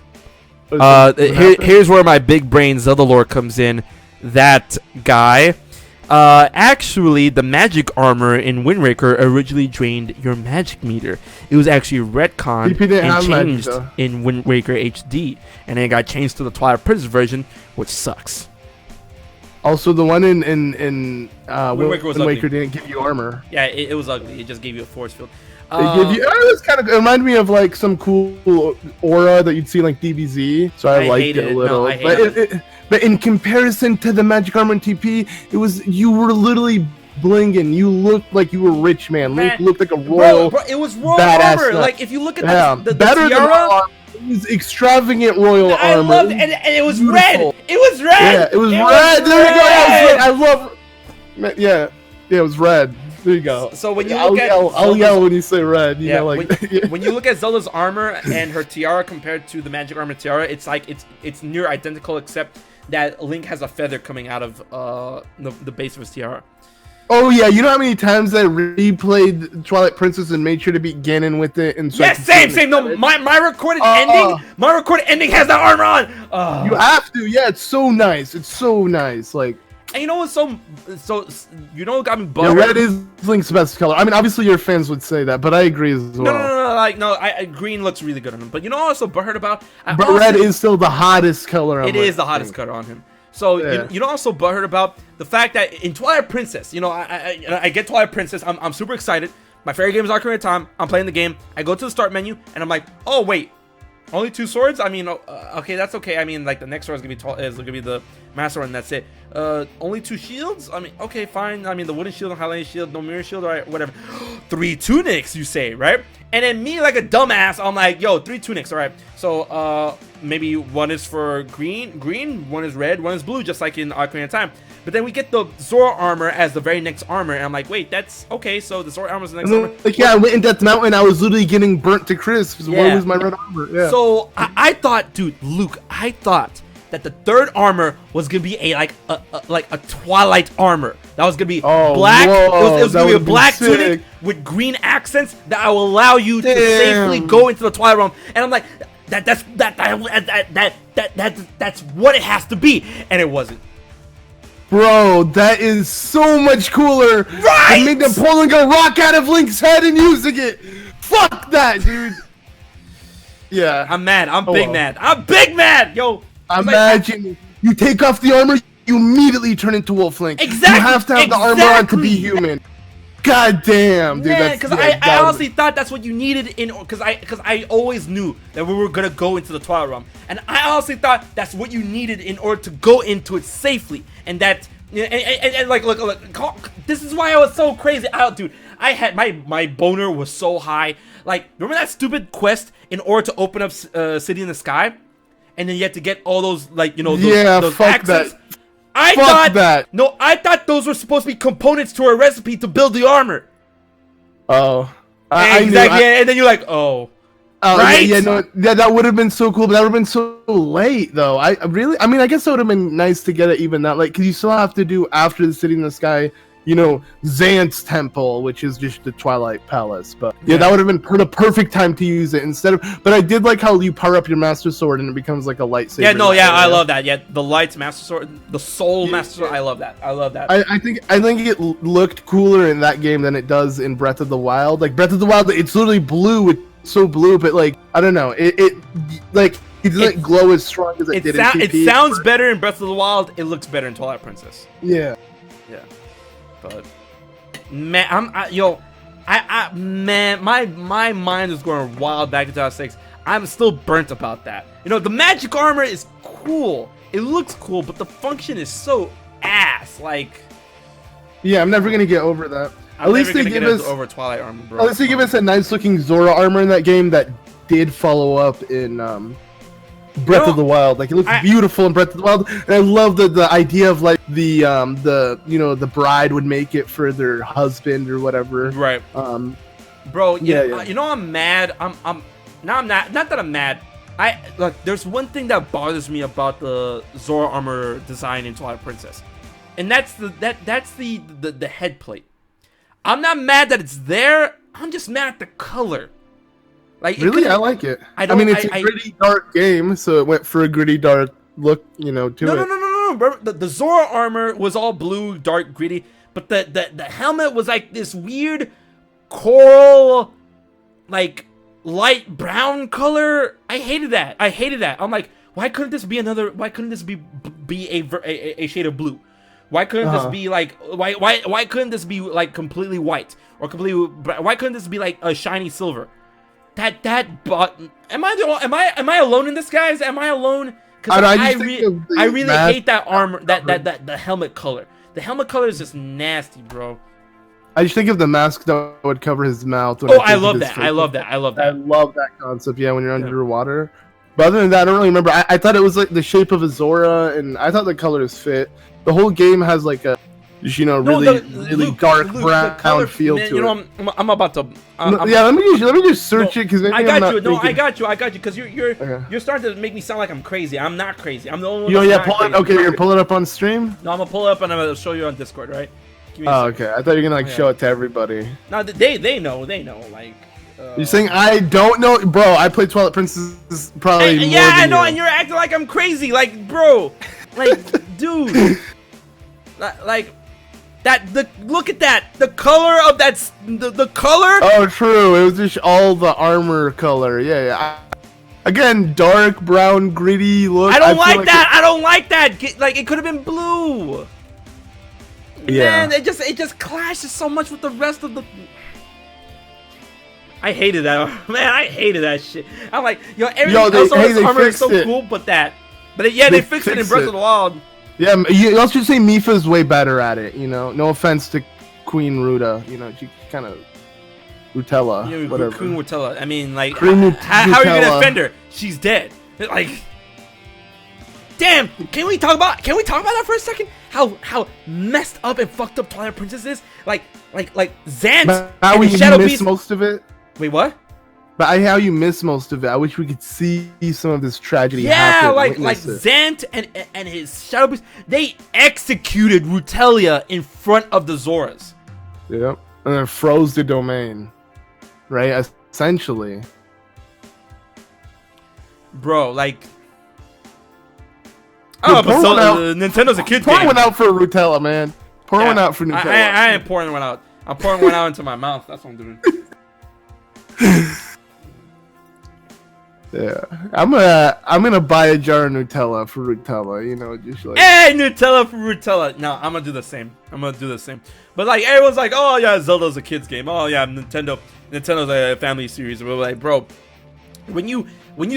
Here's where my big brain Zelda lore comes in. That guy. Actually, the magic armor in Wind Waker originally drained your magic meter. It was actually retconned and changed in Wind Waker HD, and then it got changed to the Twilight Princess version, which sucks. Also, the one in Wind Waker didn't give you armor. Yeah, it was ugly. It just gave you a force field. It reminded me of like some cool aura that you'd see in like DBZ, so I liked it a little. No, but in comparison to the magic armor in TP, you were literally blinging. You looked like you were rich, man. Link looked like a royal. Bro, it was royal armor. Like, if you look at the better tiara, it was extravagant royal armor. I loved it, and it was beautiful. Red. It was red. Yeah, it was red. There you go. I love. Yeah, it was red. There you go. So when you look I'll yell when you say red. You know, like when you look at Zelda's armor and her tiara compared to the magic armor tiara, it's like it's near identical, except that Link has a feather coming out of the base of his tiara. Oh yeah, you know how many times I replayed Twilight Princess and made sure to beat Ganon with it, and so same. No, my recorded ending has that armor on. You have to, yeah. It's so nice. It's so nice, like. And you know what's so what got me butthurt? Yeah, red is Link's best color. I mean, obviously your fans would say that, but I agree as well. No, green looks really good on him. But you know what I'm also butthurt about? Red is still the hottest color on him. It is the hottest color on him. So you know also butthurt about the fact that in Twilight Princess, I get Twilight Princess. I'm super excited. My favorite game is Ocarina of Time. I'm playing the game. I go to the start menu and I'm like, oh wait, only 2 swords? I mean, okay, that's okay. I mean, like the next sword is gonna be the Master Sword, and that's it. Only 2 shields? I mean, okay, fine. I mean, the wooden shield and highlighted shield, no mirror shield, alright, whatever. 3 tunics, you say, right? And then me, like a dumbass, I'm like, yo, 3 tunics, alright. So, maybe one is for green, one is red, one is blue, just like in Ocarina of Time. But then we get the Zora armor as the very next armor, and I'm like, wait, that's okay. So the Zora armor is the next armor. Like, yeah, I went in Death Mountain. I was literally getting burnt to crisp. Where was my red armor? Yeah. So I thought, dude, Luke, I thought that the third armor was gonna be a Twilight armor. That was gonna be black. It was gonna be a black tunic with green accents that will allow you to safely go into the Twilight realm. And I'm like, that's what it has to be, and it wasn't. Bro, that is so much cooler. Right? They made them pulling a rock out of Link's head and using it. Fuck that, dude. Yeah. I'm mad. I'm big mad. I'm big mad. Yo. Imagine you take off the armor, you immediately turn into Wolf Link. Exactly. You have to have the armor on to be human. God damn, dude. Yeah, because I honestly thought that's what you needed because I always knew that we were gonna go into the Twilight realm, and I honestly thought that's what you needed in order to go into it safely, and that and like look, this is why I was so crazy out, dude. I had my boner was so high. Like, remember that stupid quest in order to open up City in the Sky, and then you had to get all those those axes. That. I thought those were supposed to be components to a recipe to build the armor. Oh, exactly. And then you're like, right? Yeah, that would have been so cool, but that would have been so late, though. I mean, I guess it would have been nice to get it even that late, because you still have to do after the City in the Sky, Zant's temple, which is just the Twilight Palace. But yeah, that would have been the perfect time to use it instead of. But I did like how you power up your Master Sword and it becomes like a lightsaber. I love that. Yeah, the Light's Master Sword, the Soul Master Sword. I love that. I think it looked cooler in that game than it does in Breath of the Wild. Like Breath of the Wild, it's literally blue. It's so blue, but like I don't know, it doesn't glow as strong as it did in TP. It sounds better in Breath of the Wild. It looks better in Twilight Princess. Yeah. But man, my mind is going wild back in 2006. I'm still burnt about that. The magic armor is cool. It looks cool, but the function is so ass. Like, yeah, I'm never gonna get over that. At least they give us over Twilight armor, bro. At least they give us a nice looking Zora armor in that game that did follow up in Breath of the Wild. Like, it looks beautiful in Breath of the Wild, and I love the idea of like the bride would make it for their husband or whatever. Right. Bro, I'm mad. I'm not that I'm mad. There's one thing that bothers me about the Zora armor design in Twilight Princess, and that's the head plate. I'm not mad that it's there. I'm just mad at the color. Like, really, I like it. I mean, it's a gritty, dark game, so it went for a gritty, dark look, to it. No. The Zora armor was all blue, dark, gritty, but the helmet was like this weird coral, like light brown color. I hated that. I'm like, why couldn't this be Why couldn't this be a shade of blue? Why couldn't this be like why couldn't this be like completely white or completely? Why couldn't this be like a shiny silver? But am I alone in this, guys? Am I alone? Because I really hate that armor, that the helmet color. The helmet color is just nasty, bro. I just think of the mask that would cover his mouth. I love that. I love that. I love that concept. Yeah, when you're underwater. But other than that, I don't really remember. I thought it was like the shape of a Zora, and I thought the colors fit. The whole game has like a, really dark brown feel to it. I'm about to. Let me just search it because maybe I got you. Because you're starting to make me sound like I'm crazy. I'm not crazy. I'm the only one. You're pulling it up on stream. No, I'm gonna pull it up and I'm gonna show you on Discord, right? Okay. I thought you were gonna show it to everybody. No, they know. Like. You're saying I don't know, bro? I played Twilight Princess probably. More than I know, you. and you're acting like I'm crazy, like, bro, like, dude, like. Look at that. The color of that. The color. Oh, true. It was just all the armor color. Yeah. Again, dark brown, gritty look. I don't like that. I don't like that. Like, it could have been blue. Yeah. Man, it just clashes so much with the rest of the. I hated that. Man, I hated that shit. I'm like, everything else on this armor is so cool, but they fixed it in Breath of the Wild. Yeah, let's just say Mipha's way better at it, No offense to Queen Ruta, she kind of Rutella, whatever. Queen Rutella. I mean, like, how are you gonna defend her? She's dead. Like, damn. Can we talk about that for a second? How messed up and fucked up Twilight Princess is? Like Zant and Shadow Beast. Most of it. Wait, what? But how you miss most of it. I wish we could see some of this tragedy happen. Yeah, like Zant and his Shadow Beast, they executed Rutelia in front of the Zoras. Yep. And then froze the domain. Right? Essentially. Bro, like... Oh, but Nintendo's a kid game. Pour one out for Rutella, man. Pour one out for Nutella. I ain't pouring one out. I'm pouring one out into my mouth. That's what I'm doing. Yeah, I'm gonna buy a jar of Nutella for Rutella. You know, just like Hey, Nutella for Rutella. No, I'm gonna do the same. But like everyone's like, oh yeah, Zelda's a kids game. Oh yeah, Nintendo's a family series. We're like, bro, when you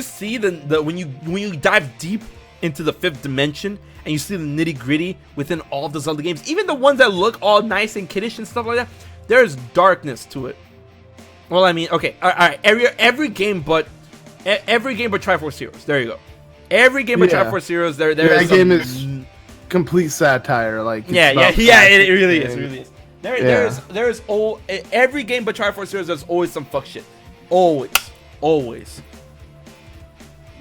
see when you dive deep into the fifth dimension and you see the nitty gritty within all of the Zelda games, even the ones that look all nice and kiddish and stuff like that, there's darkness to it. Well, I mean, okay, all right, every game but Triforce Heroes. There you go. Every game but Triforce Heroes. There that game is complete satire. Like it really is. There's every game but Triforce Heroes. There's always some fuck shit. Always.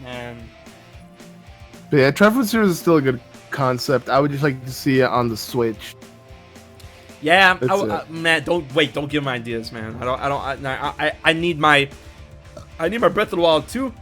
Man. But yeah, Triforce Heroes is still a good concept. I would just like to see it on the Switch. Yeah, man, don't give my ideas, man. I need my Breath of the Wild 2.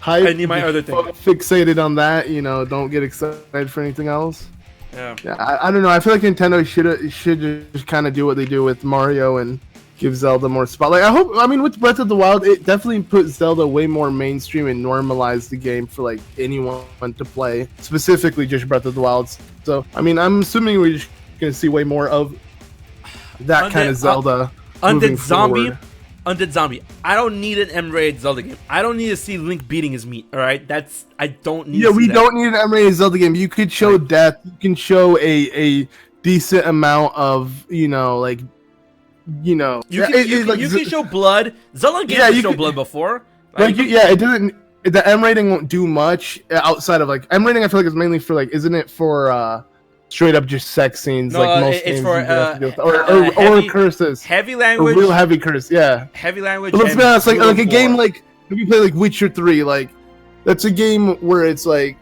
I need my other thing. Fixated on that, you know. Don't get excited for anything else. Yeah. I don't know. I feel like Nintendo should just kind of do what they do with Mario and give Zelda more spotlight. I mean, with Breath of the Wild, it definitely put Zelda way more mainstream and normalized the game for like anyone to play. Specifically, just Breath of the Wild. So, I mean, I'm assuming we're just gonna see way more of that kind of Zelda. Undead Zombie. I don't need an M-rated Zelda game. I don't need to see Link beating his meat. All right, I don't need. Yeah, we don't need an M-rated Zelda game. You could show death. You can show a decent amount of you can show blood. Zelda games have shown blood before. It doesn't. The M rating won't do much outside of like M rating. I feel like it's mainly for like, isn't it for straight up just sex scenes? No, like most it's games for or curses. Heavy language. Real heavy curse. Yeah. Heavy language. But let's be honest. Like a game like if you play like Witcher 3, like that's a game where it's like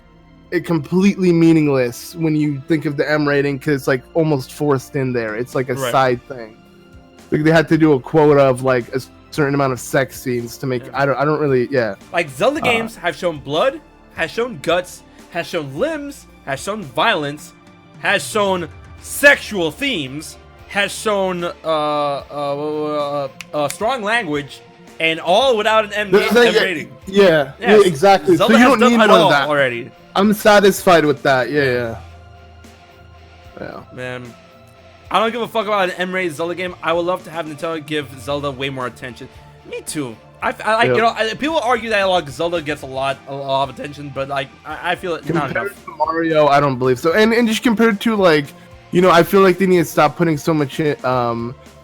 it completely meaningless when you think of the M rating because it's like almost forced in there. It's like a side thing. Like they had to do a quota of like a certain amount of sex scenes to make. I don't really. Like Zelda games have shown blood, has shown guts, has shown limbs, has shown violence, has shown sexual themes, has shown strong language, and all without an M rating. Yeah, exactly. Zelda so you don't need one of that already. I'm satisfied with that. Yeah. Man. I don't give a fuck about an M-rated Zelda game. I would love to have Nintendo give Zelda way more attention. Me too. People argue that Zelda gets a lot of attention, but like I feel it not enough. To Mario, I don't believe so. And just compared to like, I feel like they need to stop putting so much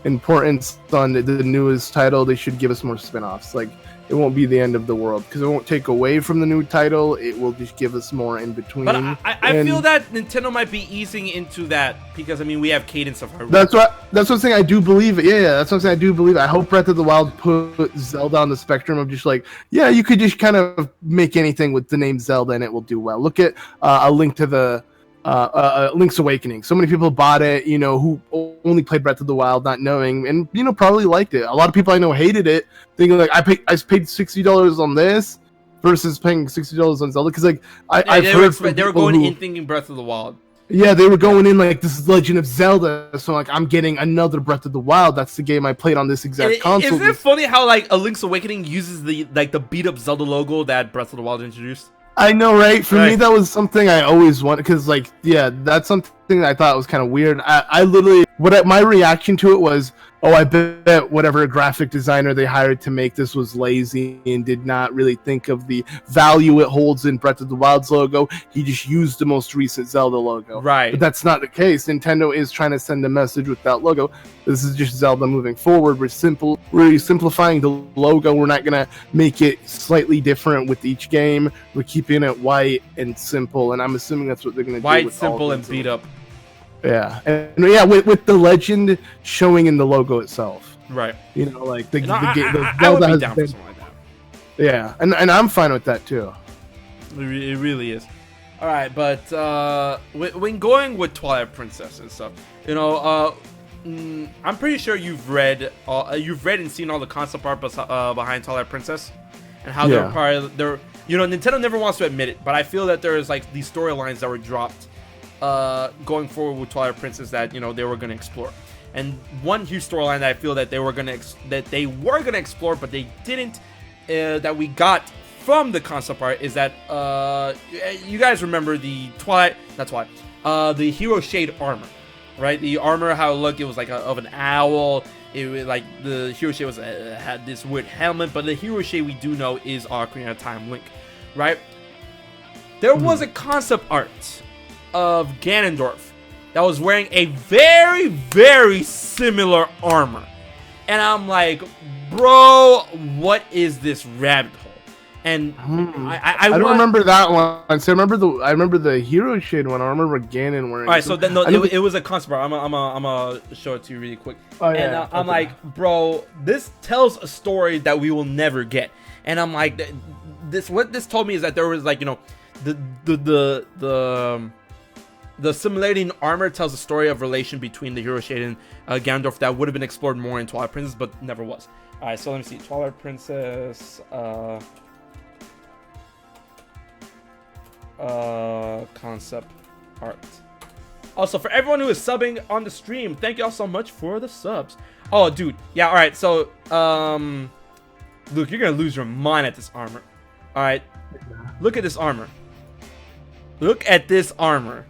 importance on the newest title. They should give us more spin-offs. Like it won't be the end of the world because it won't take away from the new title. It will just give us more in between. But I feel that Nintendo might be easing into that because I mean we have Cadence of Hyrule. That's what I'm saying. I do believe it. Yeah, that's what I'm saying. I do believe it. I hope Breath of the Wild put Zelda on the spectrum of just like, you could just kind of make anything with the name Zelda and it will do well. Look at A Link to the Link's Awakening. So many people bought it, who only played Breath of the Wild not knowing, and probably liked it. A lot of people I know hated it, thinking like I paid $60 on this versus paying $60 on Zelda because like they were going in thinking Breath of the Wild. Yeah, they were going in like this is Legend of Zelda, so like I'm getting another Breath of the Wild. That's the game I played on this exact console. Isn't it funny how like A Link's Awakening uses the beat up Zelda logo that Breath of the Wild introduced? I know, right? For me, that was something I always wanted because, like, that's something that I thought was kind of weird. I literally, my reaction to it was, I bet whatever graphic designer they hired to make this was lazy and did not really think of the value it holds in Breath of the Wild's logo. He just used the most recent Zelda logo. Right. But that's not the case. Nintendo is trying to send a message with that logo. This is just Zelda moving forward. We're simplifying the logo. We're not going to make it slightly different with each game. We're keeping it white and simple, and I'm assuming that's what they're going to do. White, simple, and beat up. Yeah, with the legend showing in the logo itself. Right. Like the I would be down for something like that. Yeah, and I'm fine with that too. It really is. All right, but when going with Twilight Princess and stuff, I'm pretty sure you've read and seen all the concept art behind Twilight Princess, and how they're Nintendo never wants to admit it, but I feel that there's like these storylines that were dropped going forward with Twilight Princess that they were going to explore. And one huge storyline that I feel that they were going to explore, but they didn't, that we got from the concept art is that you guys remember the the Hero Shade armor, right? The armor, how it looked, it was like of an owl. It was like the Hero Shade had this weird helmet, but the Hero Shade we do know is Ocarina of Time Link, right? There was a concept art of Ganondorf that was wearing a very, very similar armor. And I'm like, bro, what is this rabbit hole? And I don't remember that one. So I remember the Hero Shade one. I remember Ganon wearing. All right, so then it was a concept art. I'm gonna show it to you really quick. Oh, yeah. And I'm like, bro, this tells a story that we will never get. And I'm like, what this told me is that there was like, you know, the simulating armor tells a story of relation between the Hero Shade and Ganondorf that would have been explored more in Twilight Princess, but never was. All right, so let me see. Twilight Princess concept art. Also, for everyone who is subbing on the stream, thank you all so much for the subs. Oh, dude. Yeah, all right. So, Luke, you're going to lose your mind at this armor. All right. Look at this armor. Look at this armor.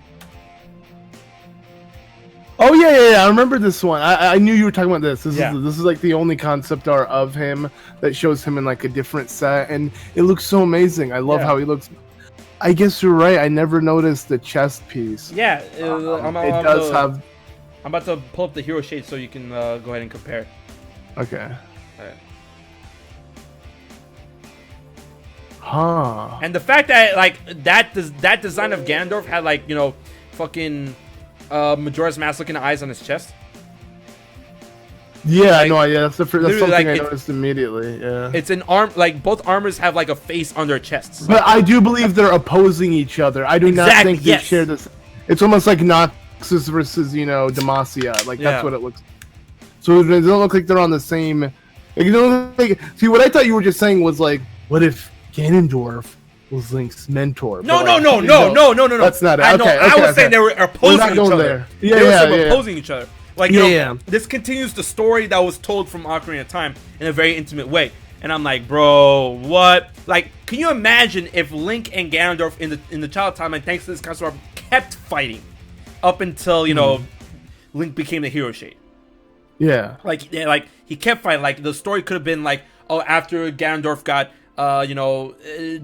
Oh yeah. I remember this one. I knew you were talking about this. This is like the only concept art of him that shows him in like a different set, and it looks so amazing. I love how he looks. I guess you're right. I never noticed the chest piece. Yeah, I'm about to pull up the Hero Shade so you can go ahead and compare. Okay. All right. Huh. And the fact that like that design of Ganondorf had like, you know, fucking Majora's Mask looking eyes on his chest. Yeah, like, no, yeah, that's something like, I noticed immediately. Yeah. It's an arm, like both armors have like a face on their chests. But I do believe they're opposing each other. I do not think they share this. It's almost like Noxus versus, you know, Demacia. Like that's what it looks like. So it doesn't look like they're on the same. Like, you know, like, see, what I thought you were just saying was like, what if Ganondorf was Link's mentor? No. That's not it. I was saying they were opposing each other. There. Yeah, they were opposing each other. Like, you know, yeah. This continues the story that was told from Ocarina of Time in a very intimate way. And I'm like, bro, what? Like, can you imagine if Link and Ganondorf in the Child Timeline, thanks to this concept, kept fighting up until, you know, Link became the Hero Shade? Yeah. Like he kept fighting. Like, the story could have been like, oh, after Ganondorf got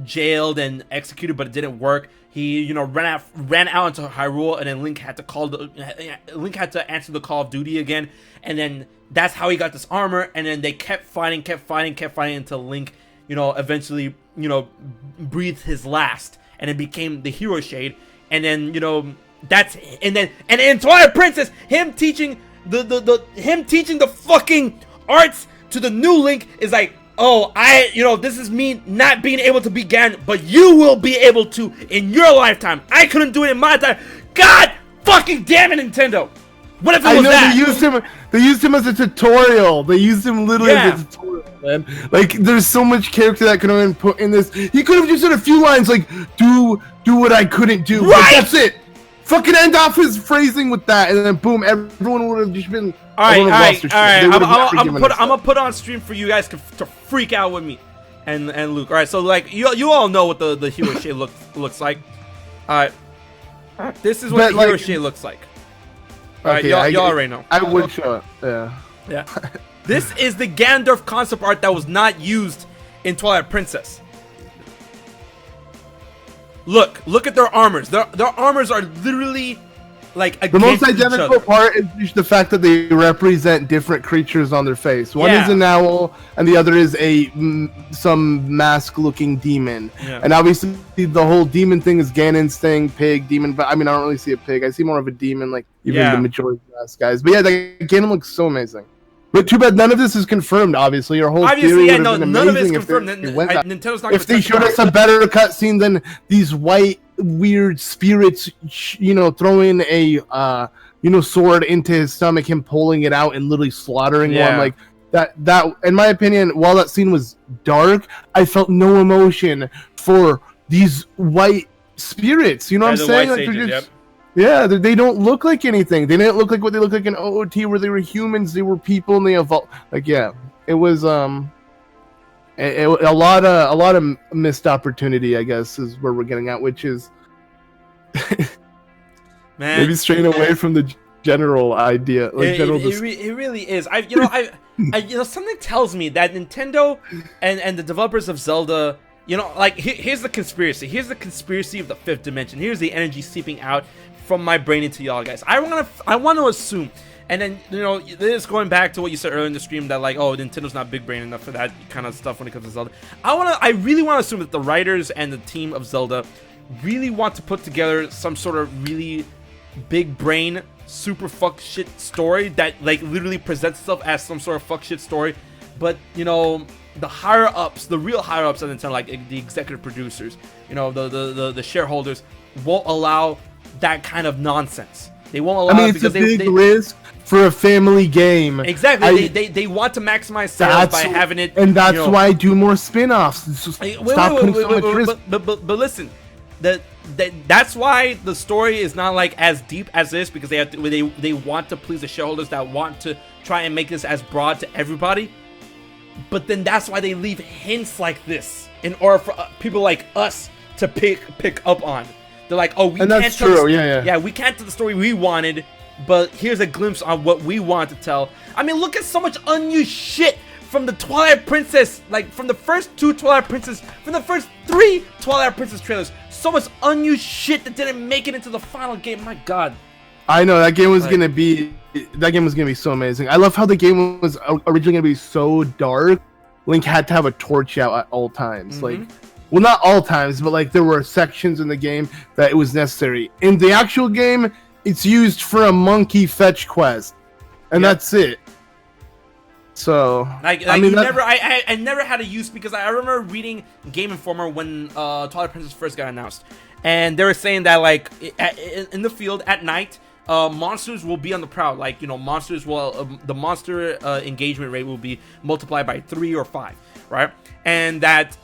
jailed and executed, but it didn't work. He, you know, ran out into Hyrule, and then Link had to answer the call of duty again, and then that's how he got this armor. And then they kept fighting until Link, you know, eventually, you know, breathed his last, and it became the Hero Shade. And then, you know, and in Twilight Princess, him teaching the fucking arts to the new Link is like, oh, this is me not being able to be Ganon, but you will be able to in your lifetime. I couldn't do it in my time. God fucking damn it, Nintendo. What if it was that? They used him as a tutorial. They used him literally as a tutorial, man. Like, there's so much character that could have been put in this. He could have just said a few lines like, do what I couldn't do. Right! Like, that's it. Fucking end off his phrasing with that, and then boom, everyone would have just been. All right. I'm gonna put on stream for you guys to freak out with me, and Luke. All right, so like you all know what the Hero Shade looks like. All right, this is what the Hero Shade looks like. All right, y'all already know. I would show it. Yeah. Yeah. This is the Ganondorf concept art that was not used in Twilight Princess. Look at their armors. Their armors are literally like the most identical part is just the fact that they represent different creatures on their face. One is an owl, and the other is some mask-looking demon. Yeah. And obviously, the whole demon thing is Ganon's thing, pig, demon. But I mean, I don't really see a pig. I see more of a demon, like even the Majora's Mask guys. But yeah, Ganon looks so amazing. But too bad none of this is confirmed. Obviously, your whole theory would have been none of it's amazing confirmed. Nintendo's not. If they showed us a better cutscene than these white weird spirits, you know, throwing a sword into his stomach, him pulling it out and literally slaughtering one, like that. In my opinion, while that scene was dark, I felt no emotion for these white spirits. You know what I'm saying? Like, they're just. Yeah, they don't look like anything. They didn't look like what they look like in OOT, where they were humans, they were people, and they evolved. Like, yeah, it was A lot of missed opportunity, I guess, is where we're getting at, which is Man, maybe straying away from the general idea. Like it really is. Something tells me that Nintendo and the developers of Zelda, here's the conspiracy. Here's the conspiracy of the fifth dimension. Here's the energy seeping out from my brain into y'all guys. I want to assume. And then, this going back to what you said earlier in the stream that, like, oh, Nintendo's not big brain enough for that kind of stuff when it comes to Zelda. I really want to assume that the writers and the team of Zelda really want to put together some sort of really big brain, super fuck shit story that, like, literally presents itself as some sort of fuck shit story. But, the higher ups, the real higher ups of Nintendo, like the executive producers, the shareholders, won't allow that kind of nonsense. They won't allow it it's because a big risk for a family game. Exactly. They want to maximize sales by having it. And that's why I do more spin-offs. Stop putting so much risk. But listen, that's why the story is not like as deep as this, because they want to please the shareholders that want to try and make this as broad to everybody. But then that's why they leave hints like this in order for people like us to pick up on. They're like, oh, we can't that's true. Yeah, we can't tell the story we wanted, but here's a glimpse on what we want to tell. I mean, look at so much unused shit from the Twilight Princess, like from the first 2 Twilight Princess, from the first 3 Twilight Princess trailers. So much unused shit that didn't make it into the final game. My God. I know that game was gonna be so amazing. I love how the game was originally gonna be so dark. Link had to have a torch out at all times, like. Well, not all times, but like there were sections in the game that it was necessary. In the actual game, it's used for a monkey fetch quest, and that's it. So, I never had a use, because I remember reading Game Informer when Twilight Princess first got announced, and they were saying that, like, in the field at night, monsters will be on the prowl. Like, monsters will the monster engagement rate will be multiplied by 3 or 5, right? And that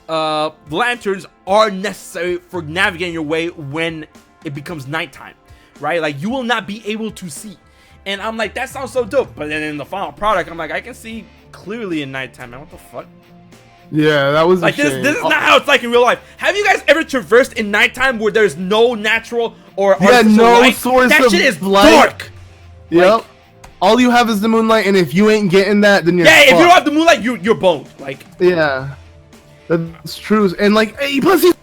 lanterns are necessary for navigating your way when it becomes nighttime, right? Like, you will not be able to see. And I'm like, that sounds so dope. But then in the final product, I'm like, I can see clearly in nighttime, man. What the fuck? Yeah, that was like, this is not how it's like in real life. Have you guys ever traversed in nighttime where there's no natural or artificial light? Source that of shit is light. dark. Yep. Like, all you have is the moonlight, and if you ain't getting that, then you're if you don't have the moonlight, you're boned. Like, yeah. That's true, and like, plus he's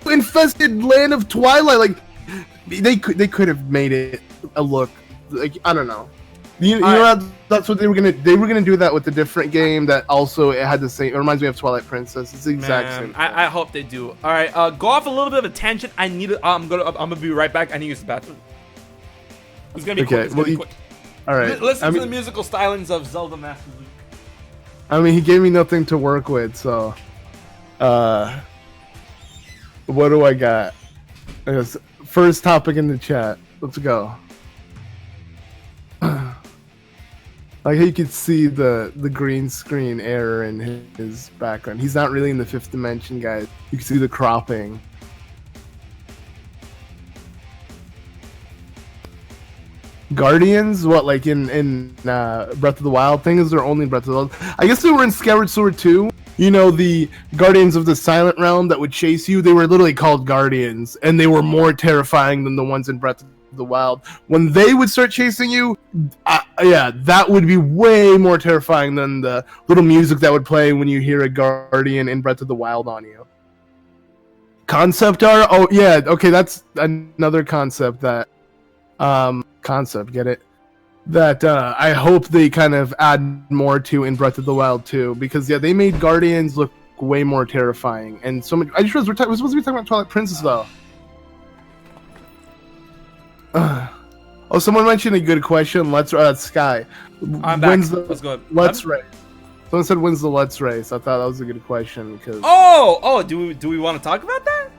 infested land of Twilight. Like, they could have made it a look like, I don't know. That's what they were gonna do that with a different game that also it had the same. It reminds me of Twilight Princess. It's the exact same. I hope they do. All right, go off a little bit of a tangent. I'm gonna be right back. I need to use the bathroom. It's gonna be quick. It's gonna be quick. All right. Listen to the musical stylings of ZeldaMaster. I mean, he gave me nothing to work with, so. What do I got? First topic in the chat. Let's go. Like how you can see the green screen error in his background. He's not really in the fifth dimension, guys. You can see the cropping. Guardians? What, like in Breath of the Wild? Things are only Breath of the Wild. I guess they were in Skyward Sword too. The Guardians of the Silent Realm that would chase you, they were literally called Guardians, and they were more terrifying than the ones in Breath of the Wild. When they would start chasing you, that would be way more terrifying than the little music that would play when you hear a Guardian in Breath of the Wild on you. Concept art? Oh, yeah, okay, that's another concept that... get it? That I hope they kind of add more to in Breath of the Wild too, because they made Guardians look way more terrifying, and so much. I just realized we're supposed to be talking about Twilight Princess though. Oh, someone mentioned a good question. Let's Sky. I'm back. Let's go. Let's race. Someone said, "When's the Let's Race?" I thought that was a good question because. Do we want to talk about that?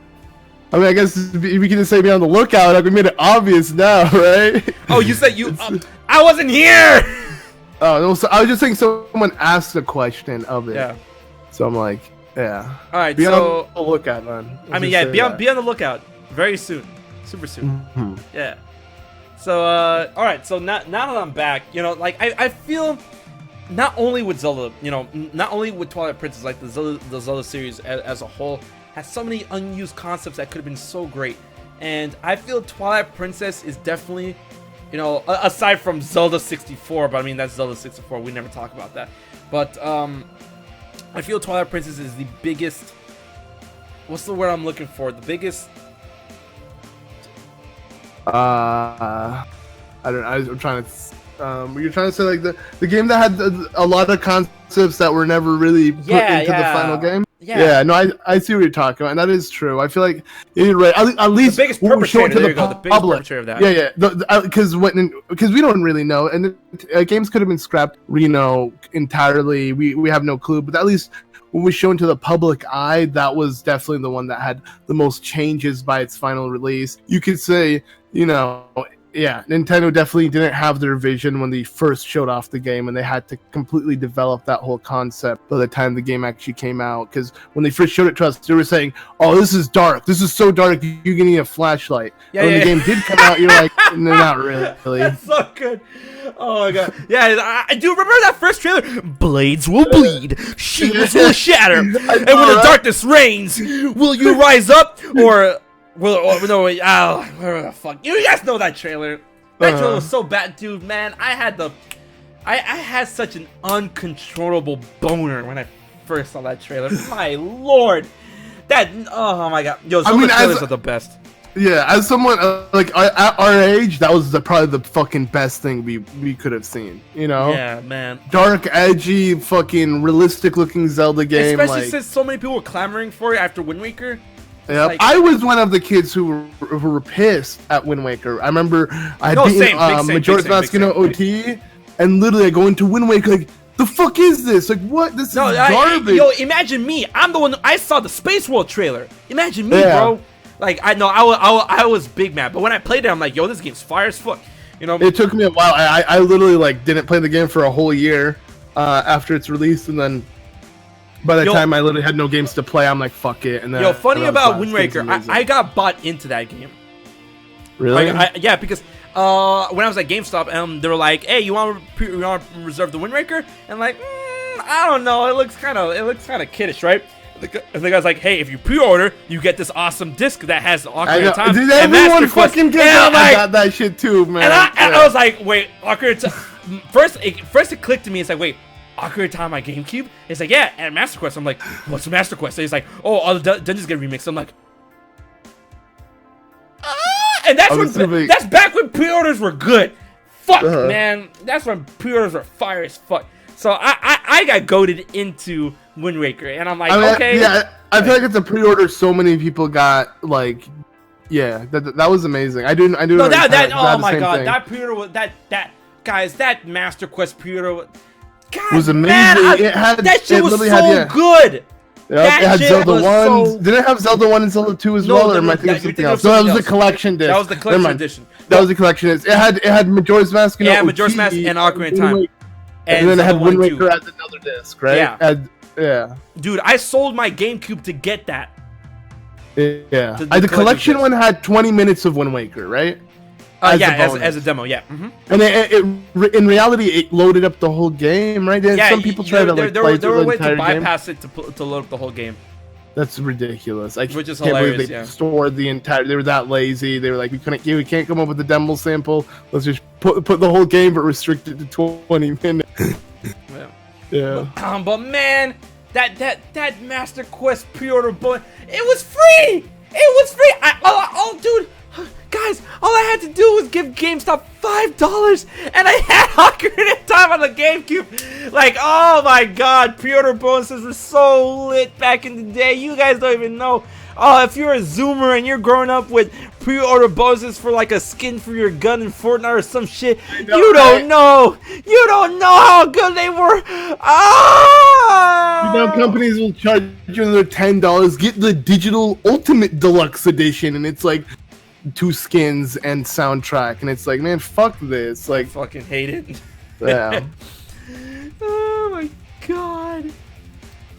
I mean, I guess we can just say be on the lookout. Like, we made it obvious now, right? Oh, you said you... I wasn't here! Oh, so I was just saying someone asked a question of it. Yeah. So I'm like, yeah. All right, be on the lookout, man. Be on the lookout. Very soon. Super soon. Mm-hmm. Yeah. So, all right. So now that I'm back, I feel not only with Zelda, you know, not only with Twilight Princess, like the Zelda series as a whole has so many unused concepts that could have been so great. And I feel Twilight Princess is definitely, you know, aside from Zelda 64, but I mean that's Zelda 64. We never talk about that. But I feel Twilight Princess is the biggest. What's the word I'm looking for? The biggest. I don't know. I'm trying to. You're trying to say like the game that had a lot of concepts that were never really put into the final game. Yeah, no, I see what you're talking about, and that is true. I feel like you're right. At least the biggest perpetrator. There you go. The biggest perpetrator of that. Yeah. Because we don't really know, and games could have been scrapped, you know, entirely. We have no clue, but at least when we shown to the public eye, that was definitely the one that had the most changes by its final release. You could say, you know. Yeah, Nintendo definitely didn't have their vision when they first showed off the game, and they had to completely develop that whole concept by the time the game actually came out. Because when they first showed it to us, they were saying, "Oh, this is dark. This is so dark. You're gonna need a flashlight." And when the game did come out, you're like, "No, not really." That's so good. Oh my god. Yeah, I do remember that first trailer. Blades will bleed, shields will shatter, and when the darkness reigns, will you rise up or? Well, no, wait, where the fuck? You guys know that trailer. That trailer was so bad, dude, man. I had such an uncontrollable boner when I first saw that trailer. My lord. Oh my god. Yo, some of the trailers are the best. Yeah, as someone, like, at our age, that was probably the fucking best thing we could have seen, you know? Yeah, man. Dark, edgy, fucking realistic-looking Zelda game. Especially since so many people were clamoring for it after Wind Waker. Yep. Like, I was one of the kids who were pissed at Wind Waker. I remember I had beaten Majora's Mask OT, and literally I go into Wind Waker like, the fuck is this? Like, what? This is garbage. Yo, imagine me. I'm the one. I saw the Space World trailer. Imagine me, bro. Like, I know I was big mad, but when I played it, I'm like, yo, this game's fire as fuck. You know. It took me a while. I literally like didn't play the game for a whole year after its release, and then. By the time I literally had no games to play, I'm like, fuck it. And then funny about Wind Waker, I got bought into that game. Really? Like, yeah, because when I was at GameStop, they were like, hey, you want to reserve the Wind Waker? And like, I don't know, it looks kind of kiddish, right? And the guy's like, hey, if you pre-order, you get this awesome disc that has Ocarina of Time. Dude, everyone fucking got that shit too, man. And I was like, wait, Ocarina of Time. First it clicked to me. It's like, wait. Ocarina of Time on GameCube? It's like, yeah, and Master Quest. I'm like, what's a Master Quest? And he's like, oh, all the dungeons get remixed. I'm like, and that's back when pre-orders were good. Fuck, man. That's when pre-orders were fire as fuck. So I got goaded into Wind Waker, and I'm like, okay. Yeah, I feel like it's a pre-order so many people got, like, yeah, that was amazing. I do. No, oh my god, that pre-order was, that Master Quest pre-order God, was amazing. Man, that shit was so good. Yep, it had Zelda 1. Did it have Zelda 1 and Zelda 2 as well? Or am I thinking of something else? No, that was the collection disc. That was the collection edition. That was the collection disc. It had Majora's Mask. Yeah, Majora's Mask and Ocarina of Time. And then it had Wind Waker as another disc, right? Yeah. Dude, I sold my GameCube to get that. Yeah. The collection one had 20 minutes of Wind Waker, right? As a demo, yeah. Mm-hmm. And it in reality, it loaded up the whole game, right? Yeah, some people try to like play there were ways to bypass it to load up the whole game. That's ridiculous. Which is hilarious. Believe they stored the entire. They were that lazy. They were like, we can't come up with a demo sample. Let's just put the whole game, but restrict it to 20 minutes. Yeah. But man, that Master Quest pre-order boy, it was free. It was free. Dude. Guys, all I had to do was give GameStop $5, and I had Ocarina of Time on the GameCube. Like, oh my god, pre-order bonuses were so lit back in the day. You guys don't even know. Oh, if you're a Zoomer and you're growing up with pre-order bonuses for like a skin for your gun in Fortnite or some shit, you don't know. You don't know how good they were. You know, companies will charge you another $10. Get the digital Ultimate Deluxe Edition, and it's like 2 skins and soundtrack, and it's like, man, fuck this. Like, I fucking hate it. Yeah. Oh my god.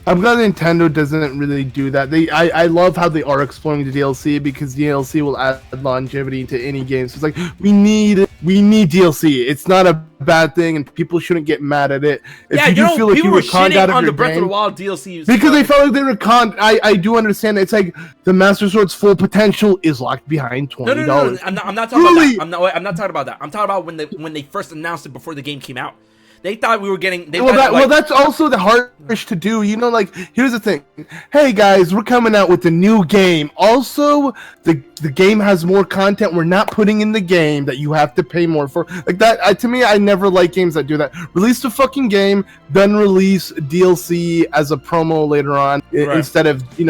I'm glad Nintendo doesn't really do that. I love how they are exploring the DLC because DLC will add longevity to any game. So it's like we need DLC. It's not a bad thing, and people shouldn't get mad at it. If yeah, feel like people you were were conned out shitting of on your the Breath of the game Wild DLC because they felt like they were conned. I do understand that. It's like the Master Sword's full potential is locked behind $20. No. I'm not talking about that. I'm not talking about that. I'm talking about when they first announced it before the game came out. They thought we were getting. Well, that's also the hardest to do. You know, like here's the thing. Hey guys, we're coming out with a new game. Also, the game has more content we're not putting in the game that you have to pay more for. Like that. To me, I never like games that do that. Release the fucking game, then release DLC as a promo later on instead of I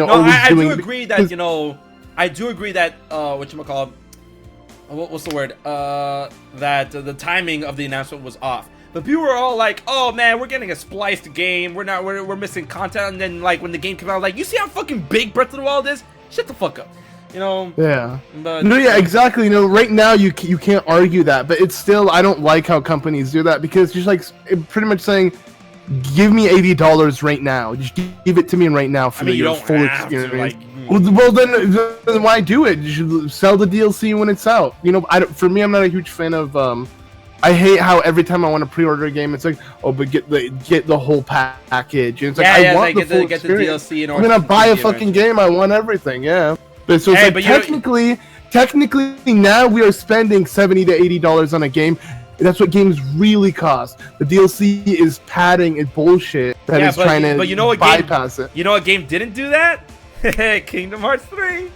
do agree that whatchamacallit, what's the word? That the timing of the announcement was off. But people were all like, "Oh man, we're getting a spliced game. We're missing content." And then like when the game came out, like, you see how fucking big Breath of the Wild is? Shut the fuck up, you know? Yeah. But no, yeah, exactly. You know, right now you can't argue that, but it's still I don't like how companies do that because just like pretty much saying, "Give me $80 right now. Just give it to me right now for your full experience." Well, then why do it? You should sell the DLC when it's out. You know, for me, I'm not a huge fan of. I hate how every time I want to pre-order a game, it's like, oh, but get the whole package. And it's like, I want the full experience. The DLC in order I'm gonna buy a fucking game. I want everything. Yeah. But so it's like technically now we are spending $70 to $80 on a game. That's what games really cost. The DLC is padding and bullshit that is trying to bypass it. You know what game didn't do that? Kingdom Hearts 3.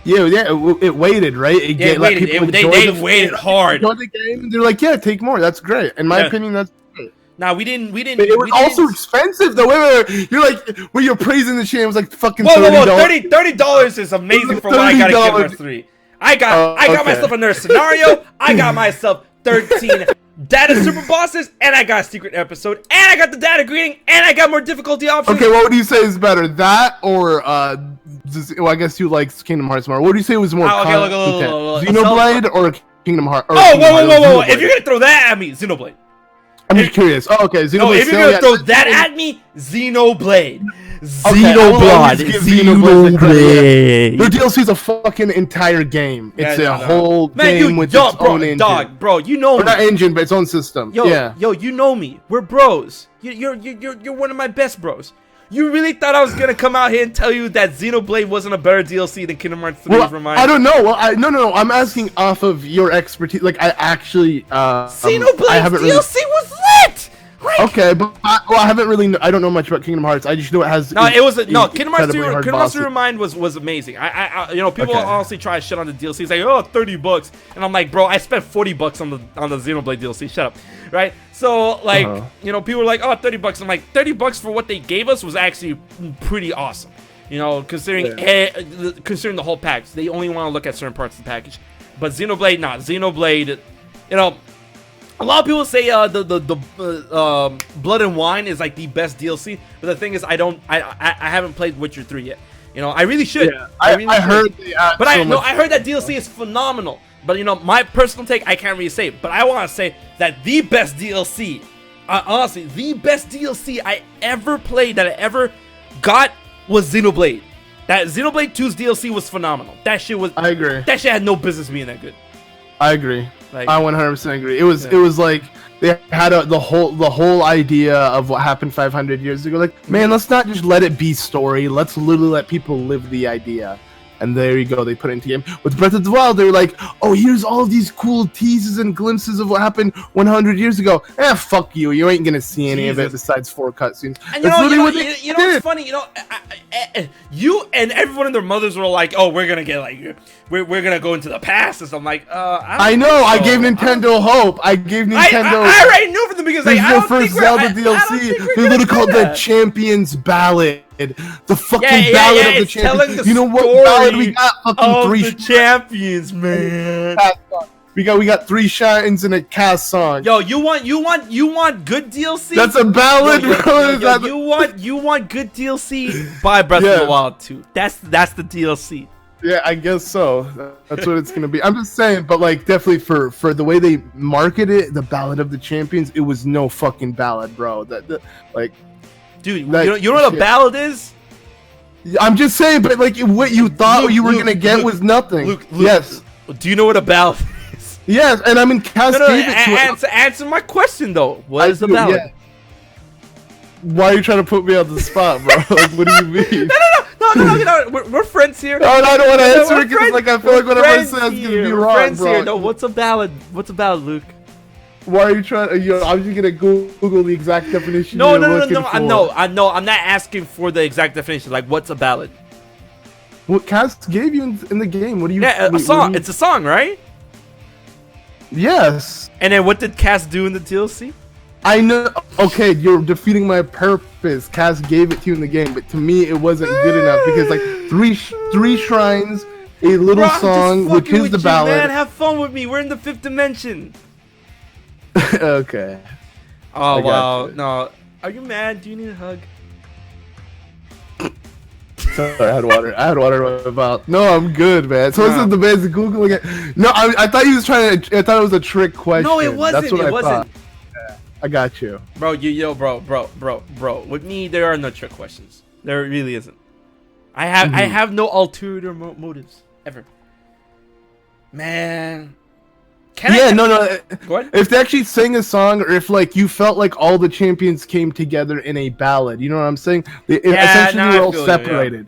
Yeah, it waited, right? They waited hard. The game, they're like, yeah, take more. That's great. In my opinion, that's great. Nah, we didn't. But it was also expensive though. Wait. You're like, when you're praising the shame, it was like fucking $30. $30 is amazing for what I got in Kingdom Hearts 3. I got myself another scenario. I got myself 13 data super bosses, and I got a secret episode, and I got the data greeting, and I got more difficulty options. Okay, what would you say is better, that or well, I guess you like Kingdom Hearts more. What would you say was more content? Xenoblade or Kingdom Hearts? Whoa! If you're gonna throw that at me, Xenoblade. I'm just curious. Oh, okay. Xenoblade. No, if you're gonna throw that at me, Xenoblade. Xenoblade. Their DLC is a fucking entire game. It's a whole game with its own engine. Bro, you know me. Not engine, but its own system. Yo, you know me. We're bros. You're one of my best bros. You really thought I was gonna come out here and tell you that Xenoblade wasn't a better DLC than Kingdom Hearts 3 for mine? I don't know. Well, no. I'm asking off of your expertise. Like, I actually Xenoblade DLC was lit. Like, okay, but I haven't really. I don't know much about Kingdom Hearts. I just know it has. Kingdom Hearts 3 Remind was amazing. People honestly try to shit on the DLC. It's like, oh, $30, and I'm like, bro, I spent $40 on the Xenoblade DLC. Shut up, right? So like, people are like, oh, $30. I'm like, $30 for what they gave us was actually pretty awesome. You know, considering the whole package. They only want to look at certain parts of the package, but Xenoblade, a lot of people say the Blood and Wine is like the best DLC, but the thing is, I haven't played Witcher 3 yet. You know, I really should. Yeah, I heard, I heard that DLC is phenomenal. But my personal take, I can't really say. But I want to say that the best DLC, honestly, the best DLC I ever played, that I ever got, was Xenoblade. That Xenoblade 2's DLC was phenomenal. That shit was. I agree. That shit had no business being that good. I agree. I 100% agree. It was like they had the whole idea of what happened 500 years ago. Like, man, let's not just let it be story. Let's literally let people live the idea. And there you go. They put it into game. With Breath of the Wild, they're like, oh, here's all these cool teases and glimpses of what happened 100 years ago. Fuck you. You ain't gonna see any of it besides 4 cutscenes. And what's funny? You and everyone and their mothers were like, oh, we're gonna get we're gonna go into the past. And so I'm like, I know. I gave Nintendo hope. I gave Nintendo. I already knew from the beginning. There's no first Zelda DLC. They literally called the Champions Ballad. The fucking ballad of the champions. You know what ballad we got? Fucking 3 champions, man. We got 3 shines and a cast song. Yo, you want good DLC? That's a ballad, bro. You want good DLC? Buy Breath of the Wild 2. That's the DLC. Yeah, I guess so. That's what it's gonna be. I'm just saying, but like, definitely for the way they market it, the Ballad of the Champions, it was no fucking ballad, bro. Dude, you know what a ballad is? I'm just saying, but like what you thought you were gonna get was nothing. Luke, yes. Do you know what a ballad is? Yes, and I mean, Cass gave it to answer my question though. What is a ballad? Yeah. Why are you trying to put me on the spot, bro? Like, what do you mean? No. We're friends here. No, I don't want to answer it because like I feel like whatever I say is gonna be wrong, bro. Here. No, what's a ballad? What's a ballad, Luke? Why are you trying? I'm just gonna Google the exact definition. No. I know. I'm not asking for the exact definition. Like, what's a ballad? What Cass gave you in the game? What do you? Yeah, a song. It's a song, right? Yes. And then what did Cass do in the DLC? I know. Okay, you're defeating my purpose. Cass gave it to you in the game, but to me, it wasn't good enough because like three shrines, a little song, which is the ballad. Man, have fun with me. We're in the 5th dimension. Okay. Oh wow. No. Are you mad? Do you need a hug? Sorry, I had water in my mouth. No, I'm good, man. So this is the basic Googling it. No, I thought he was trying to. I thought it was a trick question. No, it wasn't. That's what I thought. Yeah, I got you, bro. Bro. With me, there are no trick questions. There really isn't. I have no ulterior motives ever. Man. No. Go ahead. If they actually sang a song, or if like you felt like all the champions came together in a ballad, you know what I'm saying? Essentially, they were all separated.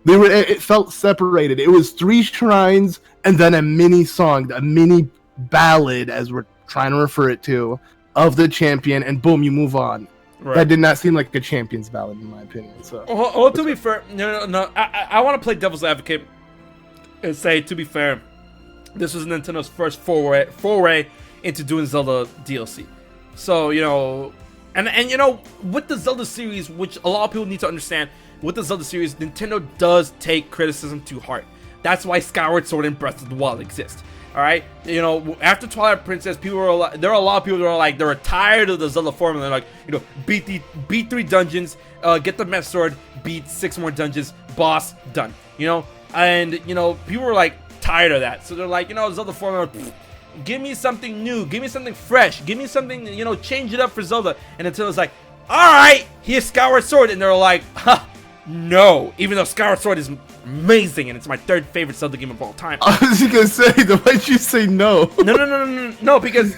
It felt separated. It was 3 shrines and then a mini song, a mini ballad, as we're trying to refer it to, of the champion, and boom, you move on. Right. That did not seem like a champion's ballad, in my opinion. So, to be fair, no. I want to play devil's advocate and say, to be fair, this was Nintendo's first foray into doing Zelda DLC. So, and with the Zelda series, which a lot of people need to understand, with the Zelda series, Nintendo does take criticism to heart. That's why Skyward Sword and Breath of the Wild exist. All right, after Twilight Princess, there are a lot of people that are like, they're tired of the Zelda formula. They're like, beat 3 dungeons, get the Met Sword, beat 6 more dungeons, boss, done. And people were like tired of that, so they're like, Zelda formula, give me something new, give me something fresh, give me something, change it up for Zelda. And Nintendo's like, all right, here's Skyward Sword, and they're like, no, even though Skyward Sword is amazing and it's my 3rd favorite Zelda game of all time. I was gonna say, why'd you say no? No, because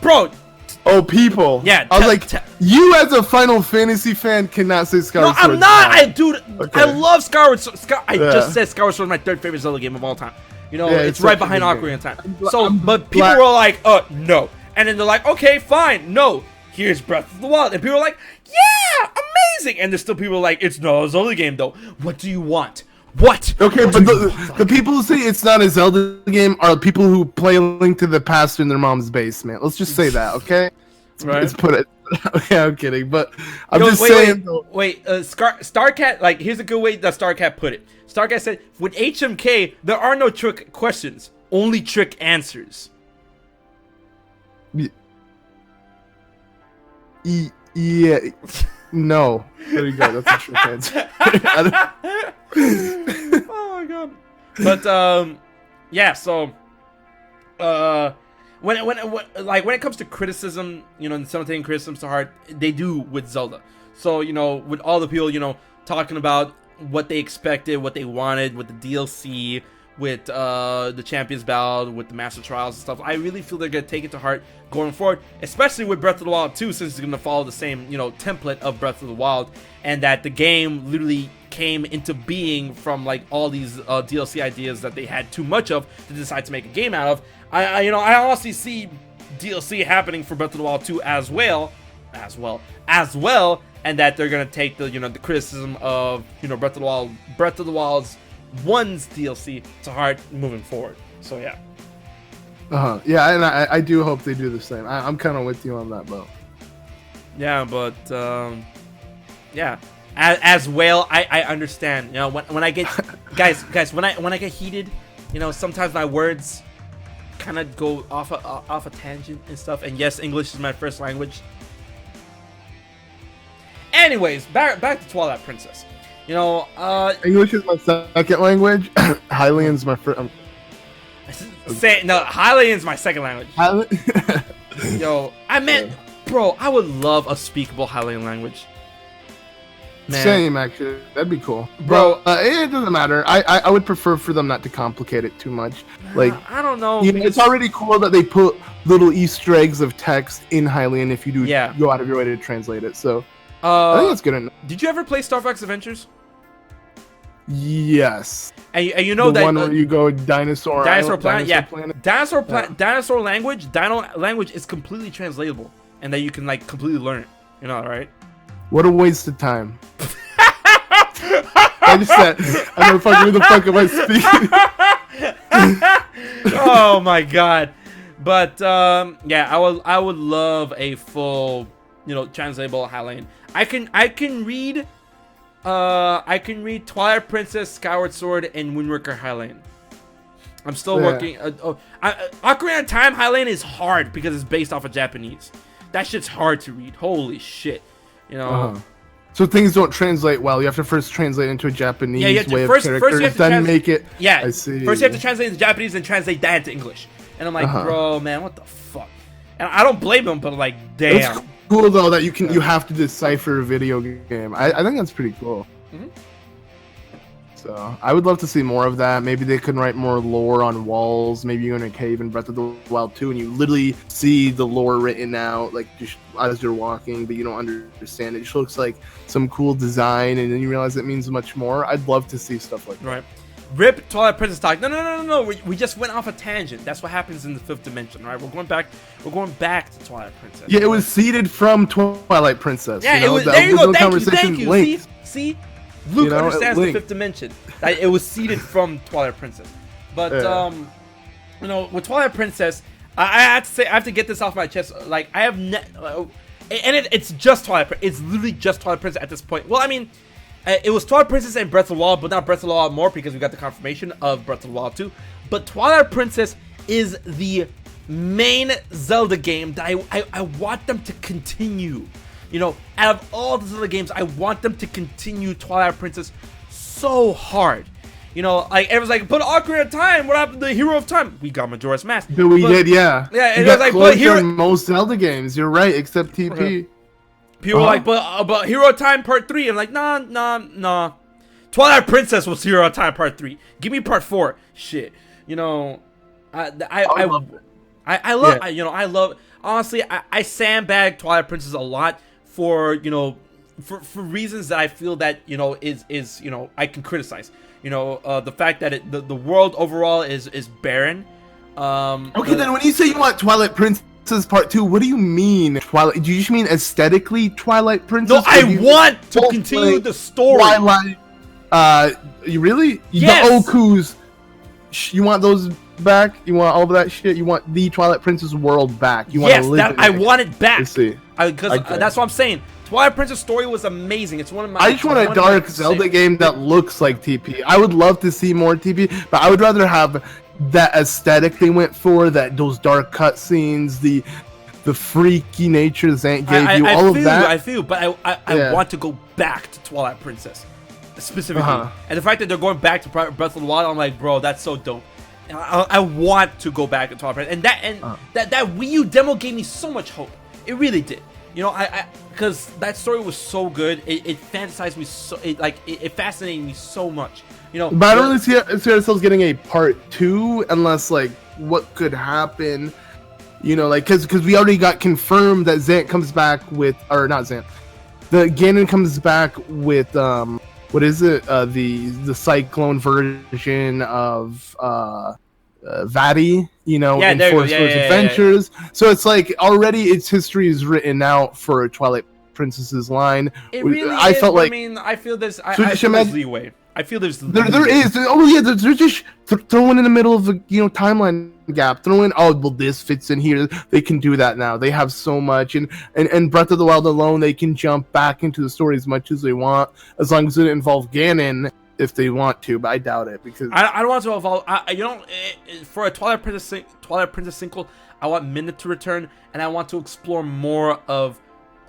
bro. Oh, people. Yeah, I was like, you as a Final Fantasy fan cannot say Skyward Sword. No, I'm not. Okay. I love Skyward Sword. I just said Skyward Sword is my 3rd favorite Zelda game of all time. It's right behind Ocarina of Time. But people were like, no. And then they're like, okay, fine, no. Here's Breath of the Wild. And people are like, yeah, amazing. And there's still people like, it's not a Zelda game, though. What do you want? What? Okay, but the people who say it's not a Zelda game are people who play Link to the Past in their mom's basement. Let's just say that, okay? Right. Let's put it. Okay, I'm kidding, but I'm just saying. Wait, Starcat, like, here's a good way that Starcat put it. Starcat said, with HMK, there are no trick questions, only trick answers. Yeah. No. There you go. That's a trick answer. Oh my god. But yeah. So when it comes to criticism, some taking criticisms to heart, they do with Zelda. So with all the people talking about what they expected, what they wanted with the DLC, with the Champions Ballad, with the Master Trials and stuff, I really feel they're gonna take it to heart going forward, especially with Breath of the Wild 2, since it's gonna follow the same template of Breath of the Wild, and that the game literally came into being from like all these DLC ideas that they had too much of to decide to make a game out of. I honestly see DLC happening for Breath of the Wild 2 as well, and that they're gonna take the the criticism of Breath of the Wild's 1's DLC to heart moving forward. So yeah. Yeah, and I do hope they do the same. I'm kind of with you on that, boat. Yeah, but yeah, as well, I understand. When I get guys, when I get heated, sometimes my words kind of go off a tangent and stuff. And yes, English is my first language. Anyways, back to Twilight Princess. English is my second language. Hylian's my first. Hylian's my second language. I meant Bro, I would love a speakable Hylian language. Man. Same, actually. That'd be cool. Bro, it doesn't matter. I would prefer for them not to complicate it too much. Like, I don't know. You know, it's already cool that they put little Easter eggs of text in Hylian if you do go out of your way to translate it. So, I think that's good enough. Did you ever play Star Fox Adventures? Yes. And you know the that one where you go dinosaur planet, planet. Dinosaur language, dino language is completely translatable, and that you can like completely learn it. You know, right? What a waste of time. I just said, I don't fuck, who the fuck am I speaking? Oh my god. But yeah, I would love a full, you know, translatable Hylian. I can read Twilight Princess, Skyward Sword, and Wind Waker Hylian. I'm still working. Ocarina of Time Hylian is hard because it's based off of Japanese. That shit's hard to read. Holy shit. You know. So things don't translate well. You have to first translate into a Japanese way of characters, first you have to then make it. Yeah. I see. First you have to translate into Japanese and translate that into English. And I'm like, bro, man, what the fuck? And I don't blame them, but I'm like, damn. It's cool though that you have to decipher a video game. I think that's pretty cool. Mm-hmm. So I would love to see more of that. Maybe they could write more lore on walls. Maybe you're in a cave in Breath of the Wild 2 and you literally see the lore written out like just as you're walking, but you don't understand it. It just looks like some cool design, and then you realize it means much more. I'd love to see stuff like that. Right. Rip Twilight Princess talk. No. We just went off a tangent. That's what happens in the 5th dimension, right? We're going back to Twilight Princess. Yeah, it was seeded from Twilight Princess. Yeah, you know, it was. There you go. Thank you. Linked. See, Luke understands the 5th dimension. It was seeded from Twilight Princess. But you know, with Twilight Princess, I have to say, I have to get this off my chest. Like, I have it's just Twilight. It's literally just Twilight Princess at this point. Well, I mean. It was Twilight Princess and Breath of the Wild, but not Breath of the Wild more because we got the confirmation of Breath of the Wild 2. But Twilight Princess is the main Zelda game that I want them to continue. You know, out of all the Zelda games, I want them to continue Twilight Princess so hard. You know, like everyone's like, but Ocarina of Time, what happened to the Hero of Time? We got Majora's Mask. But we did, yeah. Yeah, and it was like, but Hero. Most Zelda games, you're right, except TP. Okay. People are like, but Hero of Time Part 3. I'm like, nah. Twilight Princess was Hero of Time Part 3. Give me Part 4. Shit. You know, I love, honestly, I sandbag Twilight Princess a lot for, you know, for reasons that I feel that, you know, is you know, I can criticize. You know, the fact that the world overall is barren. Okay, then when you say you want Twilight Princess Part 2, what do you mean Twilight? Do you just mean aesthetically Twilight Princess? No, I want to continue the story. Twilight. You really? Yes. The Okus. You want those back? You want all of that shit? You want the Twilight Princess world back? You want to live in I want it back. Let's see. Because that's what I'm saying. Twilight Princess story was amazing. It's one of my. I just want a dark Zelda game that looks like TP. I would love to see more TP, but I would rather have that aesthetic they went for, that those dark cutscenes, the freaky nature Zant gave you, all of that. I feel, but I want to go back to Twilight Princess specifically, and the fact that they're going back to Breath of the Wild, I'm like, bro, that's so dope. And I want to go back to Twilight Princess, and that Wii U demo gave me so much hope. It really did. You know, because that story was so good. It fantasized me so. It fascinated me so much. You know, but I don't really see ourselves getting a part 2 unless, like, what could happen, you know, like, because we already got confirmed that Zant comes back with, or not Zant, the Ganon comes back with what is it, the Cyclone version of Vati, you know, in Forest Adventures. So it's like already its history is written out for Twilight Princess's line. It really I felt like, I mean, I feel this. I feel there's leeway. I feel there's there is. Oh yeah, they're just throwing in the middle of a, you know, timeline gap. Throwing, oh well, this fits in here. They can do that now. They have so much, and Breath of the Wild alone, they can jump back into the story as much as they want, as long as it involves Ganon if they want to. But I doubt it, because I don't want to evolve. You know, for a Twilight Princess sequel, I want Minute to return, and I want to explore more of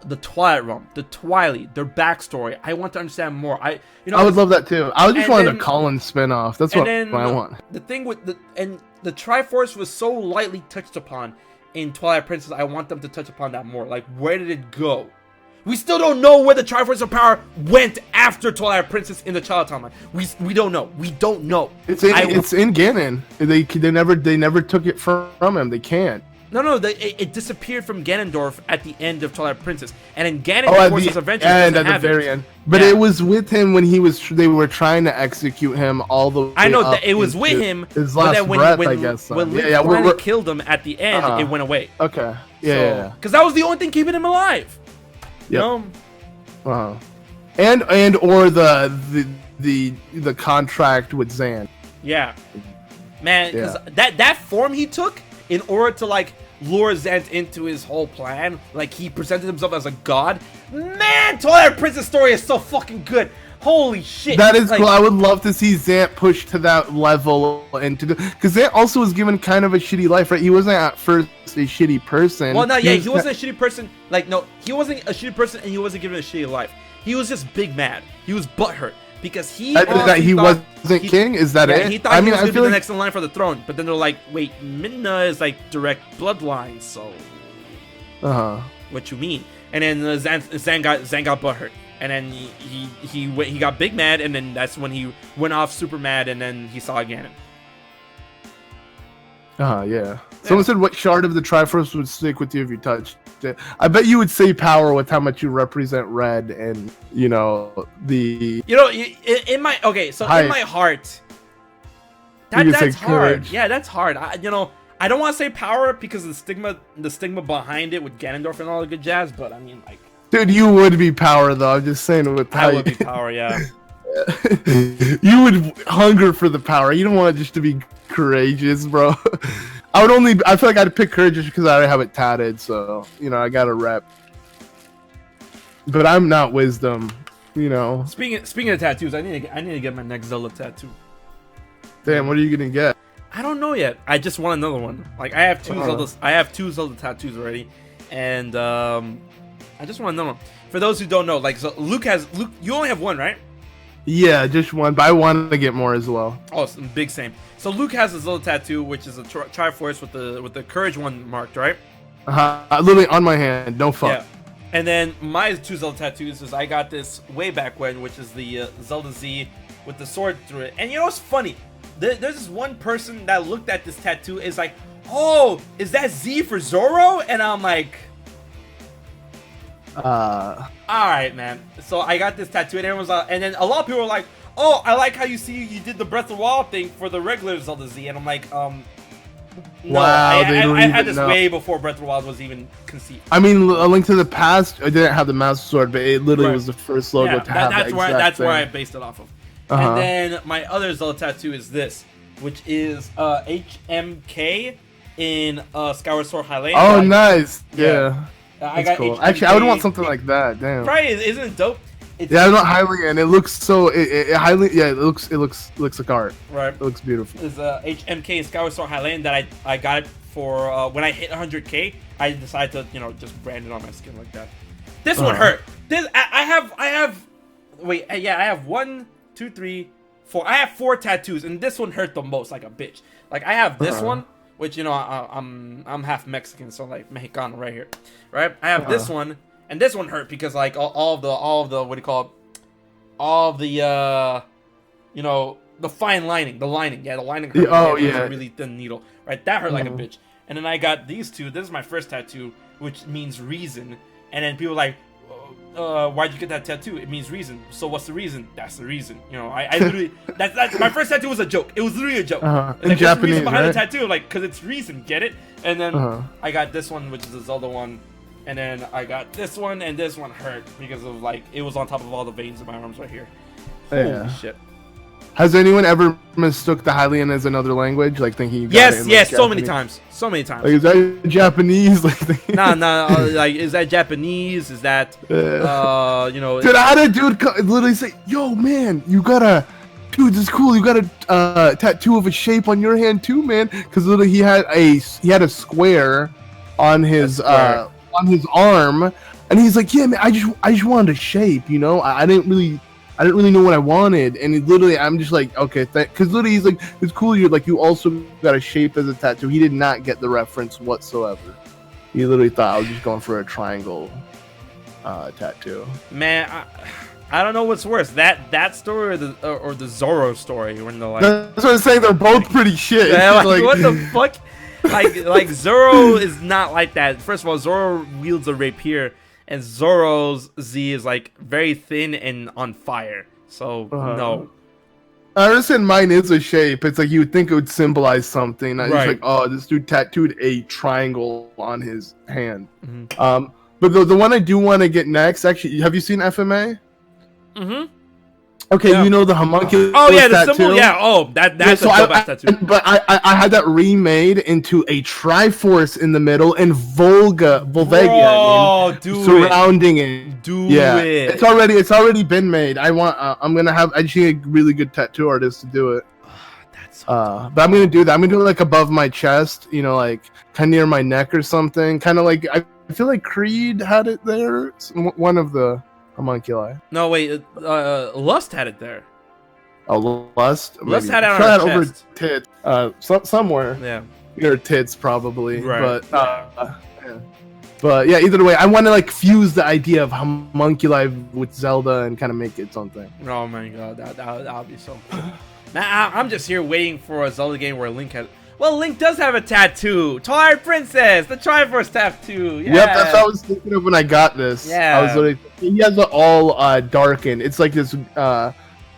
the Twilight Realm, the Twilight, their backstory. I want to understand more. I would love that too. I just wanted a Colin spinoff. That's what I want. The thing with the Triforce was so lightly touched upon in Twilight Princess, I want them to touch upon that more. Like, where did it go? We still don't know where the Triforce of Power went after Twilight Princess in the Child timeline. We don't know. We don't know. It's in Ganon. They never took it from him. They can't. No, it disappeared from Ganondorf at the end of Twilight Princess, and in Ganon Forces Adventure, at the very end. But it was with him when they were trying to execute him all the way. I know that it was with him. His last breath, I guess. When Link finally killed him at the end, it went away. Okay. Yeah. Because that was the only thing keeping him alive. Yep. And or the contract with Zan. Yeah. Man, because that form he took in order to like lure Zant into his whole plan, like he presented himself as a god. Man, Twilight Princess story is so fucking good. Holy shit. That is cool. I would love to see Zant push to that level and to because Zant also was given kind of a shitty life, right? He wasn't at first a shitty person. Well, no, yeah, he wasn't a shitty person. Like, no, he wasn't a shitty person, and he wasn't given a shitty life. He was just big mad. He was butthurt because he wasn't king. Is that it? He thought he was gonna be the next in line for the throne, but then they're like, wait, Midna is like direct bloodline, so. What you mean? And then Zan got butthurt. And then he got big mad, and then that's when he went off super mad, and then he saw Ganon. Yeah. Someone said, what shard of the Triforce would stick with you if you touched it? I bet you would say power with how much you represent red and, in my heart, that's hard. Courage. Yeah, that's hard. I don't want to say power because of the stigma behind it with Ganondorf and all the good jazz, but I mean, like, dude, you would be power though. I'm just saying with I would be power, yeah. You would hunger for the power. You don't want it just to be courageous, bro. I feel like I'd pick courageous because I already have it tatted, so I got a rep. But I'm not wisdom, Speaking of tattoos, I need to get my next Zelda tattoo. Damn, what are you gonna get? I don't know yet. I just want another one. Like I have two Zelda tattoos already, and I just want another one. For those who don't know, like, so Luke, you only have one, right? Yeah, just one, but I want to get more as well. Oh, big same. So Luke has a Zelda tattoo, which is a Triforce with the Courage one marked, right? Literally on my hand, no fuck. Yeah. And then my two Zelda tattoos is I got this way back when, which is the Zelda Z with the sword through it. And what's funny? There's this one person that looked at this tattoo is like, oh, is that Z for Zoro? And I'm like, all right, man. So I got this tattoo, and everyone's and then a lot of people were like, "Oh, I like how you did the Breath of the Wild thing for the regular Zelda Z," and I'm like, no, wow, I had this way before Breath of the Wild was even conceived. I mean, A Link to the Past, I didn't have the Master Sword, but it literally was the first logo to have that's where I based it off of. And then my other Zelda tattoo is this, which is HMK in Skyward Sword Highlight. Oh, nice. Yeah. I got cool. Actually, I would want something like that. Damn. Right? Isn't it dope? I'm not Hylian. It looks so. It looks like art. Right. It looks beautiful. It's HMK in Skyward Sword Highland that I got it for when I hit 100K. I decided to just brand it on my skin like that. This one hurt. I have 1, 2, 3, 4. I have 4 tattoos, and this one hurt the most, like a bitch. Like I have this one. Which I'm half Mexican, so like Mexicano right here, right? I have this one, and this one hurt because like all of the what do you call it? All of the the fine lining, the lining hurt. A really thin needle, right? That hurt like a bitch. And then I got these two. This is my first tattoo, which means reason. And then people are like, why'd you get that tattoo? It means reason. So what's the reason? That's the reason. I literally that's my first tattoo was a joke. It was literally a joke. In Japanese, the reason behind right? the tattoo, like, cause it's reason. Get it? And then I got this one, which is a Zelda one. And then I got this one, and this one hurt because of like it was on top of all the veins in my arms right here. Holy shit. Has anyone ever mistook the Hylian as another language, like thinking you got yes, it in, yes, like, so many times. Like, is that Japanese? Like, nah, like, is that Japanese? Is that, Dude, I had a dude literally say, "Yo, man, dude, this is cool. You got a tattoo of a shape on your hand too, man." Because literally he had a square on his arm, and he's like, "Yeah, man, I just wanted a shape, I didn't really know what I wanted," and I'm just like, okay, because literally he's like, it's cool. You also got a shape as a tattoo. He did not get the reference whatsoever. He literally thought I was just going for a triangle tattoo. Man, I don't know what's worse, that story or the Zoro story when they're like. That's what I'm saying. They're both pretty shit. Yeah, like, what the fuck? Like Zoro is not like that. First of all, Zoro wields a rapier, and Zoro's Z is like very thin and on fire. So no. I understand mine is a shape. It's like you would think it would symbolize something. It's like, oh, this dude tattooed a triangle on his hand. Mm-hmm. But the one I do want to get next, actually, have you seen FMA? Mm-hmm. Okay, you know the homunculus. Oh yeah, the tattoo? symbol. Yeah. Oh, that's a dope-ass tattoo. But I had that remade into a Triforce in the middle and Volvagia surrounding it. Do it. It's already been made. I'm gonna have actually a really good tattoo artist to do it. That's but I'm gonna do that. I'm gonna do it like above my chest, you know, like kind of near my neck or something. Kind of like I feel like Creed had it there. One of the homunculi. No, wait. Lust had it there. Oh, Lust? Lust had it on her chest. Over tits. Somewhere. Yeah. Near tits, probably. Right. But yeah, either way, I want to like fuse the idea of homunculi with Zelda and kind of make it its own thing. Oh my god, that would be so cool. Man, I'm just here waiting for a Zelda game where Link has. Well, Link does have a tattoo. Twilight Princess, the Triforce tattoo. Yeah. Yep, that's what I was thinking of when I got this. Yeah. I was literally, he has it all darkened. It's like this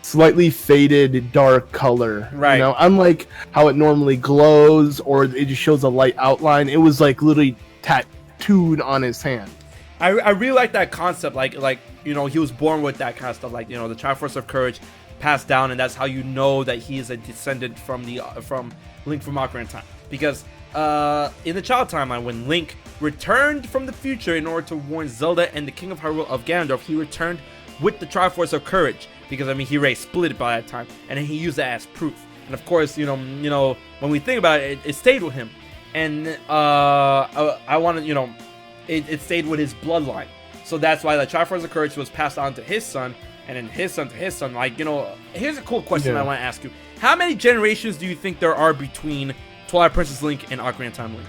slightly faded dark color. Right. You know, unlike how it normally glows or it just shows a light outline. It was like literally tattooed on his hand. I really like that concept. Like you know, he was born with that kind of stuff. Like, you know, the Triforce of Courage passed down, and that's how you know that he is a descendant from Link from Ocarina of Time. Because in the Child Timeline, when Link returned from the future in order to warn Zelda and the King of Hyrule of Ganondorf, he returned with the Triforce of Courage. Because, I mean, he already split it by that time, and then he used that as proof. And of course, you know, when we think about it, it stayed with him. And I want to, you know, it stayed with his bloodline. So that's why the Triforce of Courage was passed on to his son, and then his son to his son. Like, you know, here's a cool question I want to ask you. How many generations do you think there are between Twilight Princess Link and Ocarina of Time Link?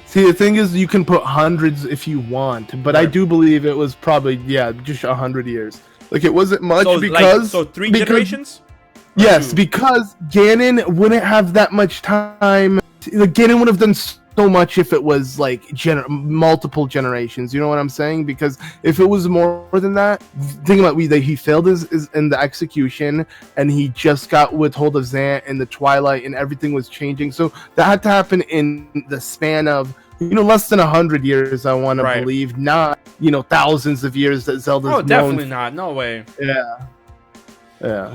See, the thing is, you can put hundreds if you want, but I do believe it was probably, just 100 years. Like, it wasn't much because... So 3 generations? Yes, because Ganon wouldn't have that much time. Like, Ganon would have done so much if it was, like, multiple generations. You know what I'm saying? Because if it was more than that, think about that he failed his in the execution, and he just got withhold of Zant and the Twilight, and everything was changing. So that had to happen in the span of, you know, less than 100 years, I want to believe, not, you know, thousands of years that Zelda's known. Definitely not. No way. Yeah.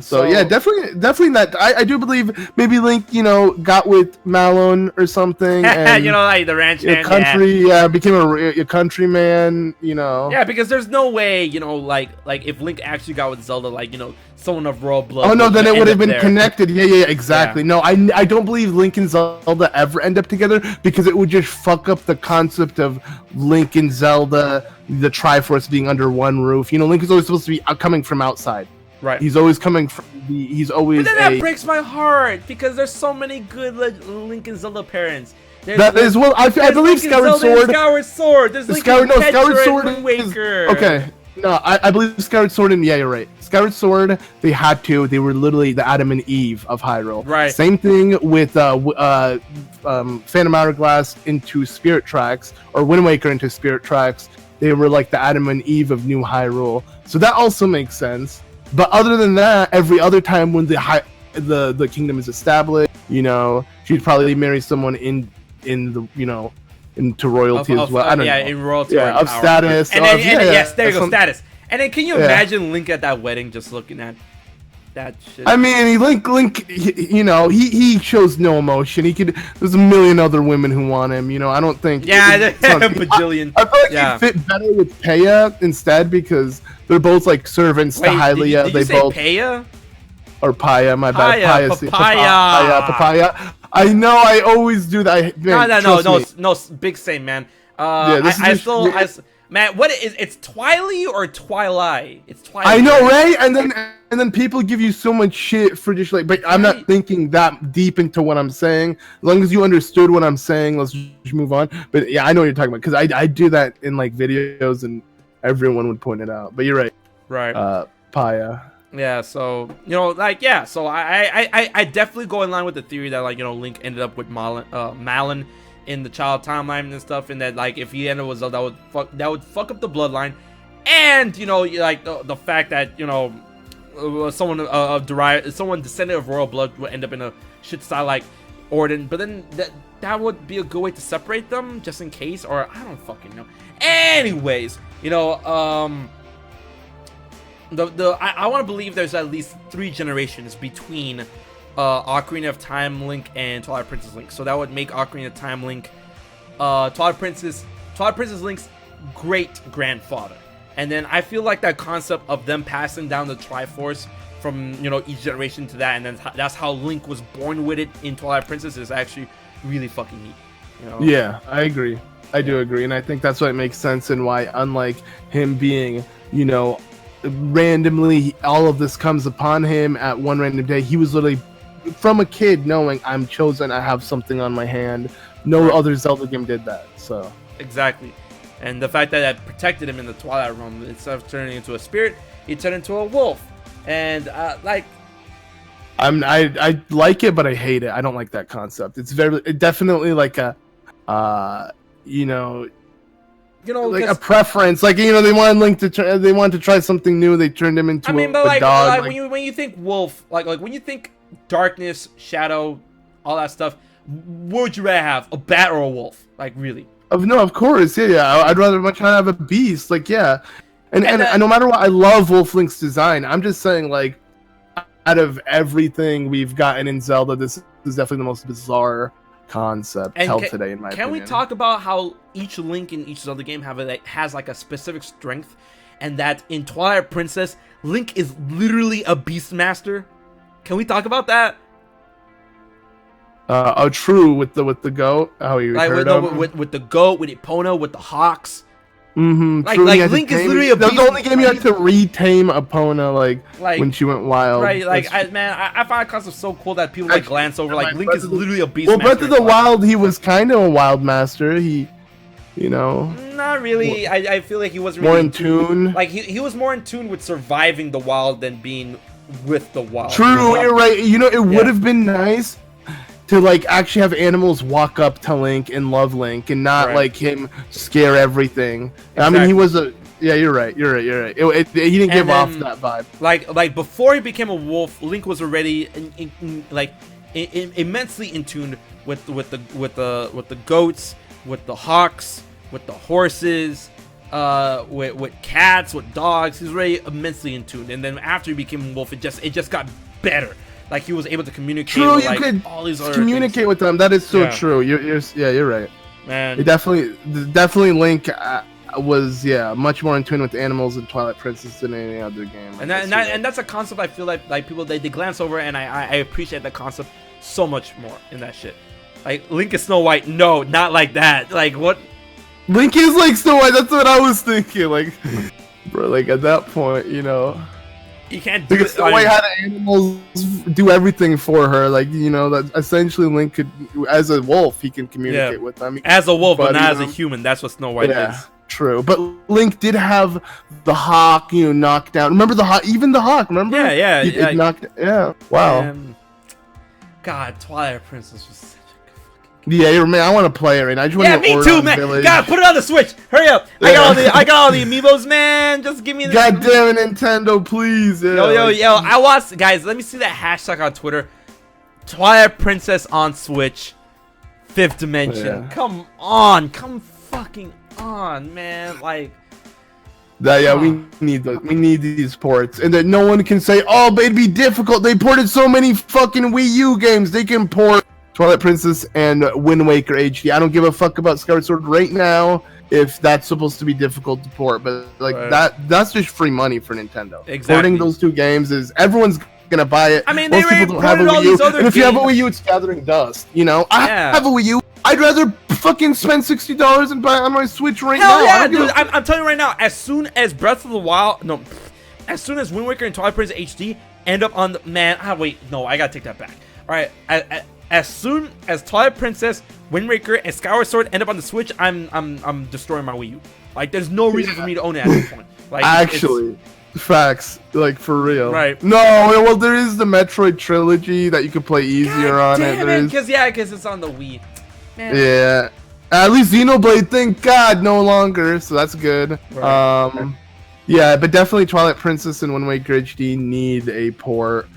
So yeah, definitely that. I do believe maybe Link, you know, got with Malone or something. And, you know, like the ranch hand. Country, became a countryman. You know. Yeah, because there's no way, you know, like if Link actually got with Zelda, like, you know, someone of royal blood. Oh no, then it would have been connected. Yeah, exactly. Yeah. No, I don't believe Link and Zelda ever end up together because it would just fuck up the concept of Link and Zelda, the Triforce being under one roof. You know, Link is always supposed to be coming from outside. Right. He's always coming from he's always. But then that breaks my heart because there's so many good Link and Zelda parents. I believe Skyward Sword. Skyward Sword. There's Skyward Sword and Waker. Okay. No, I believe Skyward Sword and you're right. Skyward Sword, they were literally the Adam and Eve of Hyrule. Right. Same thing with Phantom Hourglass into Spirit Tracks, or Wind Waker into Spirit Tracks. They were like the Adam and Eve of New Hyrule. So that also makes sense. But other than that, every other time when the kingdom is established, you know, she'd probably marry someone in the, you know, into royalty as well. I don't know. In royalty. Yeah, of status. And yes, there you go, status. And then can you imagine Link at that wedding just looking at that shit? I mean, Link, you know, he shows no emotion. There's a million other women who want him. You know, I don't think. Yeah, a bajillion. I feel like he'd fit better with Peya instead because they're both like servants to Hylia. Did you say Peya? Or Paya, my bad. Papaya. I know, I always do that. No, big same, man. Matt, what is it's Twilight or Twilight? It's Twilight. I know, right? And then people give you so much shit for just like, but I'm not thinking that deep into what I'm saying. As long as you understood what I'm saying, let's just move on. But yeah, I know what you're talking about because I do that in like videos and everyone would point it out. But you're right. Right. Paya. Yeah, so you know, like, yeah, so I definitely go in line with the theory that, like, you know, Link ended up with Malon in the child timeline and stuff, and that, like, if he ended with Zelda, that would fuck up the bloodline, and, you know, like the fact that, you know, someone descendant of royal blood would end up in a shit style like Orden, but then that would be a good way to separate them, just in case, or I don't fucking know. Anyways, you know, I want to believe there's at least 3 generations between Ocarina of Time Link and Twilight Princess Link. So that would make Ocarina of Time Link Twilight Princess Link's great grandfather. And then I feel like that concept of them passing down the Triforce from, you know, each generation to that, and then that's how Link was born with it in Twilight Princess is actually really fucking neat. You know? Yeah, I agree. I do agree, and I think that's why it makes sense and why, unlike him being, you know, randomly all of this comes upon him at one random day, he was literally from a kid knowing I'm chosen, I have something on my hand. No other Zelda game did that. So exactly, and the fact that it protected him in the Twilight Realm, instead of turning into a spirit, he turned into a wolf. And like, I like it, but I hate it. I don't like that concept. It's definitely like a you know, like a preference. Like, you know, they wanted Link to they wanted to try something new. They turned him into a dog. Like, when you think wolf, like when you think darkness, shadow, all that stuff, what would you rather have, a bat or a wolf? Like, really? No, of course, yeah. I'd rather much rather have a beast. Like, yeah, and no matter what, I love Wolf Link's design. I'm just saying, like, out of everything we've gotten in Zelda, this is definitely the most bizarre concept held today, in my opinion. Can we talk about how each Link in each Zelda game has like a specific strength, and that in Twilight Princess, Link is literally a Beastmaster? Can we talk about that? True, with the goat. How you heard with the goat, with Epona, with the hawks. Mm-hmm. Like Link is literally a beast. That was the only game you had to retame Epona, like when she went wild. Right, like, I find that concept so cool that people like glance over. Like, Link is literally a beast. Well, Breath of the Wild, he was kind of a wild master. He, you know, not really. I feel like he wasn't more really in tune. Like, he was more in tune with surviving the wild than being with the wild. True, you're right. You know, it would have been nice to like actually have animals walk up to Link and love Link, and not like him scare everything. Exactly. I mean, he was a You're right. He didn't give off that vibe. Like before he became a wolf, Link was already immensely in tune with the goats, with the hawks, with the horses, with cats, with dogs. He's already immensely in tune. And then after he became a wolf, it just got better. Like, he was able to communicate with, like, could all these other communicate things. with them. That is so true. You're right. Man, it definitely Link was much more in tune with animals in Twilight Princess than any other game. And that's a concept I feel like people they glance over, and I appreciate that concept so much more in that shit. Like, Link is Snow White. No, not like that. Like, what? Link is like Snow White. That's what I was thinking. Like, bro, like at that point, you know. You can't do it. Snow White had animals do everything for her. Like, you know, that essentially Link could, as a wolf, he can communicate with them. As a wolf, but not as a human. That's what Snow White is. True. But Link did have the hawk, you know, knocked down. Remember the hawk? Even the hawk, remember? Yeah. Wow. God, Twilight Princess was such a good fucking game. Yeah, man, I want to play it right now. I just want to me too, man. Village. God, put it on the Switch. Hurry up. Yeah. I got all the amiibos, man. Just give me the... God damn it, Nintendo, please. Yeah. Yo. I watched... Guys, let me see that hashtag on Twitter. Twilight Princess on Switch. 5th Dimension. Yeah. Come on. Come fucking on, man. Like... we need these ports, and that no one can say, "Oh, but it'd be difficult." They ported so many fucking Wii U games. They can port Twilight Princess and Wind Waker HD. I don't give a fuck about Skyward Sword right now if that's supposed to be difficult to port, but like that's just free money for Nintendo. Exactly. Porting those two games is everyone's gonna buy it. I mean, most they people don't have a all Wii U, these other and if you have a games. Wii U, it's gathering dust. You know, I have a Wii U. I'd rather fucking spend $60 and buy it on my Switch right now. Hell yeah, dude! I'm telling you right now. As soon as Breath of the Wild, no, as soon as Wind Waker and Twilight Princess HD end up on the wait, no, I gotta take that back. All right, as soon as Twilight Princess, Wind Waker, and Skyward Sword end up on the Switch, I'm destroying my Wii U. Like, there's no reason for me to own it at this point. Like, actually, facts, like for real. Right. No, well, there is the Metroid trilogy that you can play easier on it. Because it's on the Wii. Man. Yeah. At least Xenoblade, thank God, no longer, so that's good. Right. Yeah, but definitely Twilight Princess and Wind Waker HD need a port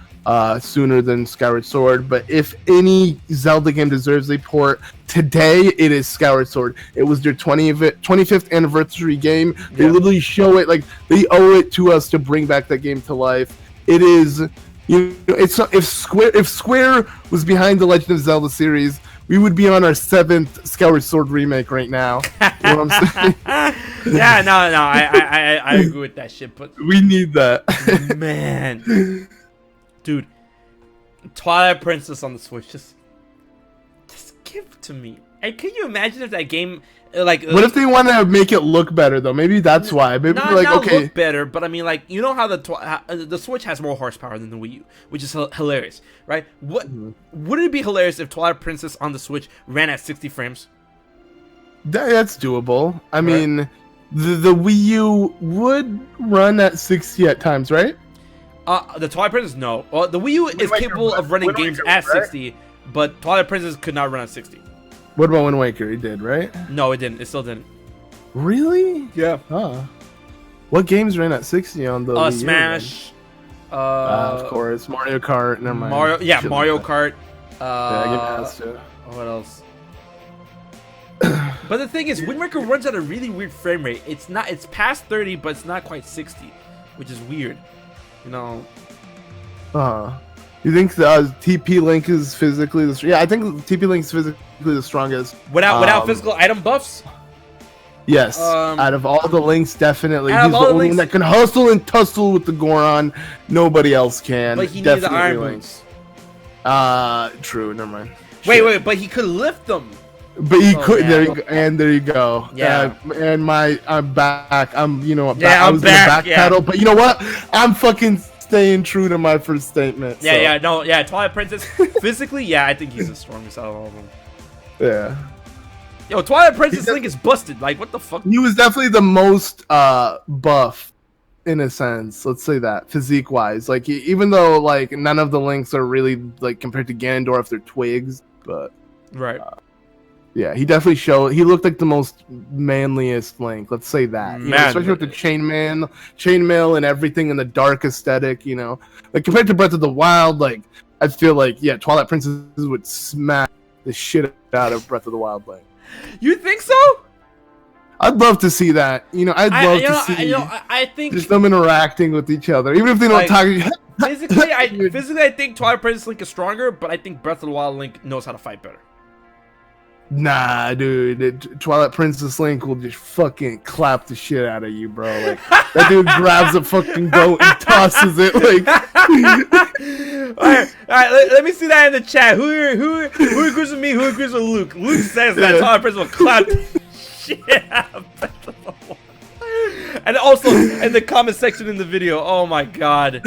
sooner than Skyward Sword. But if any Zelda game deserves a port today, it is Skyward Sword. It was their 25th anniversary game. They literally show it, like they owe it to us to bring back that game to life. It is, you know, it's if Square was behind the Legend of Zelda series, we would be on our 7th Skyward Sword remake right now. You know what I'm saying? Yeah, no, I agree with that shit, but we need that. Man, dude, Twilight Princess on the Switch, just give it to me. And can you imagine if that game, like, what if they want to make it look better though? Maybe that's why. Maybe like, okay, look better, but I mean, like, you know how the Switch has more horsepower than the Wii U, which is hilarious, right? Would it be hilarious if Twilight Princess on the Switch ran at 60 frames? That's doable. I mean, the Wii U would run at 60 at times, right? The Twilight Princess, no. Well, the Wii U is capable of running games at 60, but Twilight Princess could not run at 60. What about Wind Waker? It did, right? No, it didn't. It still didn't. Really? Yeah. Huh. What games ran at 60 on the Wii U, Smash. of course. Mario Kart. Never mind. Mario Kart. Yeah, what else? But the thing is, Wind Waker runs at a really weird frame rate. It's past 30, but it's not quite 60, which is weird. You know. You think the TP Link is physically the I think TP Link is physically the strongest. Without physical item buffs? Yes. Out of all the links, definitely. He's the only one that can hustle and tussle with the Goron. Nobody else can. But he needs the iron boots. True. Never mind. Wait, but he could lift them. But he could. Yeah. There you go. Yeah. And I'm back. I'm back. Pedal, but you know what? I'm fucking staying true to my first statement. Twilight Princess. Physically, I think he's the strongest out of all of them. Yeah. Yo, Twilight Princess Link is busted. Like, what the fuck? He was definitely the most buff, in a sense. Let's say that, physique-wise. Like, even though, like, none of the links are really, like, compared to Ganondorf, they're twigs, but... Right. Yeah, he definitely showed. He looked like the most manliest Link. Let's say that, you know, especially with the chainmail and everything, and the dark aesthetic. You know, like compared to Breath of the Wild, like I feel like Twilight Princess would smack the shit out of Breath of the Wild Link. You think so? I'd love to see that. You know, I'd love to see. I think just them interacting with each other, even if they don't talk. Physically, I think Twilight Princess Link is stronger, but I think Breath of the Wild Link knows how to fight better. Nah, dude. Twilight Princess Link will just fucking clap the shit out of you, bro. Like that dude grabs a fucking goat and tosses it. Like, all right. Let me see that in the chat. Who agrees with me? Who agrees with Luke? Luke says that Twilight Princess will clap the shit out of Breath of the Wild. And also in the comment section in the video. Oh my god.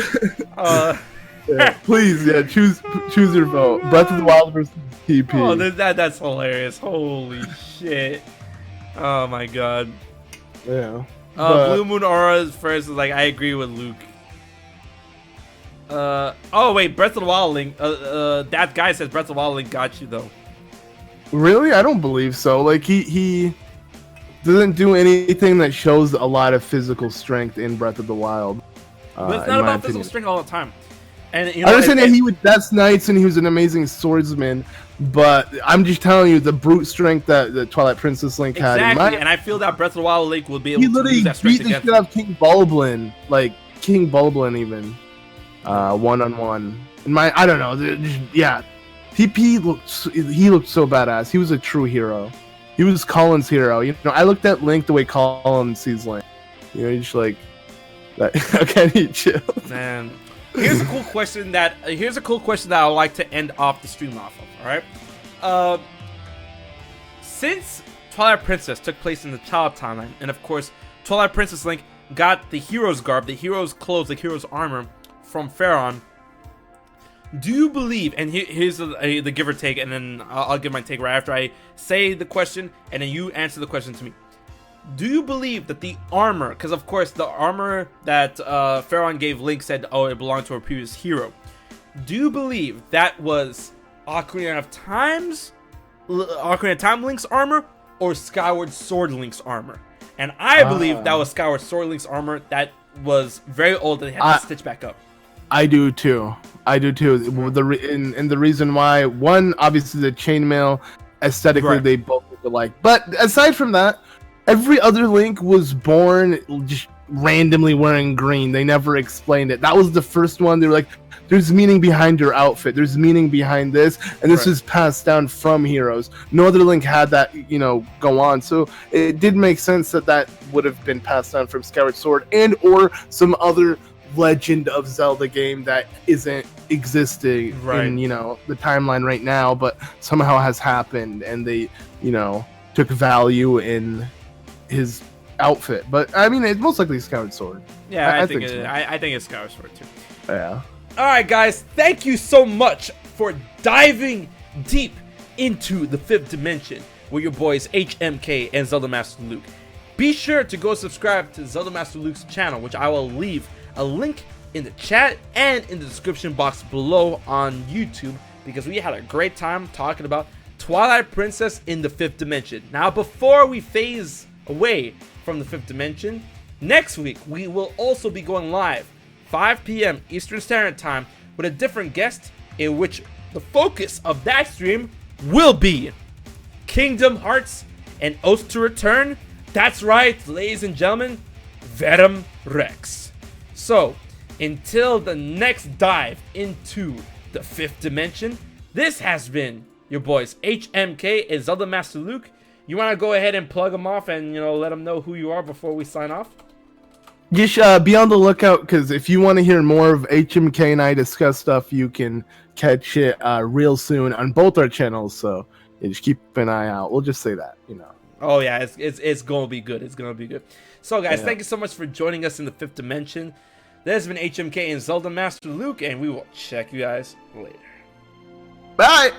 Please, choose your vote. Breath of the Wild versus TP. Oh, that's hilarious. Holy shit. Oh my god. Yeah. Blue Moon Aura first is like, I agree with Luke. Oh wait, Breath of the Wild Link. That guy says Breath of the Wild Link got you though. Really? I don't believe so. Like he doesn't do anything that shows a lot of physical strength in Breath of the Wild. But it's not about physical strength all the time. And you know, I understand that he would that's nice and he was an amazing swordsman, but I'm just telling you the brute strength that the Twilight Princess Link had. Exactly, and I feel that Breath of the Wild Link will be able to use that strength against him. He literally beat the shit out of King Bulblin, like King Bulblin even, one-on-one. I don't know, TP looked so badass. He was a true hero. He was Colin's hero. You know, I looked at Link the way Colin sees Link. You know, he's just like, okay, I need chill. Man. here's a cool question that I would like to end off the stream off of. All right. Since Twilight Princess took place in the child timeline, and of course, Twilight Princess Link got the hero's garb, the hero's clothes, the hero's armor from Pharaon. Do you believe, and here's the give or take, and then I'll give my take right after I say the question, and then you answer the question to me. Do you believe that the armor, because of course the armor that Pharaon gave Link said, oh, it belonged to a previous hero. Do you believe that was Ocarina of Time Link's armor, or Skyward Sword Link's armor? And I believe that was Skyward Sword Link's armor that was very old and they had to stitch back up. I do too. The reason why, one, obviously the chainmail, aesthetically they both look alike. But aside from that, every other Link was born just randomly wearing green. They never explained it. That was the first one. They were like, there's meaning behind your outfit. There's meaning behind this. And this is passed down from heroes. No other Link had that, go on. So it did make sense that would have been passed down from Skyward Sword and or some other Legend of Zelda game that isn't existing in, the timeline right now, but somehow has happened and they, took value in his outfit. But I mean, it's most likely Skyward Sword. Yeah, I think it's Skyward Sword too. Yeah. Alright guys, thank you so much for diving deep into the 5th dimension with your boys HMK and ZeldaMaster Luke. Be sure to go subscribe to ZeldaMaster Luke's channel, which I will leave a link in the chat and in the description box below on YouTube, because we had a great time talking about Twilight Princess in the 5th dimension. Now, before we phase away from the 5th dimension, next week we will also be going live 5 p.m. Eastern Standard Time with a different guest, in which the focus of that stream will be Kingdom Hearts and Oath to Return. That's right, ladies and gentlemen, Verum Rex. So, until the next dive into the 5th dimension, this has been your boys HMK and ZeldaMaster Luke. You want to go ahead and plug them off and, let them know who you are before we sign off? Just be on the lookout, because if you want to hear more of HMK and I discuss stuff, you can catch it real soon on both our channels. So just keep an eye out. We'll just say that, Oh yeah, it's gonna be good. It's gonna be good. So guys, thank you so much for joining us in the 5th dimension. This has been HMK and ZeldaMaster Luke, and we will check you guys later. Bye.